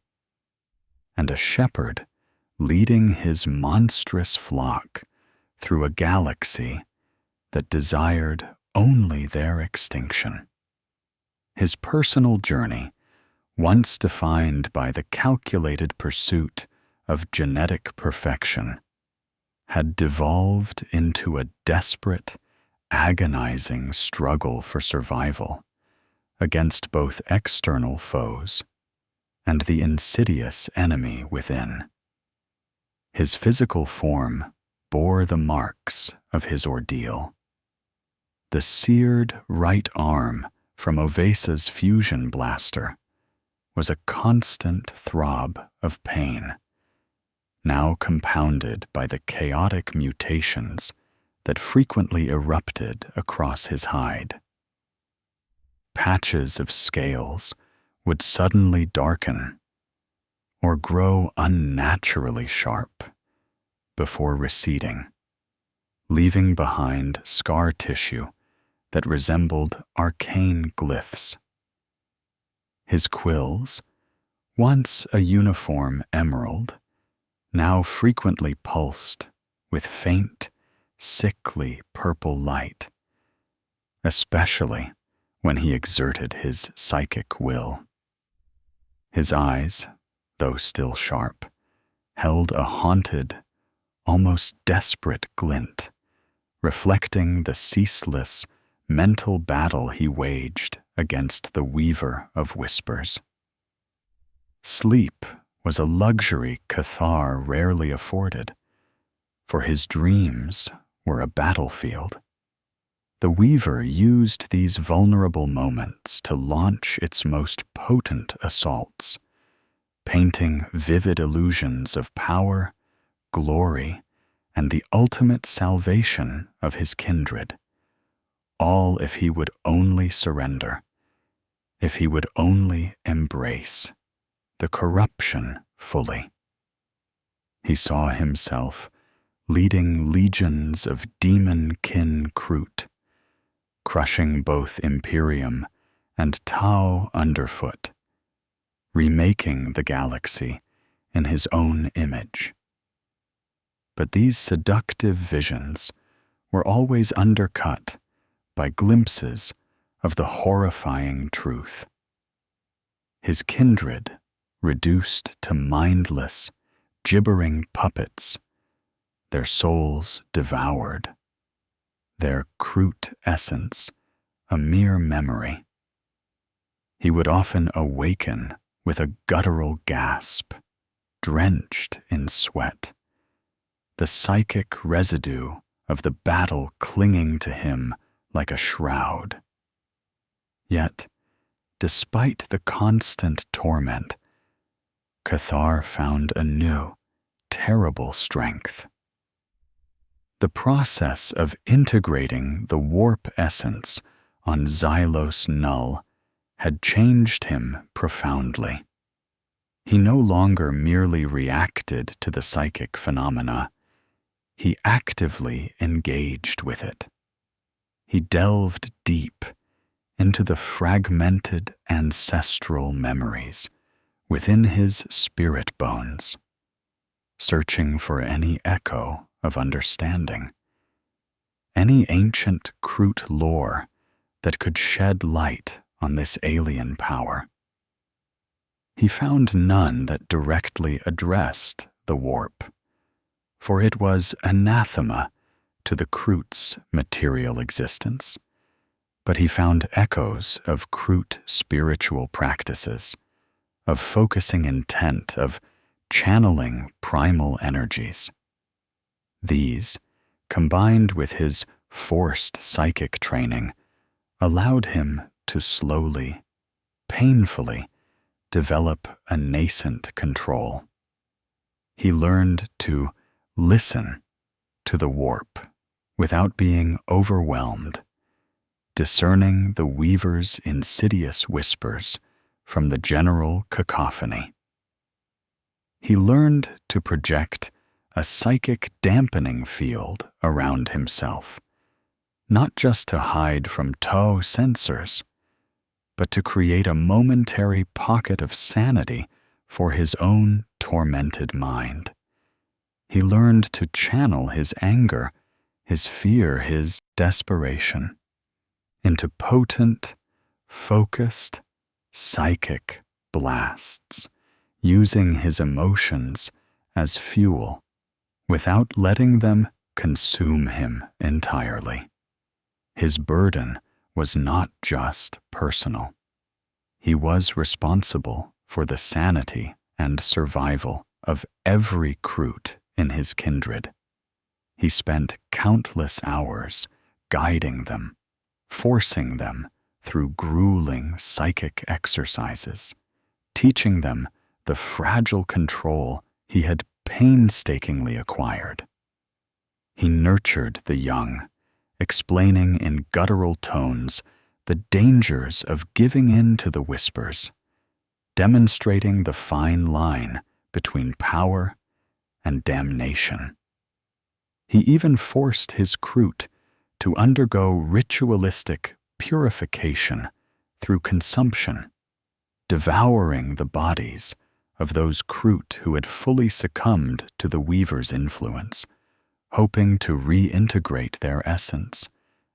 and a shepherd leading his monstrous flock through a galaxy that desired only their extinction. His personal journey, once defined by the calculated pursuit of genetic perfection, had devolved into a desperate, agonizing struggle for survival against both external foes and the insidious enemy within. His physical form bore the marks of his ordeal. The seared right arm from Ovasa's fusion blaster was a constant throb of pain, now compounded by the chaotic mutations that frequently erupted across his hide. Patches of scales would suddenly darken or grow unnaturally sharp before receding, leaving behind scar tissue that resembled arcane glyphs. His quills, once a uniform emerald, now frequently pulsed with faint, sickly purple light, especially when he exerted his psychic will. His eyes, though still sharp, held a haunted, almost desperate glint, reflecting the ceaseless mental battle he waged against the weaver of whispers. Sleep was a luxury Cathar rarely afforded, for his dreams were a battlefield. The Weaver used these vulnerable moments to launch its most potent assaults, painting vivid illusions of power, glory, and the ultimate salvation of his kindred, all if he would only surrender, if he would only embrace the corruption fully. He saw himself leading legions of demon-kin KROOT, crushing both Imperium and Tau underfoot, remaking the galaxy in his own image. But these seductive visions were always undercut by glimpses of the horrifying truth. His kindred reduced to mindless, gibbering puppets, their souls devoured, their KROOT essence a mere memory. He would often awaken with a guttural gasp, drenched in sweat, the psychic residue of the battle clinging to him like a shroud. Yet, despite the constant torment, Cathar found a new, terrible strength. The process of integrating the warp essence on Xylos Null had changed him profoundly. He no longer merely reacted to the psychic phenomena. He actively engaged with it. He delved deep into the fragmented ancestral memories within his spirit bones, searching for any echo of understanding, any ancient KROOT lore that could shed light on this alien power. He found none that directly addressed the warp, for it was anathema to the KROOT'S material existence, but he found echoes of KROOT spiritual practices, of focusing intent, of channeling primal energies. These, combined with his forced psychic training, allowed him to slowly, painfully, develop a nascent control. He learned to listen to the warp without being overwhelmed, discerning the Weaver's insidious whispers from the general cacophony. He learned to project a psychic dampening field around himself, not just to hide from Tau sensors, but to create a momentary pocket of sanity for his own tormented mind. He learned to channel his anger, his fear, his desperation into potent, focused, psychic blasts, using his emotions as fuel without letting them consume him entirely. His burden was not just personal. He was responsible for the sanity and survival of every KROOT in his kindred. He spent countless hours guiding them, forcing them through grueling psychic exercises, teaching them the fragile control he had painstakingly acquired. He nurtured the young, explaining in guttural tones the dangers of giving in to the whispers, demonstrating the fine line between power and damnation. He even forced his KROOT to undergo ritualistic purification through consumption, devouring the bodies of those KROOT who had fully succumbed to the Weaver's influence, hoping to reintegrate their essence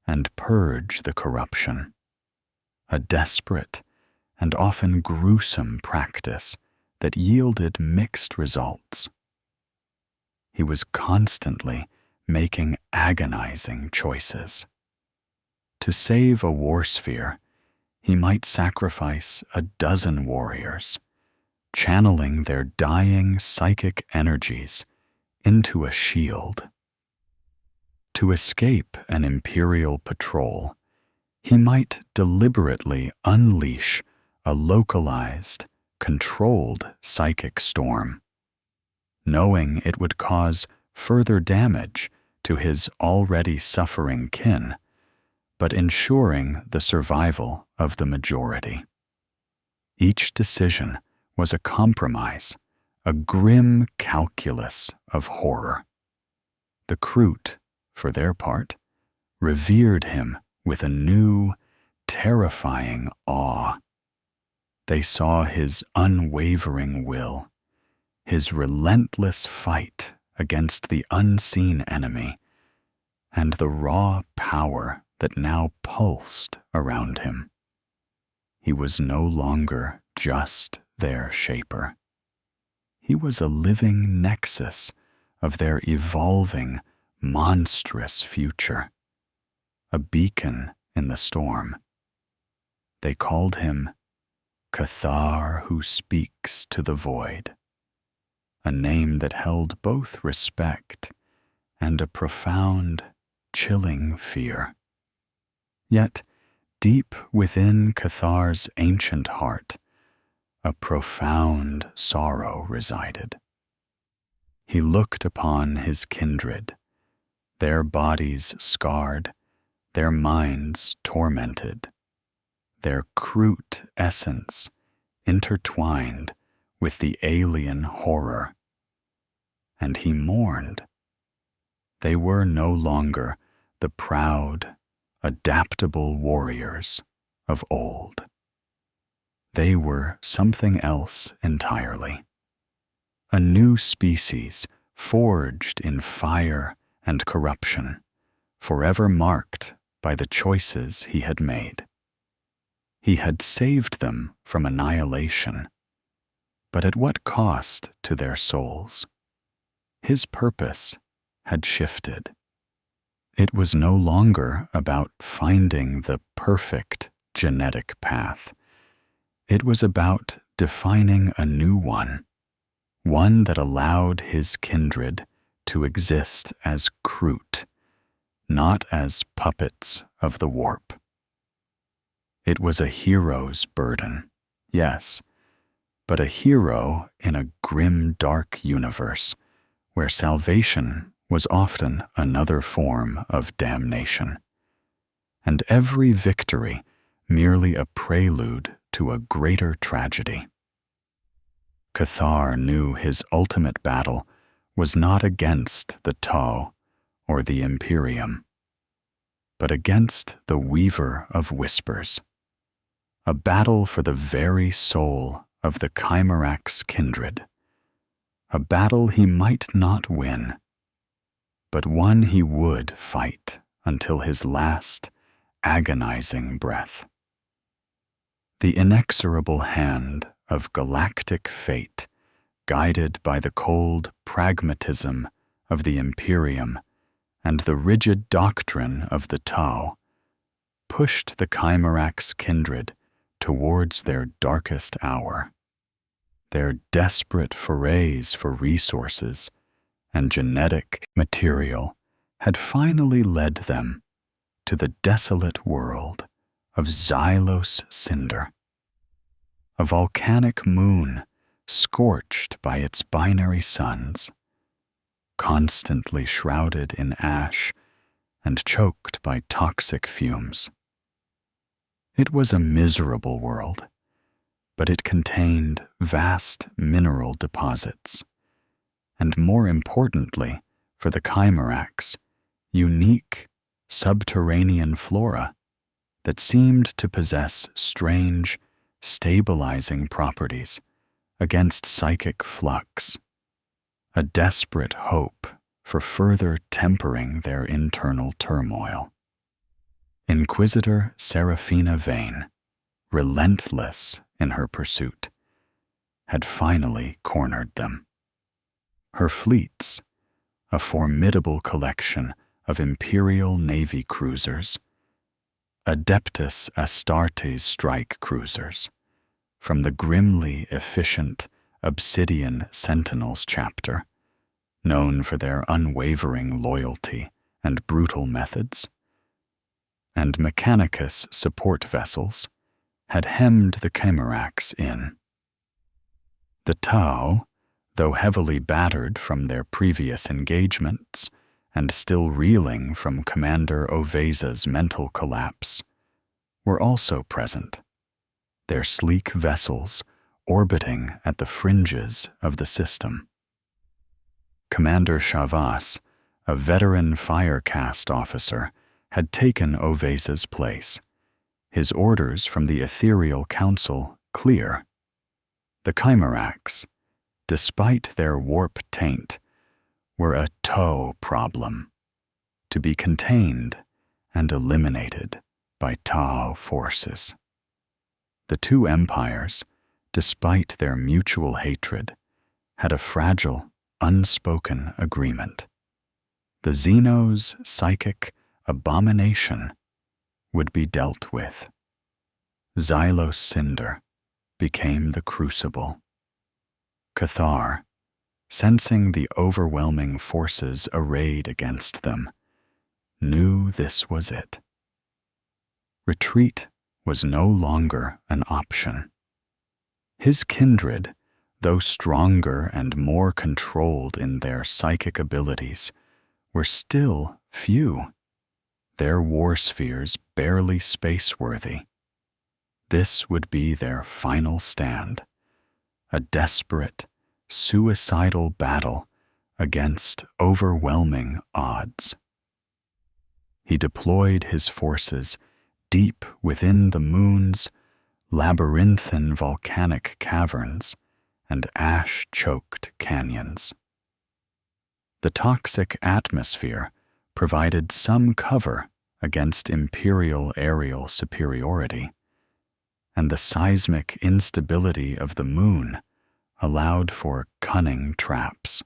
and purge the corruption. A desperate and often gruesome practice that yielded mixed results. He was constantly making agonizing choices. To save a war sphere, he might sacrifice a dozen warriors, channeling their dying psychic energies into a shield. To escape an Imperial patrol, he might deliberately unleash a localized, controlled psychic storm, knowing it would cause further damage to his already suffering kin, but ensuring the survival of the majority. Each decision was a compromise, a grim calculus of horror. The KROOT, for their part, revered him with a new, terrifying awe. They saw his unwavering will, his relentless fight against the unseen enemy, and the raw power that now pulsed around him. He was no longer just their shaper. He was a living nexus of their evolving, monstrous future, a beacon in the storm. They called him Cathar who speaks to the void, a name that held both respect and a profound, chilling fear. Yet, deep within Cathar's ancient heart, a profound sorrow resided. He looked upon his kindred, their bodies scarred, their minds tormented, their KROOT essence intertwined with the alien horror, and he mourned. They were no longer the proud, adaptable warriors of old. They were something else entirely, a new species forged in fire and corruption, forever marked by the choices he had made. He had saved them from annihilation, but at what cost to their souls? His purpose had shifted. It was no longer about finding the perfect genetic path. It was about defining a new one that allowed his kindred to exist as KROOT, not as puppets of the warp. It was a hero's burden, yes, but a hero in a grim, dark universe where salvation was often another form of damnation, and every victory merely a prelude to a greater tragedy. Cathar knew his ultimate battle was not against the Tau or the Imperium, but against the Weaver of Whispers, a battle for the very soul of the Chimerax kindred, a battle he might not win, but one he would fight until his last, agonizing breath. The inexorable hand of galactic fate, guided by the cold pragmatism of the Imperium and the rigid doctrine of the Tau, pushed the Chimerax kindred towards their darkest hour. Their desperate forays for resources and genetic material had finally led them to the desolate world of Xylos Cinder, a volcanic moon scorched by its binary suns, constantly shrouded in ash and choked by toxic fumes. It was a miserable world, but it contained vast mineral deposits, and more importantly for the Chimerax, unique subterranean flora that seemed to possess strange, stabilizing properties against psychic flux, a desperate hope for further tempering their internal turmoil. Inquisitor Seraphina Vane, relentless in her pursuit, had finally cornered them. Her fleets, a formidable collection of Imperial Navy cruisers, Adeptus Astartes strike cruisers, from the grimly efficient Obsidian Sentinels chapter, known for their unwavering loyalty and brutal methods, and Mechanicus support vessels had hemmed the Chimeraks in. The Tau, though heavily battered from their previous engagements and still reeling from Commander Oveza's mental collapse, were also present, their sleek vessels orbiting at the fringes of the system. Commander Chavas, a veteran Firecast officer, had taken Oveza's place, his orders from the Ethereal Council clear. The Chimeraks, despite their warp taint, were a Tau problem, to be contained and eliminated by Tau forces. The two empires, despite their mutual hatred, had a fragile, unspoken agreement. The Xeno's psychic abomination would be dealt with. Xylos Cinder became the crucible. Cathar, sensing the overwhelming forces arrayed against them, knew this was it. Retreat was no longer an option. His kindred, though stronger and more controlled in their psychic abilities, were still few, their war spheres barely space-worthy. This would be their final stand, a desperate, suicidal battle against overwhelming odds. He deployed his forces deep within the moon's labyrinthine volcanic caverns and ash-choked canyons. The toxic atmosphere provided some cover against Imperial aerial superiority, and the seismic instability of the moon allowed for cunning traps.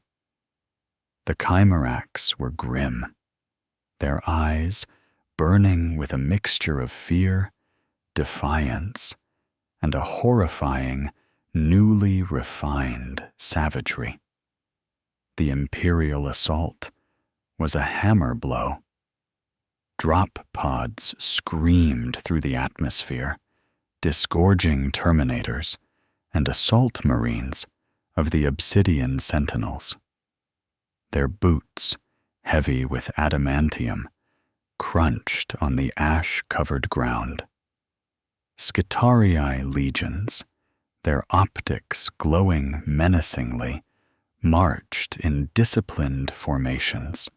The Chimeraks were grim, their eyes burning with a mixture of fear, defiance, and a horrifying, newly refined savagery. The Imperial assault was a hammer blow. Drop pods screamed through the atmosphere, disgorging Terminators and assault marines of the Obsidian Sentinels. Their boots, heavy with adamantium, crunched on the ash-covered ground. Skitarii legions, their optics glowing menacingly, marched in disciplined formations,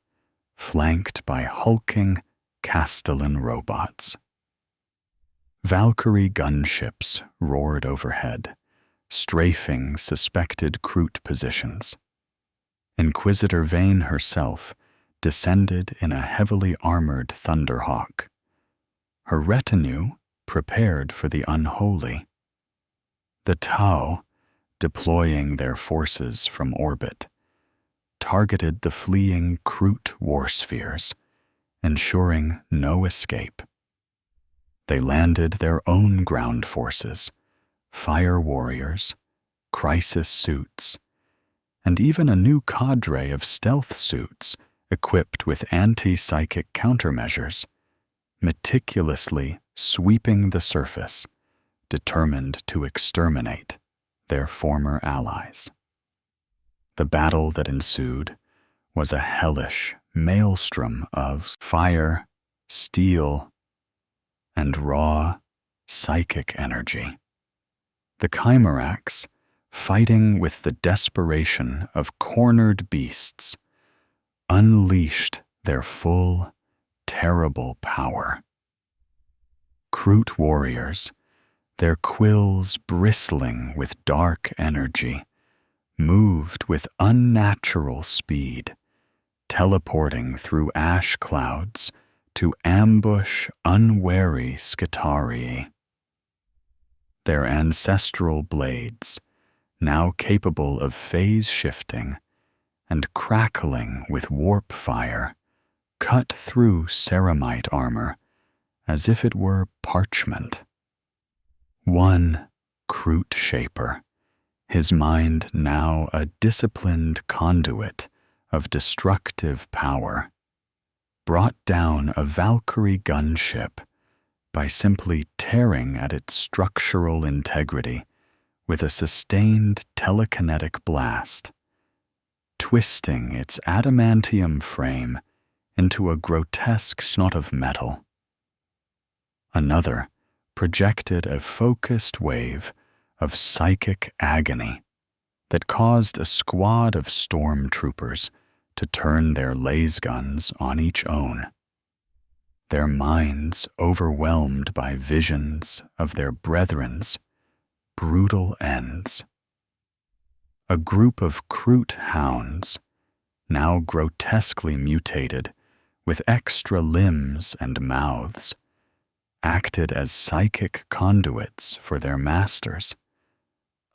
flanked by hulking Castellan robots. Valkyrie gunships roared overhead, strafing suspected KROOT positions. Inquisitor Vane herself descended in a heavily armored Thunderhawk, her retinue prepared for the unholy. The Tau, deploying their forces from orbit, targeted the fleeing KROOT war spheres, ensuring no escape. They landed their own ground forces, fire warriors, crisis suits, and even a new cadre of stealth suits equipped with anti-psychic countermeasures, meticulously sweeping the surface, determined to exterminate their former allies. The battle that ensued was a hellish maelstrom of fire, steel, and raw psychic energy. The Chimeraks, fighting with the desperation of cornered beasts, unleashed their full, terrible power. KROOT warriors, their quills bristling with dark energy, moved with unnatural speed, teleporting through ash clouds to ambush unwary Skitarii. Their ancestral blades, now capable of phase shifting and crackling with warp fire, cut through ceramite armor as if it were parchment. One KROOT shaper, his mind now a disciplined conduit of destructive power, brought down a Valkyrie gunship by simply tearing at its structural integrity with a sustained telekinetic blast, twisting its adamantium frame into a grotesque knot of metal. Another projected a focused wave of psychic agony that caused a squad of stormtroopers to turn their laser guns on each own, their minds overwhelmed by visions of their brethren's brutal ends. A group of KROOT hounds, now grotesquely mutated with extra limbs and mouths, acted as psychic conduits for their masters,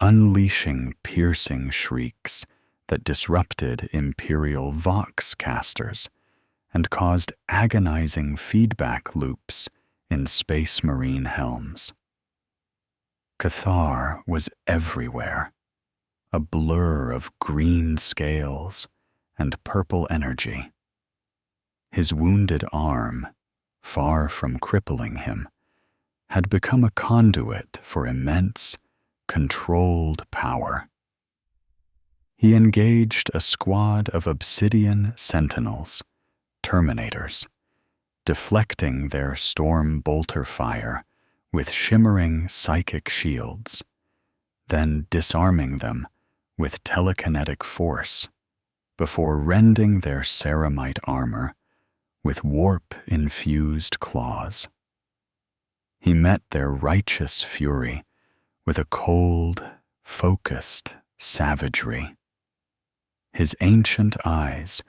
unleashing piercing shrieks that disrupted Imperial vox casters and caused agonizing feedback loops in Space Marine helms. Cathar was everywhere, a blur of green scales and purple energy. His wounded arm, far from crippling him, had become a conduit for immense, controlled power. He engaged a squad of obsidian sentinels, terminators, deflecting their storm bolter fire with shimmering psychic shields, then disarming them with telekinetic force before rending their ceramite armor with warp-infused claws. He met their righteous fury with a cold, focused savagery, his ancient eyes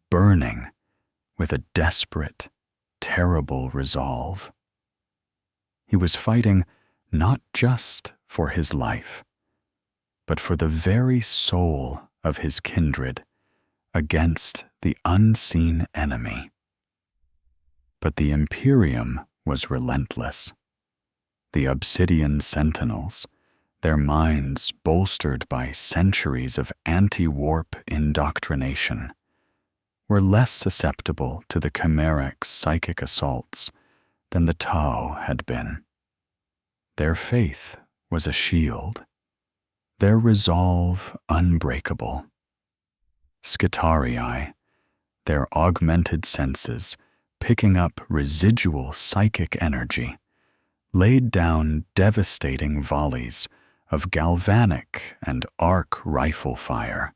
burning with a desperate, terrible resolve. He was fighting not just for his life, but for the very soul of his kindred against the unseen enemy. But the Imperium was relentless. The obsidian sentinels, their minds bolstered by centuries of anti-warp indoctrination, were less susceptible to the Chimera's psychic assaults than the Tau had been. Their faith was a shield, their resolve unbreakable. Skitarii, their augmented senses picking up residual psychic energy, laid down devastating volleys of galvanic and arc rifle fire,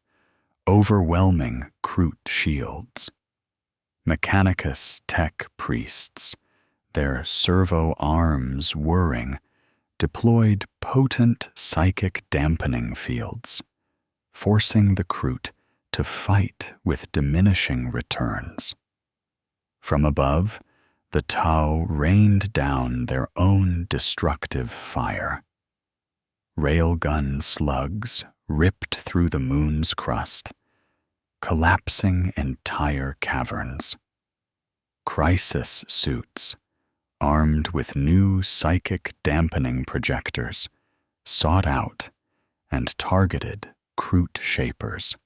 overwhelming KROOT shields. Mechanicus tech priests, their servo arms whirring, deployed potent psychic dampening fields, forcing the KROOT to fight with diminishing returns. From above, the Tau rained down their own destructive fire. Railgun slugs ripped through the moon's crust, collapsing entire caverns. Crisis suits, armed with new psychic dampening projectors, sought out and targeted KROOT shapers,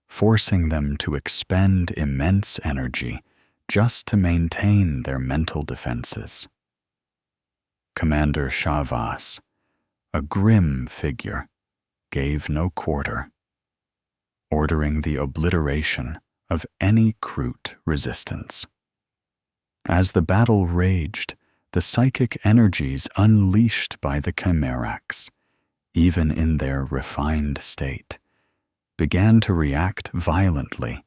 forcing them to expend immense energy just to maintain their mental defenses. Commander Shavas, a grim figure, gave no quarter, ordering the obliteration of any KROOT resistance. As the battle raged, the psychic energies unleashed by the Chimerax, even in their refined state, began to react violently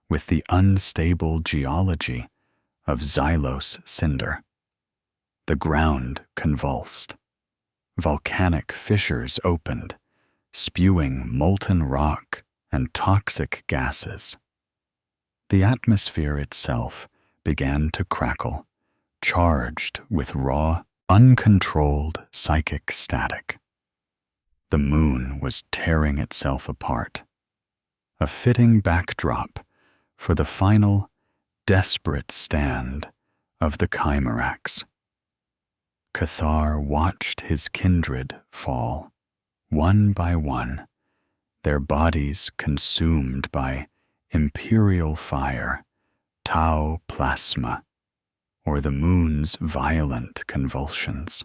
with the unstable geology of Xylos cinder. The ground convulsed. Volcanic fissures opened, spewing molten rock and toxic gases. The atmosphere itself began to crackle, charged with raw, uncontrolled psychic static. The moon was tearing itself apart, a fitting backdrop for the final, desperate stand of the Chimerax. Cathar watched his kindred fall, one by one, their bodies consumed by imperial fire, tau plasma, or the moon's violent convulsions.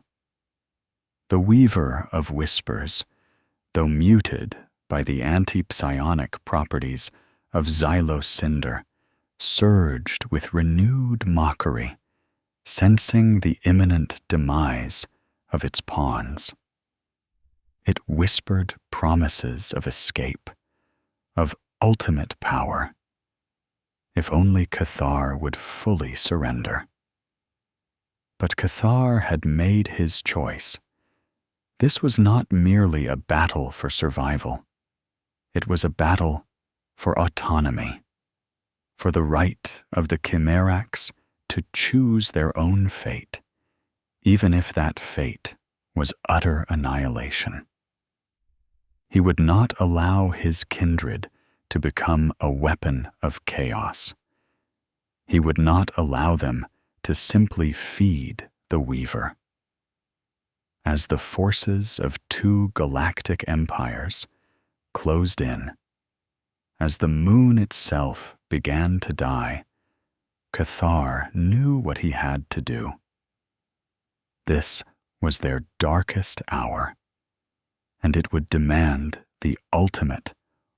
The weaver of whispers, though muted by the anti-psionic properties of xylocinder, surged with renewed mockery, sensing the imminent demise of its pawns. It whispered promises of escape, of ultimate power, if only Cathar would fully surrender. But Cathar had made his choice. This was not merely a battle for survival. It was a battle for autonomy, for the right of the Chimerax to choose their own fate, even if that fate was utter annihilation. He would not allow his kindred to become a weapon of chaos. He would not allow them to simply feed the Weaver. As the forces of two galactic empires closed in, as the moon itself began to die, Cathar knew what he had to do. This was their darkest hour, and it would demand the ultimate,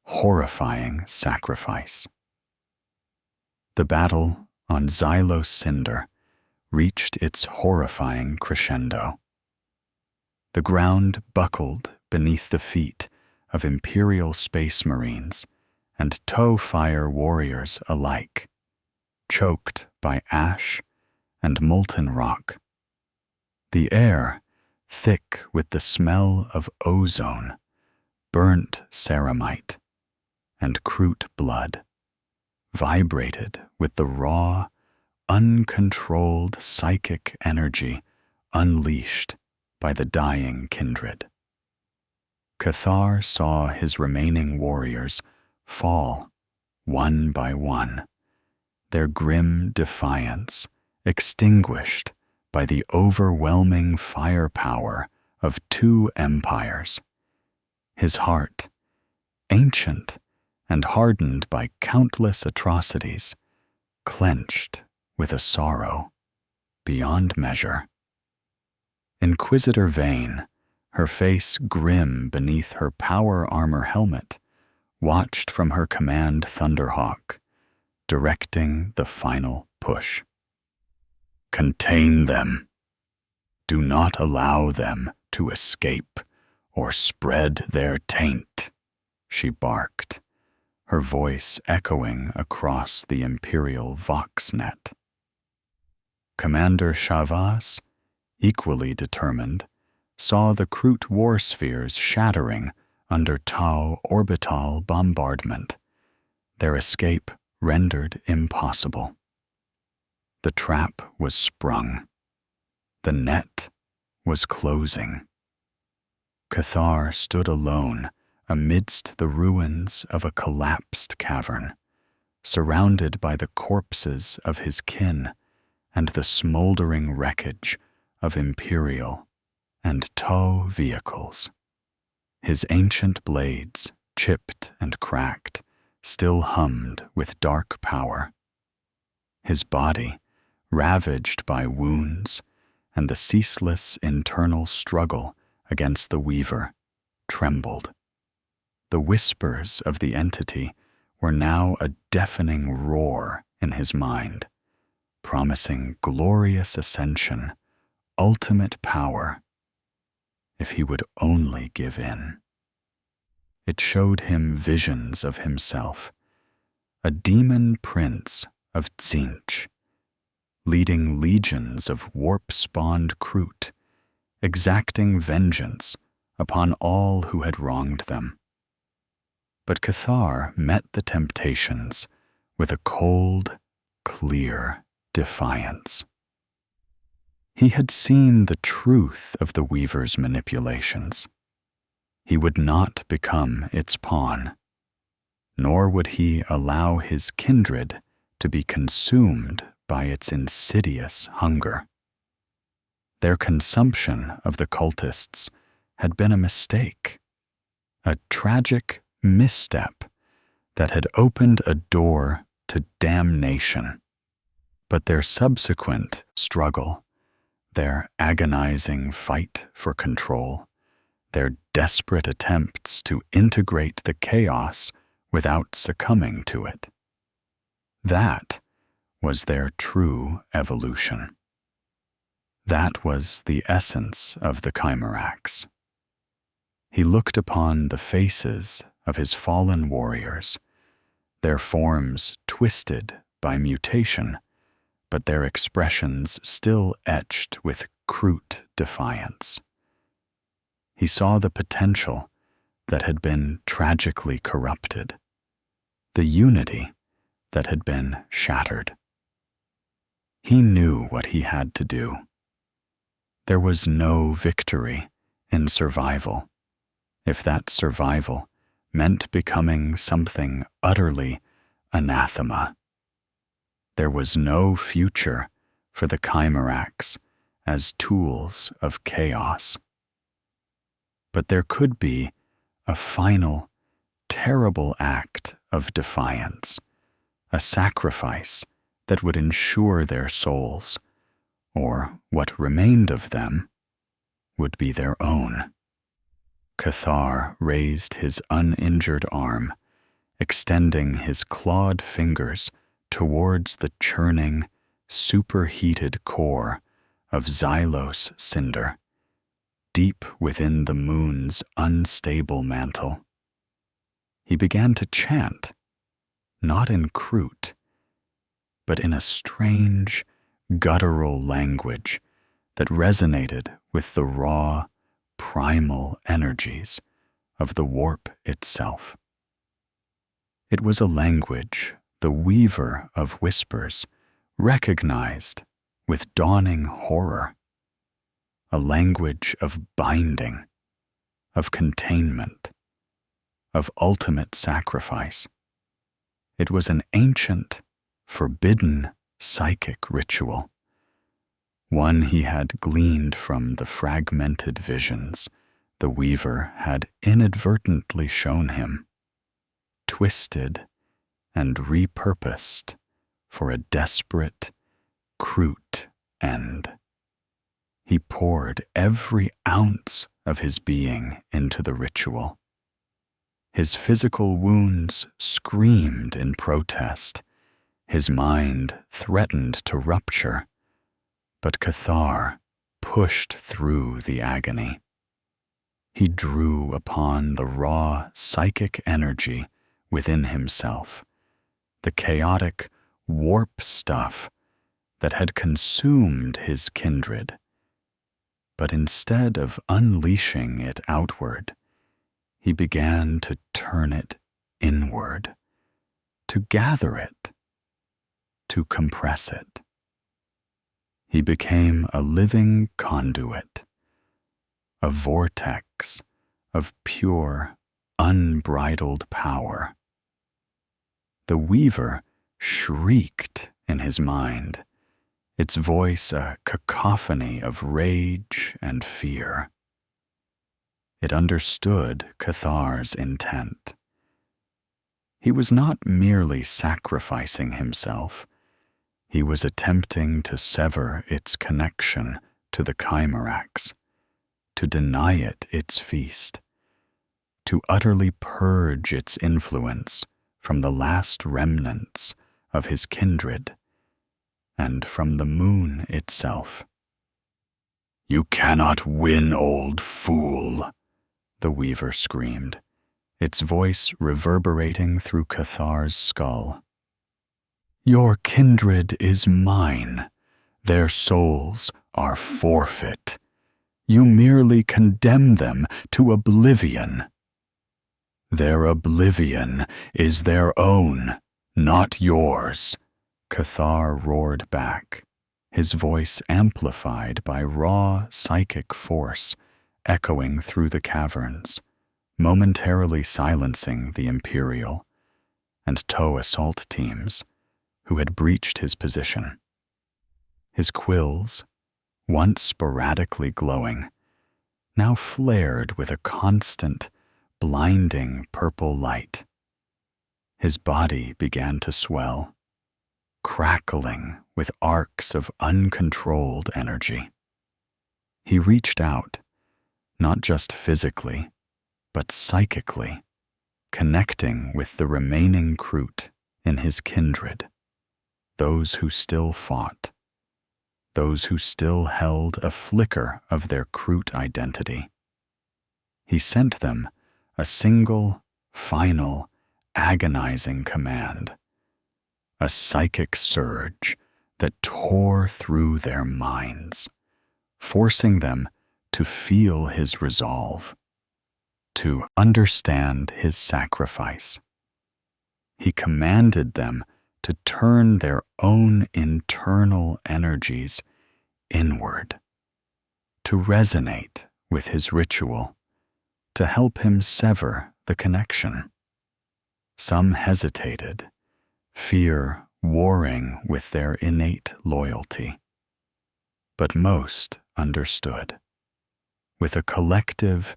horrifying sacrifice. The battle on Xylocinder reached its horrifying crescendo. The ground buckled beneath the feet of Imperial Space Marines and Toe Fire warriors alike, choked by ash and molten rock. The air, thick with the smell of ozone, burnt ceramite, and KROOT blood, vibrated with the raw, uncontrolled psychic energy unleashed by the dying kindred. Cathar saw his remaining warriors fall one by one, their grim defiance extinguished by the overwhelming firepower of two empires. His heart, ancient and hardened by countless atrocities, clenched with a sorrow beyond measure. Inquisitor Vane, her face grim beneath her power armor helmet, watched from her command Thunderhawk, directing the final push. "Contain them. Do not allow them to escape or spread their taint," she barked, her voice echoing across the Imperial Voxnet. Commander Shavas, equally determined, saw the KROOT war spheres shattering under Tau orbital bombardment, their escape rendered impossible. The trap was sprung. The net was closing. Cathar stood alone amidst the ruins of a collapsed cavern, surrounded by the corpses of his kin and the smoldering wreckage of Imperial and Tau vehicles. His ancient blades, chipped and cracked, still hummed with dark power. His body, ravaged by wounds and the ceaseless internal struggle against the Weaver, trembled. The whispers of the entity were now a deafening roar in his mind, promising glorious ascension, ultimate power, if he would only give in. It showed him visions of himself, a demon prince of Tzinch, leading legions of warp-spawned KROOT, exacting vengeance upon all who had wronged them. But Cathar met the temptations with a cold, clear defiance. He had seen the truth of the Weaver's manipulations. He would not become its pawn, nor would he allow his kindred to be consumed by its insidious hunger. Their consumption of the cultists had been a mistake, a tragic misstep that had opened a door to damnation. But their subsequent struggle, their agonizing fight for control, their desperate attempts to integrate the chaos without succumbing to it, that was their true evolution. That was the essence of the Chimerax. He looked upon the faces of his fallen warriors, their forms twisted by mutation, but their expressions still etched with KROOT defiance. He saw the potential that had been tragically corrupted, the unity that had been shattered. He knew what he had to do. There was no victory in survival, if that survival meant becoming something utterly anathema. There was no future for the Chimerax as tools of chaos. But there could be a final, terrible act of defiance, a sacrifice that would ensure their souls, or what remained of them, would be their own. Cathar raised his uninjured arm, extending his clawed fingers towards the churning, superheated core of Xylos cinder, deep within the moon's unstable mantle. He began to chant, not in KROOT, but in a strange, guttural language that resonated with the raw, primal energies of the warp itself. It was a language the weaver of whispers recognized with dawning horror, a language of binding, of containment, of ultimate sacrifice. It was an ancient, forbidden psychic ritual, one he had gleaned from the fragmented visions the weaver had inadvertently shown him, twisted and repurposed for a desperate KROOT end. He poured every ounce of his being into the ritual. His physical wounds screamed in protest. His mind threatened to rupture, but Cathar pushed through the agony. He drew upon the raw psychic energy within himself, the chaotic warp stuff that had consumed his kindred. But instead of unleashing it outward, he began to turn it inward, to gather it, to compress it. He became a living conduit, a vortex of pure, unbridled power. The weaver shrieked in his mind, its voice a cacophony of rage and fear. It understood Cathar's intent. He was not merely sacrificing himself. He was attempting to sever its connection to the Chimerax, to deny it its feast, to utterly purge its influence from the last remnants of his kindred and from the moon itself. "You cannot win, old fool," the weaver screamed, its voice reverberating through Cathar's skull. "Your kindred is mine. Their souls are forfeit. You merely condemn them to oblivion." "Their oblivion is their own, not yours," Cathar roared back, his voice amplified by raw psychic force echoing through the caverns, momentarily silencing the Imperial and TOW assault teams who had breached his position. His quills, once sporadically glowing, now flared with a constant, blinding purple light. His body began to swell, crackling with arcs of uncontrolled energy. He reached out, not just physically, but psychically, connecting with the remaining Kroot in his kindred, those who still fought, those who still held a flicker of their Kroot identity. He sent them a single, final, agonizing command, a psychic surge that tore through their minds, forcing them to feel his resolve, to understand his sacrifice. He commanded them to turn their own internal energies inward, to resonate with his ritual, to help him sever the connection. Some hesitated, fear warring with their innate loyalty. But most understood. With a collective,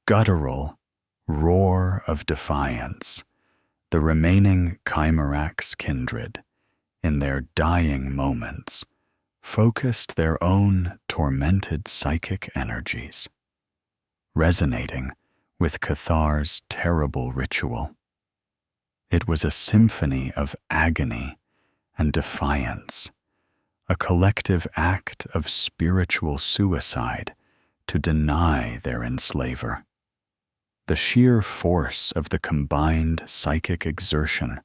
guttural roar of defiance, the remaining Chimerax kindred, in their dying moments, focused their own tormented psychic energies, resonating with Cathar's terrible ritual. It was a symphony of agony and defiance, a collective act of spiritual suicide to deny their enslaver. The sheer force of the combined psychic exertion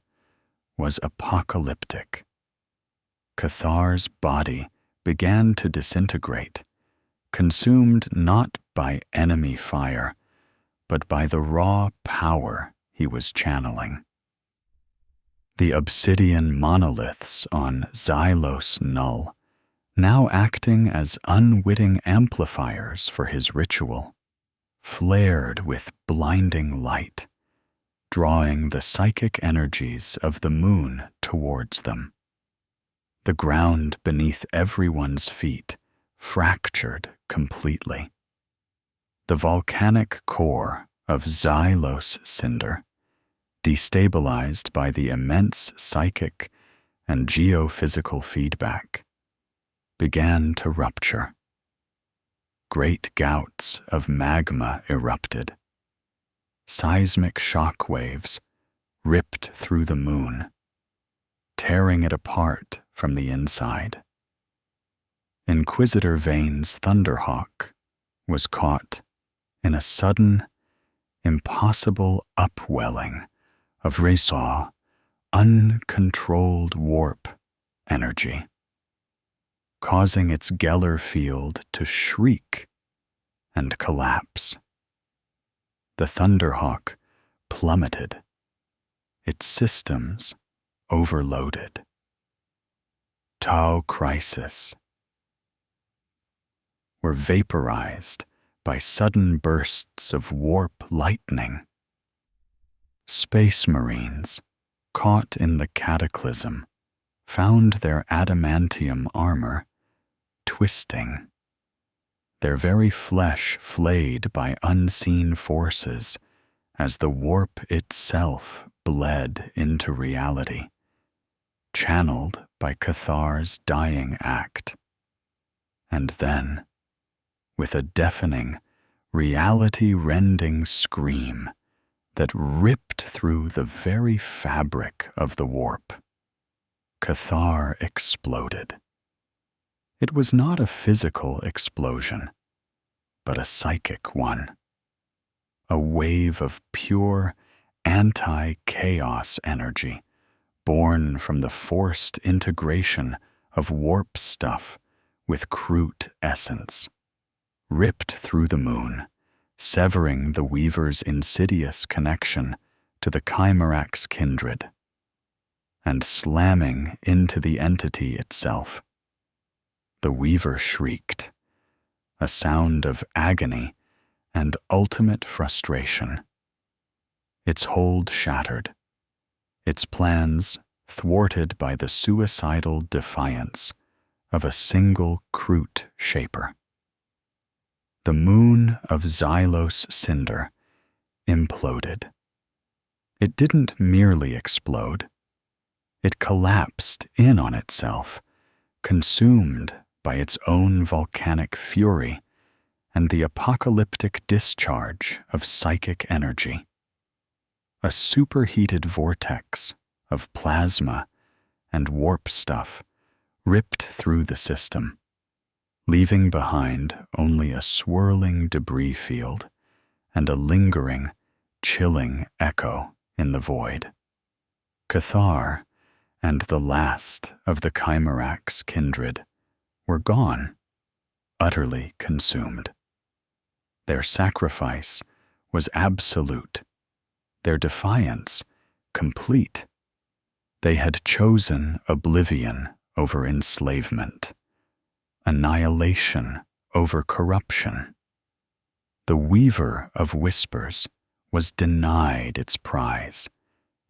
was apocalyptic. Cathar's body began to disintegrate, consumed not by enemy fire, but by the raw power he was channeling. The obsidian monoliths on Xylos Null, now acting as unwitting amplifiers for his ritual, flared with blinding light, drawing the psychic energies of the moon towards them. The ground beneath everyone's feet fractured completely. The volcanic core of Xylos Cinder, destabilized by the immense psychic and geophysical feedback, began to rupture. Great gouts of magma erupted. Seismic shock waves ripped through the moon, tearing it apart from the inside. Inquisitor Vane's Thunderhawk was caught in a sudden, impossible upwelling of Resaw, uncontrolled warp energy, causing its Geller field to shriek and collapse. The Thunderhawk plummeted, its systems overloaded. Tau Crisis were vaporized by sudden bursts of warp lightning. Space Marines, caught in the cataclysm, found their adamantium armor twisting, their very flesh flayed by unseen forces as the warp itself bled into reality, channeled by Cathar's dying act. And then, with a deafening, reality-rending scream that ripped through the very fabric of the warp, Cathar exploded. It was not a physical explosion, but a psychic one. A wave of pure, anti-chaos energy born from the forced integration of warp stuff with Kroot essence, ripped through the moon, severing the Weaver's insidious connection to the Chimerax kindred, and slamming into the entity itself. The Weaver shrieked, a sound of agony and ultimate frustration. Its hold shattered, its plans thwarted by the suicidal defiance of a single Kroot shaper. The moon of Xylos Cinder imploded. It didn't merely explode. it collapsed in on itself, consumed by its own volcanic fury and the apocalyptic discharge of psychic energy. A superheated vortex of plasma and warp stuff ripped through the system, leaving behind only a swirling debris field and a lingering, chilling echo in the void. Cathar and the last of the Chimerax kindred were gone, utterly consumed. Their sacrifice was absolute, their defiance complete. They had chosen oblivion over enslavement, annihilation over corruption. The Weaver of Whispers was denied its prize,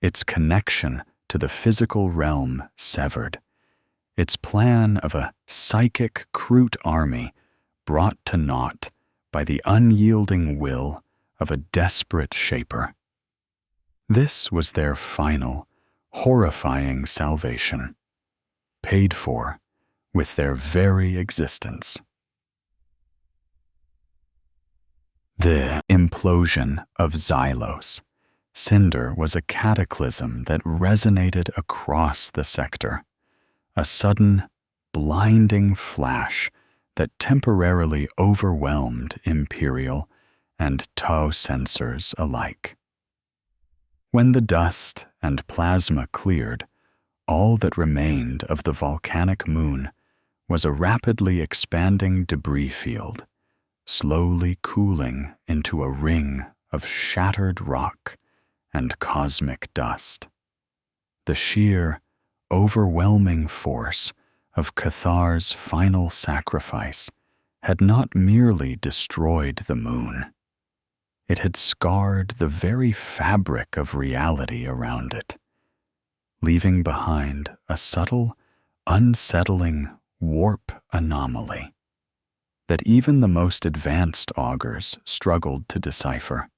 its connection to the physical realm severed, its plan of a psychic KROOT army brought to naught by the unyielding will of a desperate shaper. This was their final, horrifying salvation, paid for with their very existence. The implosion of Xylos Cinder was a cataclysm that resonated across the sector, a sudden, blinding flash that temporarily overwhelmed Imperial and Tau sensors alike. When the dust and plasma cleared, all that remained of the volcanic moon was a rapidly expanding debris field, slowly cooling into a ring of shattered rock and cosmic dust. The sheer, overwhelming force of Cathar's final sacrifice had not merely destroyed the moon. It had scarred the very fabric of reality around it, leaving behind a subtle, unsettling warp anomaly that even the most advanced augurs struggled to decipher.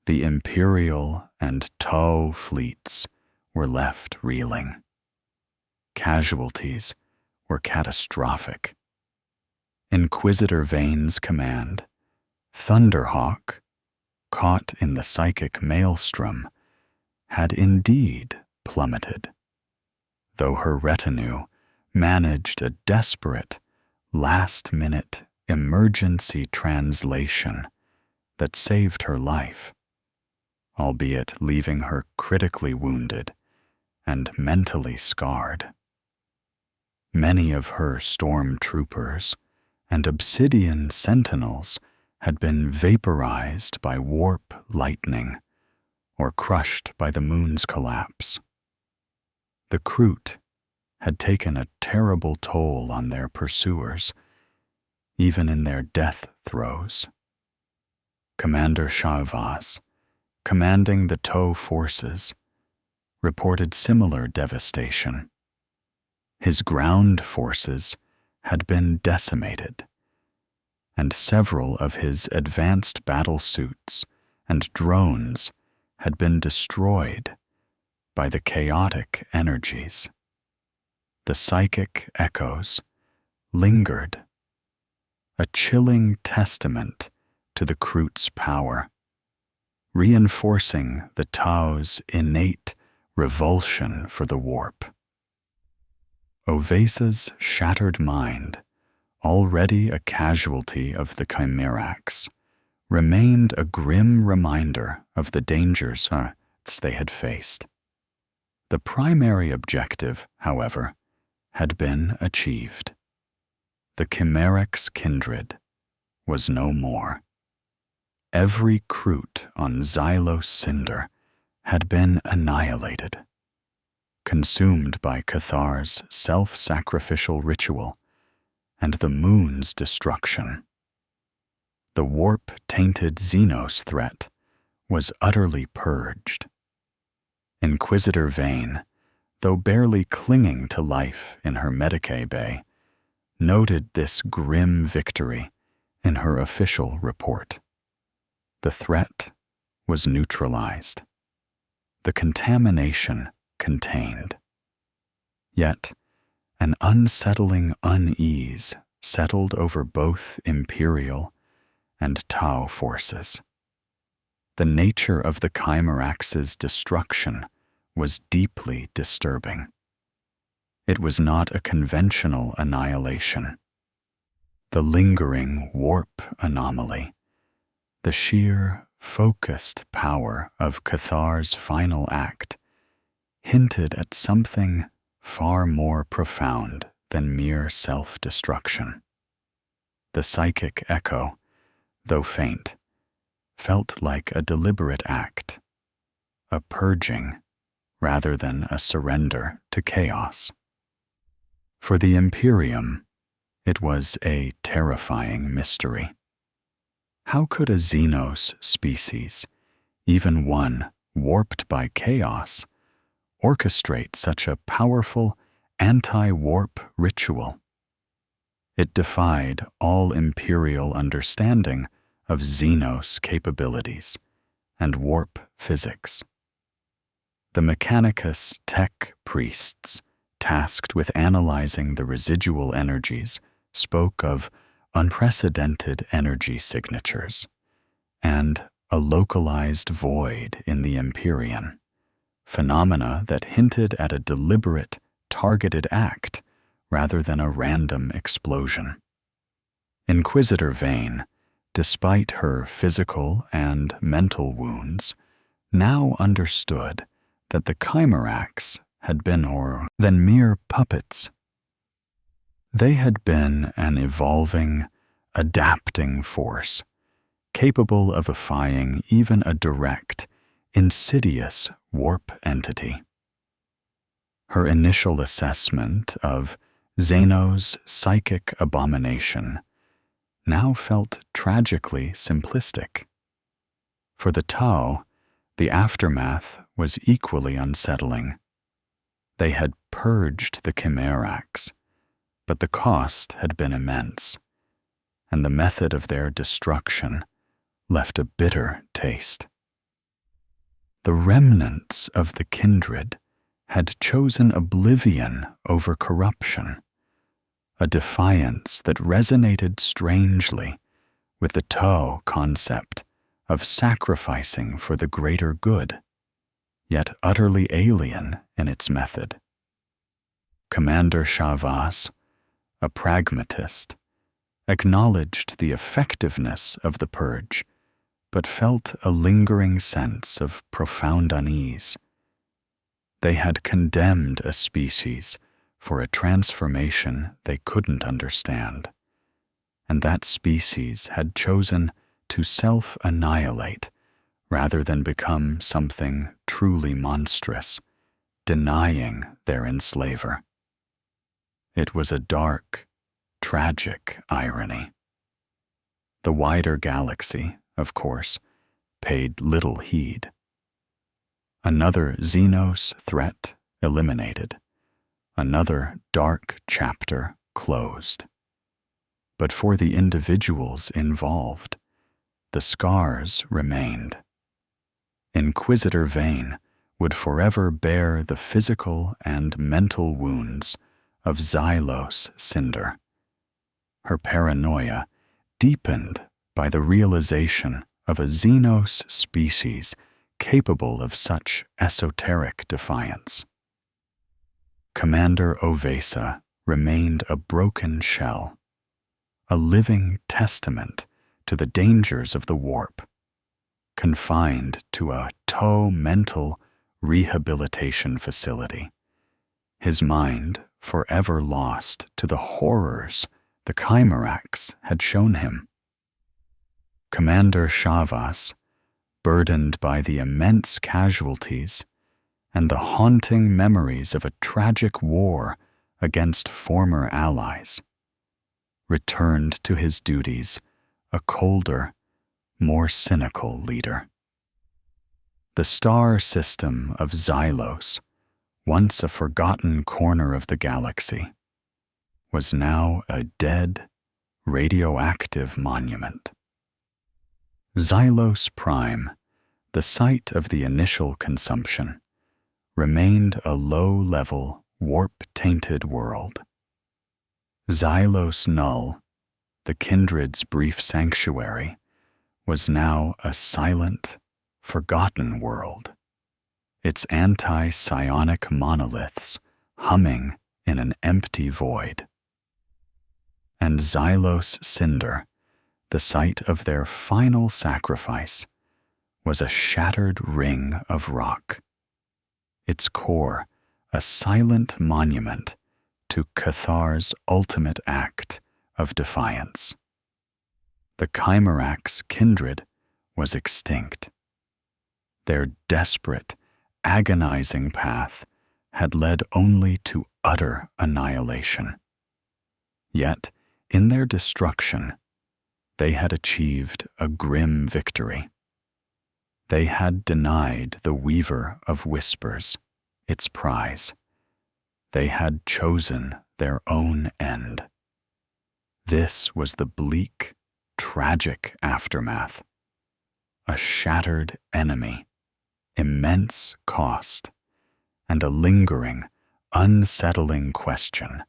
The Imperial and Tau fleets were left reeling. Casualties were catastrophic. Inquisitor Vane's command, Thunderhawk, caught in the psychic maelstrom, had indeed plummeted, though her retinue managed a desperate, last-minute emergency translation that saved her life, albeit leaving her critically wounded and mentally scarred. Many of her stormtroopers and obsidian sentinels had been vaporized by warp lightning or crushed by the moon's collapse. The KROOT had taken a terrible toll on their pursuers, even in their death throes. Commander Shavas, commanding the Tau forces, reported similar devastation. His ground forces had been decimated, and several of his advanced battle suits and drones had been destroyed by the chaotic energies. The psychic echoes lingered, a chilling testament to the KROOT'S power, reinforcing the Tau's innate revulsion for the warp. Ovasa's shattered mind, already a casualty of the Chimerax, remained a grim reminder of the dangers they had faced. The primary objective, however, had been achieved. The Chimerax kindred was no more. Every KROOT on Xylos Cinder had been annihilated, consumed by Cathar's self-sacrificial ritual and the moon's destruction. The warp-tainted Xenos threat was utterly purged. Inquisitor Vane, though barely clinging to life in her Medicae bay, noted this grim victory in her official report. The threat was neutralized, the contamination contained. Yet, an unsettling unease settled over both Imperial and Tau forces. The nature of the Chimerax's destruction was deeply disturbing. It was not a conventional annihilation. The lingering warp anomaly, the sheer, focused power of Cathar's final act, hinted at something far more profound than mere self-destruction. The psychic echo, though faint, felt like a deliberate act, a purging rather than a surrender to chaos. For the Imperium, it was a terrifying mystery. How could a Xenos species, even one warped by chaos, orchestrate such a powerful anti-warp ritual? It defied all Imperial understanding of Xenos capabilities and warp physics. The Mechanicus tech priests, tasked with analyzing the residual energies, spoke of unprecedented energy signatures and a localized void in the Empyrean, phenomena that hinted at a deliberate, targeted act rather than a random explosion. Inquisitor Vane, despite her physical and mental wounds, now understood that the Chimerax had been more than mere puppets. They had been an evolving, adapting force, capable of defying even a direct, insidious warp entity. Her initial assessment of Zeno's psychic abomination now felt tragically simplistic. For the Tau, the aftermath was equally unsettling. They had purged the Chimerax, but the cost had been immense, and the method of their destruction left a bitter taste. The remnants of the kindred had chosen oblivion over corruption, a defiance that resonated strangely with the Tau concept of sacrificing for the greater good, yet utterly alien in its method. Commander Shavas, a pragmatist, acknowledged the effectiveness of the purge, but felt a lingering sense of profound unease. They had condemned a species for a transformation they couldn't understand, and that species had chosen to self-annihilate rather than become something truly monstrous, denying their enslaver. It was a dark, tragic irony. The wider galaxy, of course, paid little heed. Another Xenos threat eliminated, another dark chapter closed. But for the individuals involved, the scars remained. Inquisitor Vane would forever bear the physical and mental wounds of Xylos Cinder. Her paranoia deepened by the realization of a Xenos species capable of such esoteric defiance. Commander Ovesa remained a broken shell, a living testament to the dangers of the warp, confined to a Tau mental rehabilitation facility, his mind forever lost to the horrors the Chimerax had shown him. Commander Shavas, burdened by the immense casualties and the haunting memories of a tragic war against former allies, returned to his duties a colder, more cynical leader. The star system of Xylos, once a forgotten corner of the galaxy, was now a dead, radioactive monument. Xylos Prime, the site of the initial consumption, remained a low-level warp-tainted world. Xylos Null, the kindred's brief sanctuary, was now a silent, forgotten world, its anti-psionic monoliths humming in an empty void. And Xylos Cinder, the site of their final sacrifice, was a shattered ring of rock, its core a silent monument to Cathar's ultimate act of defiance. The Chimerax kindred was extinct. Their desperate, agonizing path had led only to utter annihilation. Yet, in their destruction, they had achieved a grim victory. They had denied the Weaver of Whispers its prize. They had chosen their own end. This was the bleak, tragic aftermath. A shattered enemy, immense cost, and a lingering, unsettling question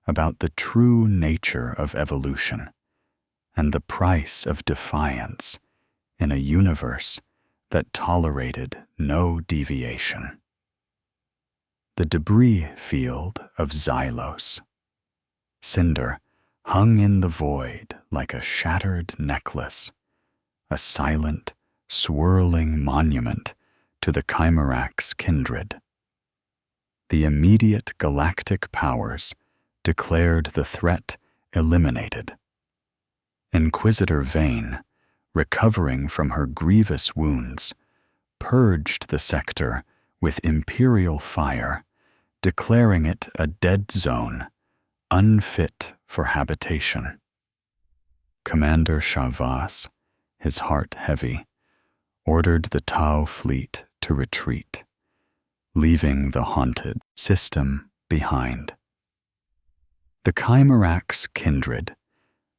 about the true nature of evolution and the price of defiance in a universe that tolerated no deviation. The debris field of Xylos. Cinder hung in the void like a shattered necklace, a silent, swirling monument to the Chimerax kindred. The immediate galactic powers declared the threat eliminated. Inquisitor Vane, recovering from her grievous wounds, purged the sector with imperial fire, declaring it a dead zone, unfit for habitation. Commander Shavas, his heart heavy, ordered the Tau fleet to retreat, leaving the haunted system behind. The Chimerax kindred,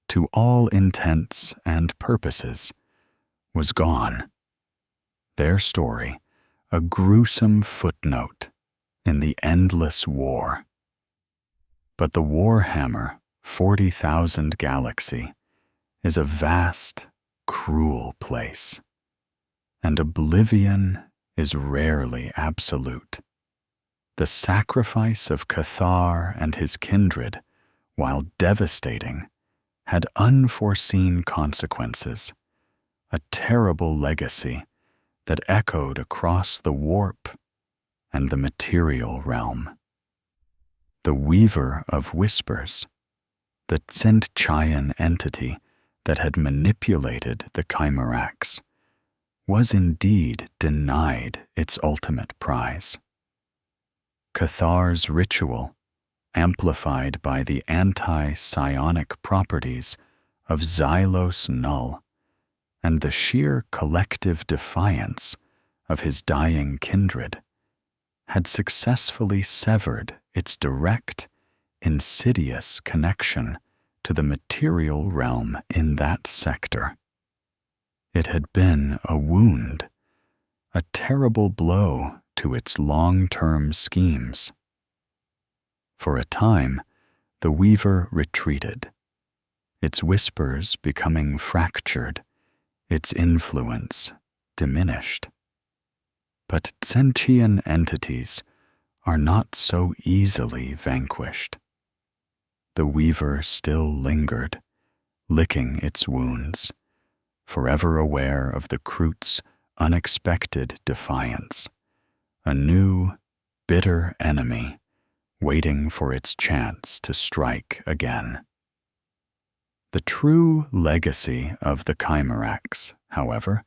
to all intents and purposes, was gone. Their story, a gruesome footnote in the endless war. But the Warhammer 40,000 galaxy is a vast, cruel place, and oblivion is rarely absolute. The sacrifice of Cathar and his kindred, while devastating, had unforeseen consequences, a terrible legacy that echoed across the warp and the material realm. The Weaver of Whispers, the Tsentchian entity that had manipulated the Chimerax, was indeed denied its ultimate prize. Cathar's ritual, amplified by the anti-psionic properties of Xylos Null and the sheer collective defiance of his dying kindred, had successfully severed its direct, insidious connection to the material realm in that sector. It had been a wound, a terrible blow to its long-term schemes. For a time, the Weaver retreated, its whispers becoming fractured, its influence diminished. But Tsentchian entities are not so easily vanquished. The Weaver still lingered, licking its wounds, forever aware of the KROOT'S unexpected defiance, a new, bitter enemy waiting for its chance to strike again. The true legacy of the Chimerax, however,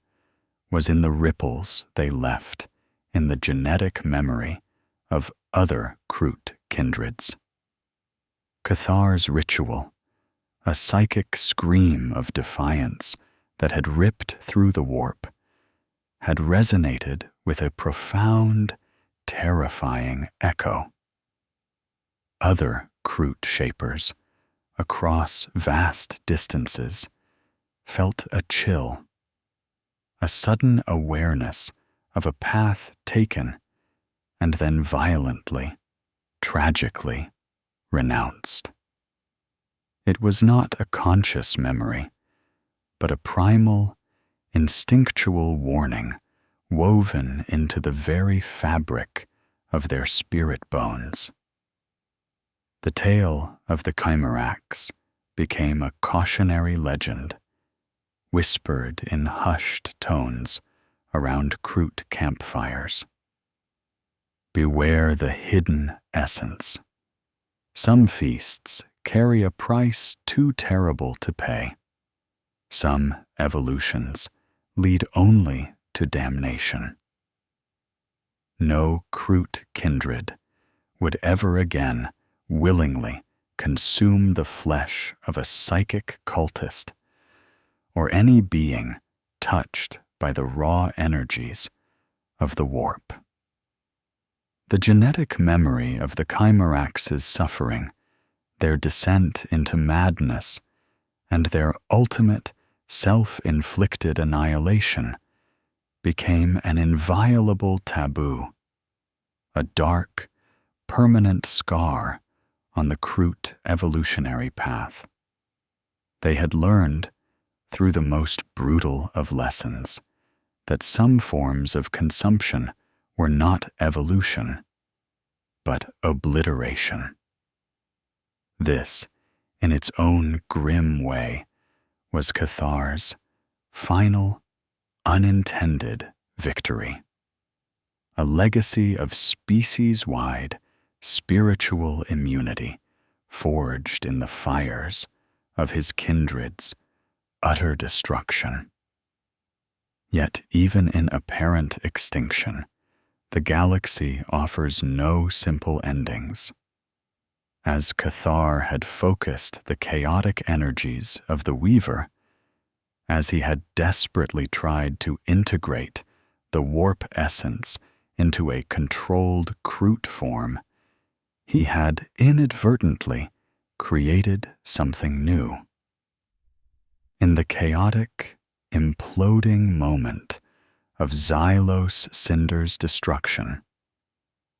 was in the ripples they left in the genetic memory of other KROOT kindreds. Cathar's ritual, a psychic scream of defiance that had ripped through the warp, had resonated with a profound, terrifying echo. Other KROOT shapers, across vast distances, felt a chill, a sudden awareness of a path taken and then violently, tragically renounced. It was not a conscious memory, but a primal, instinctual warning woven into the very fabric of their spirit bones. The tale of the Chimeraks became a cautionary legend, whispered in hushed tones around KROOT campfires. Beware the hidden essence. Some feasts carry a price too terrible to pay. Some evolutions lead only to damnation. No KROOT kindred would ever again willingly consume the flesh of a psychic cultist or any being touched by the raw energies of the warp. The genetic memory of the Chimeraks' suffering, their descent into madness, and their ultimate self-inflicted annihilation became an inviolable taboo, a dark, permanent scar on the KROOT evolutionary path. They had learned, through the most brutal of lessons, that some forms of consumption were not evolution, but obliteration. This, in its own grim way, was Cathar's final, unintended victory. A legacy of species-wide spiritual immunity forged in the fires of his kindred's utter destruction. Yet even in apparent extinction, the galaxy offers no simple endings. As Cathar had focused the chaotic energies of the Weaver, as he had desperately tried to integrate the warp essence into a controlled KROOT form, he had inadvertently created something new. In the chaotic, imploding moment of Xylos Cinder's destruction,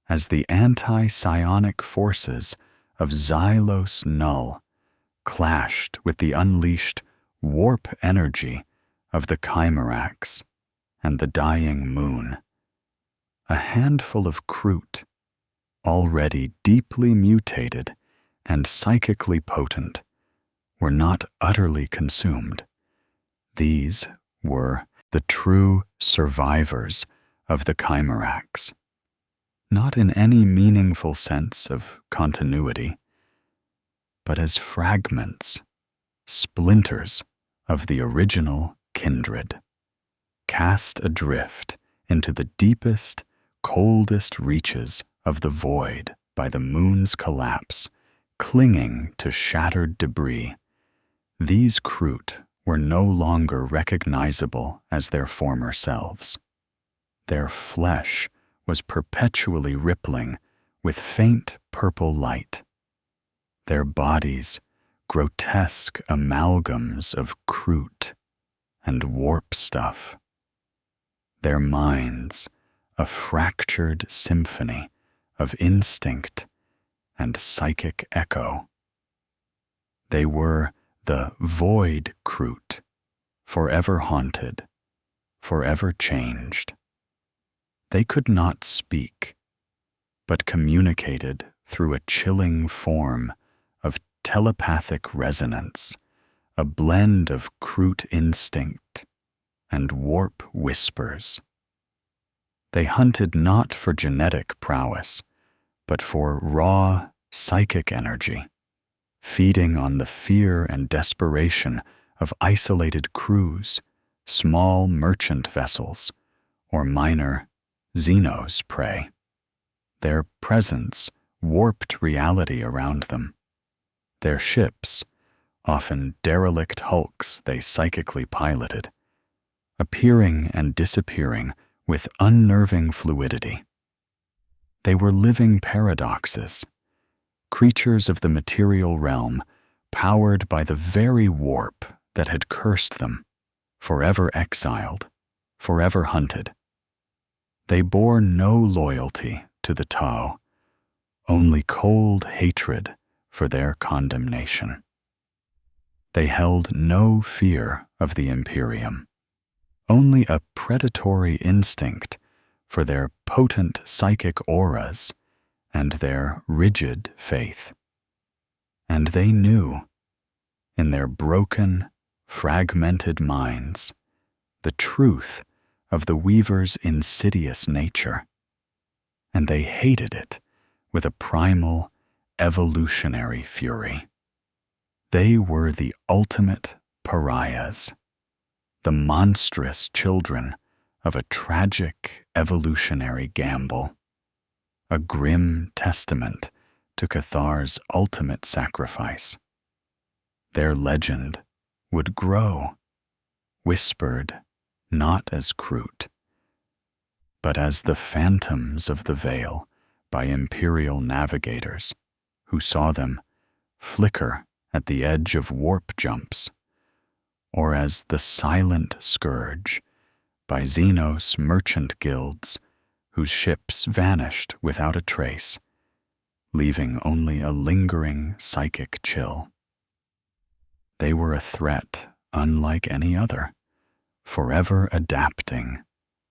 as the anti-psionic forces of Xylos Null clashed with the unleashed warp energy of the Chimeraks and the dying moon, a handful of KROOT, already deeply mutated and psychically potent, were not utterly consumed. These were the true survivors of the Chimeraks, not in any meaningful sense of continuity, but as fragments, splinters of the original kindred, cast adrift into the deepest, coldest reaches of the void by the moon's collapse, clinging to shattered debris. These KROOT were no longer recognizable as their former selves. Their flesh was perpetually rippling with faint purple light. Their bodies, grotesque amalgams of KROOT and warp stuff. Their minds, a fractured symphony of instinct and psychic echo. They were the void KROOT, forever haunted, forever changed. They could not speak, but communicated through a chilling form of telepathic resonance, a blend of KROOT instinct and warp whispers. They hunted not for genetic prowess, but for raw psychic energy, feeding on the fear and desperation of isolated crews, small merchant vessels, or minor Xenos prey. Their presence warped reality around them. Their ships, often derelict hulks they psychically piloted, appearing and disappearing with unnerving fluidity. They were living paradoxes, creatures of the material realm, powered by the very warp that had cursed them, forever exiled, forever hunted. They bore no loyalty to the Tau, only cold hatred for their condemnation. They held no fear of the Imperium, only a predatory instinct for their potent psychic auras and their rigid faith. And they knew, in their broken, fragmented minds, the truth of the Weaver's insidious nature, and they hated it with a primal, evolutionary fury. They were the ultimate pariahs, the monstrous children of a tragic evolutionary gamble, a grim testament to Cathar's ultimate sacrifice. Their legend would grow, whispered not as KROOT, but as the phantoms of the veil by Imperial navigators who saw them flicker at the edge of warp jumps, or as the silent scourge by Xenos merchant guilds whose ships vanished without a trace, leaving only a lingering psychic chill. They were a threat unlike any other, forever adapting,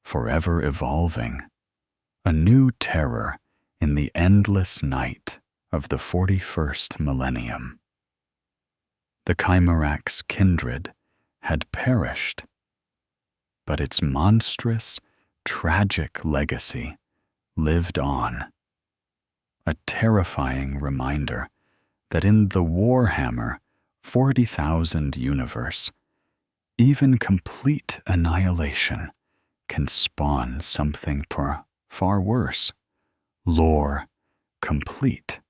forever evolving, a new terror in the endless night of the 41st millennium. The Chimerac's kindred had perished, but its monstrous, tragic legacy lived on, a terrifying reminder that in the Warhammer 40,000 universe, even complete annihilation can spawn something far worse, lore complete.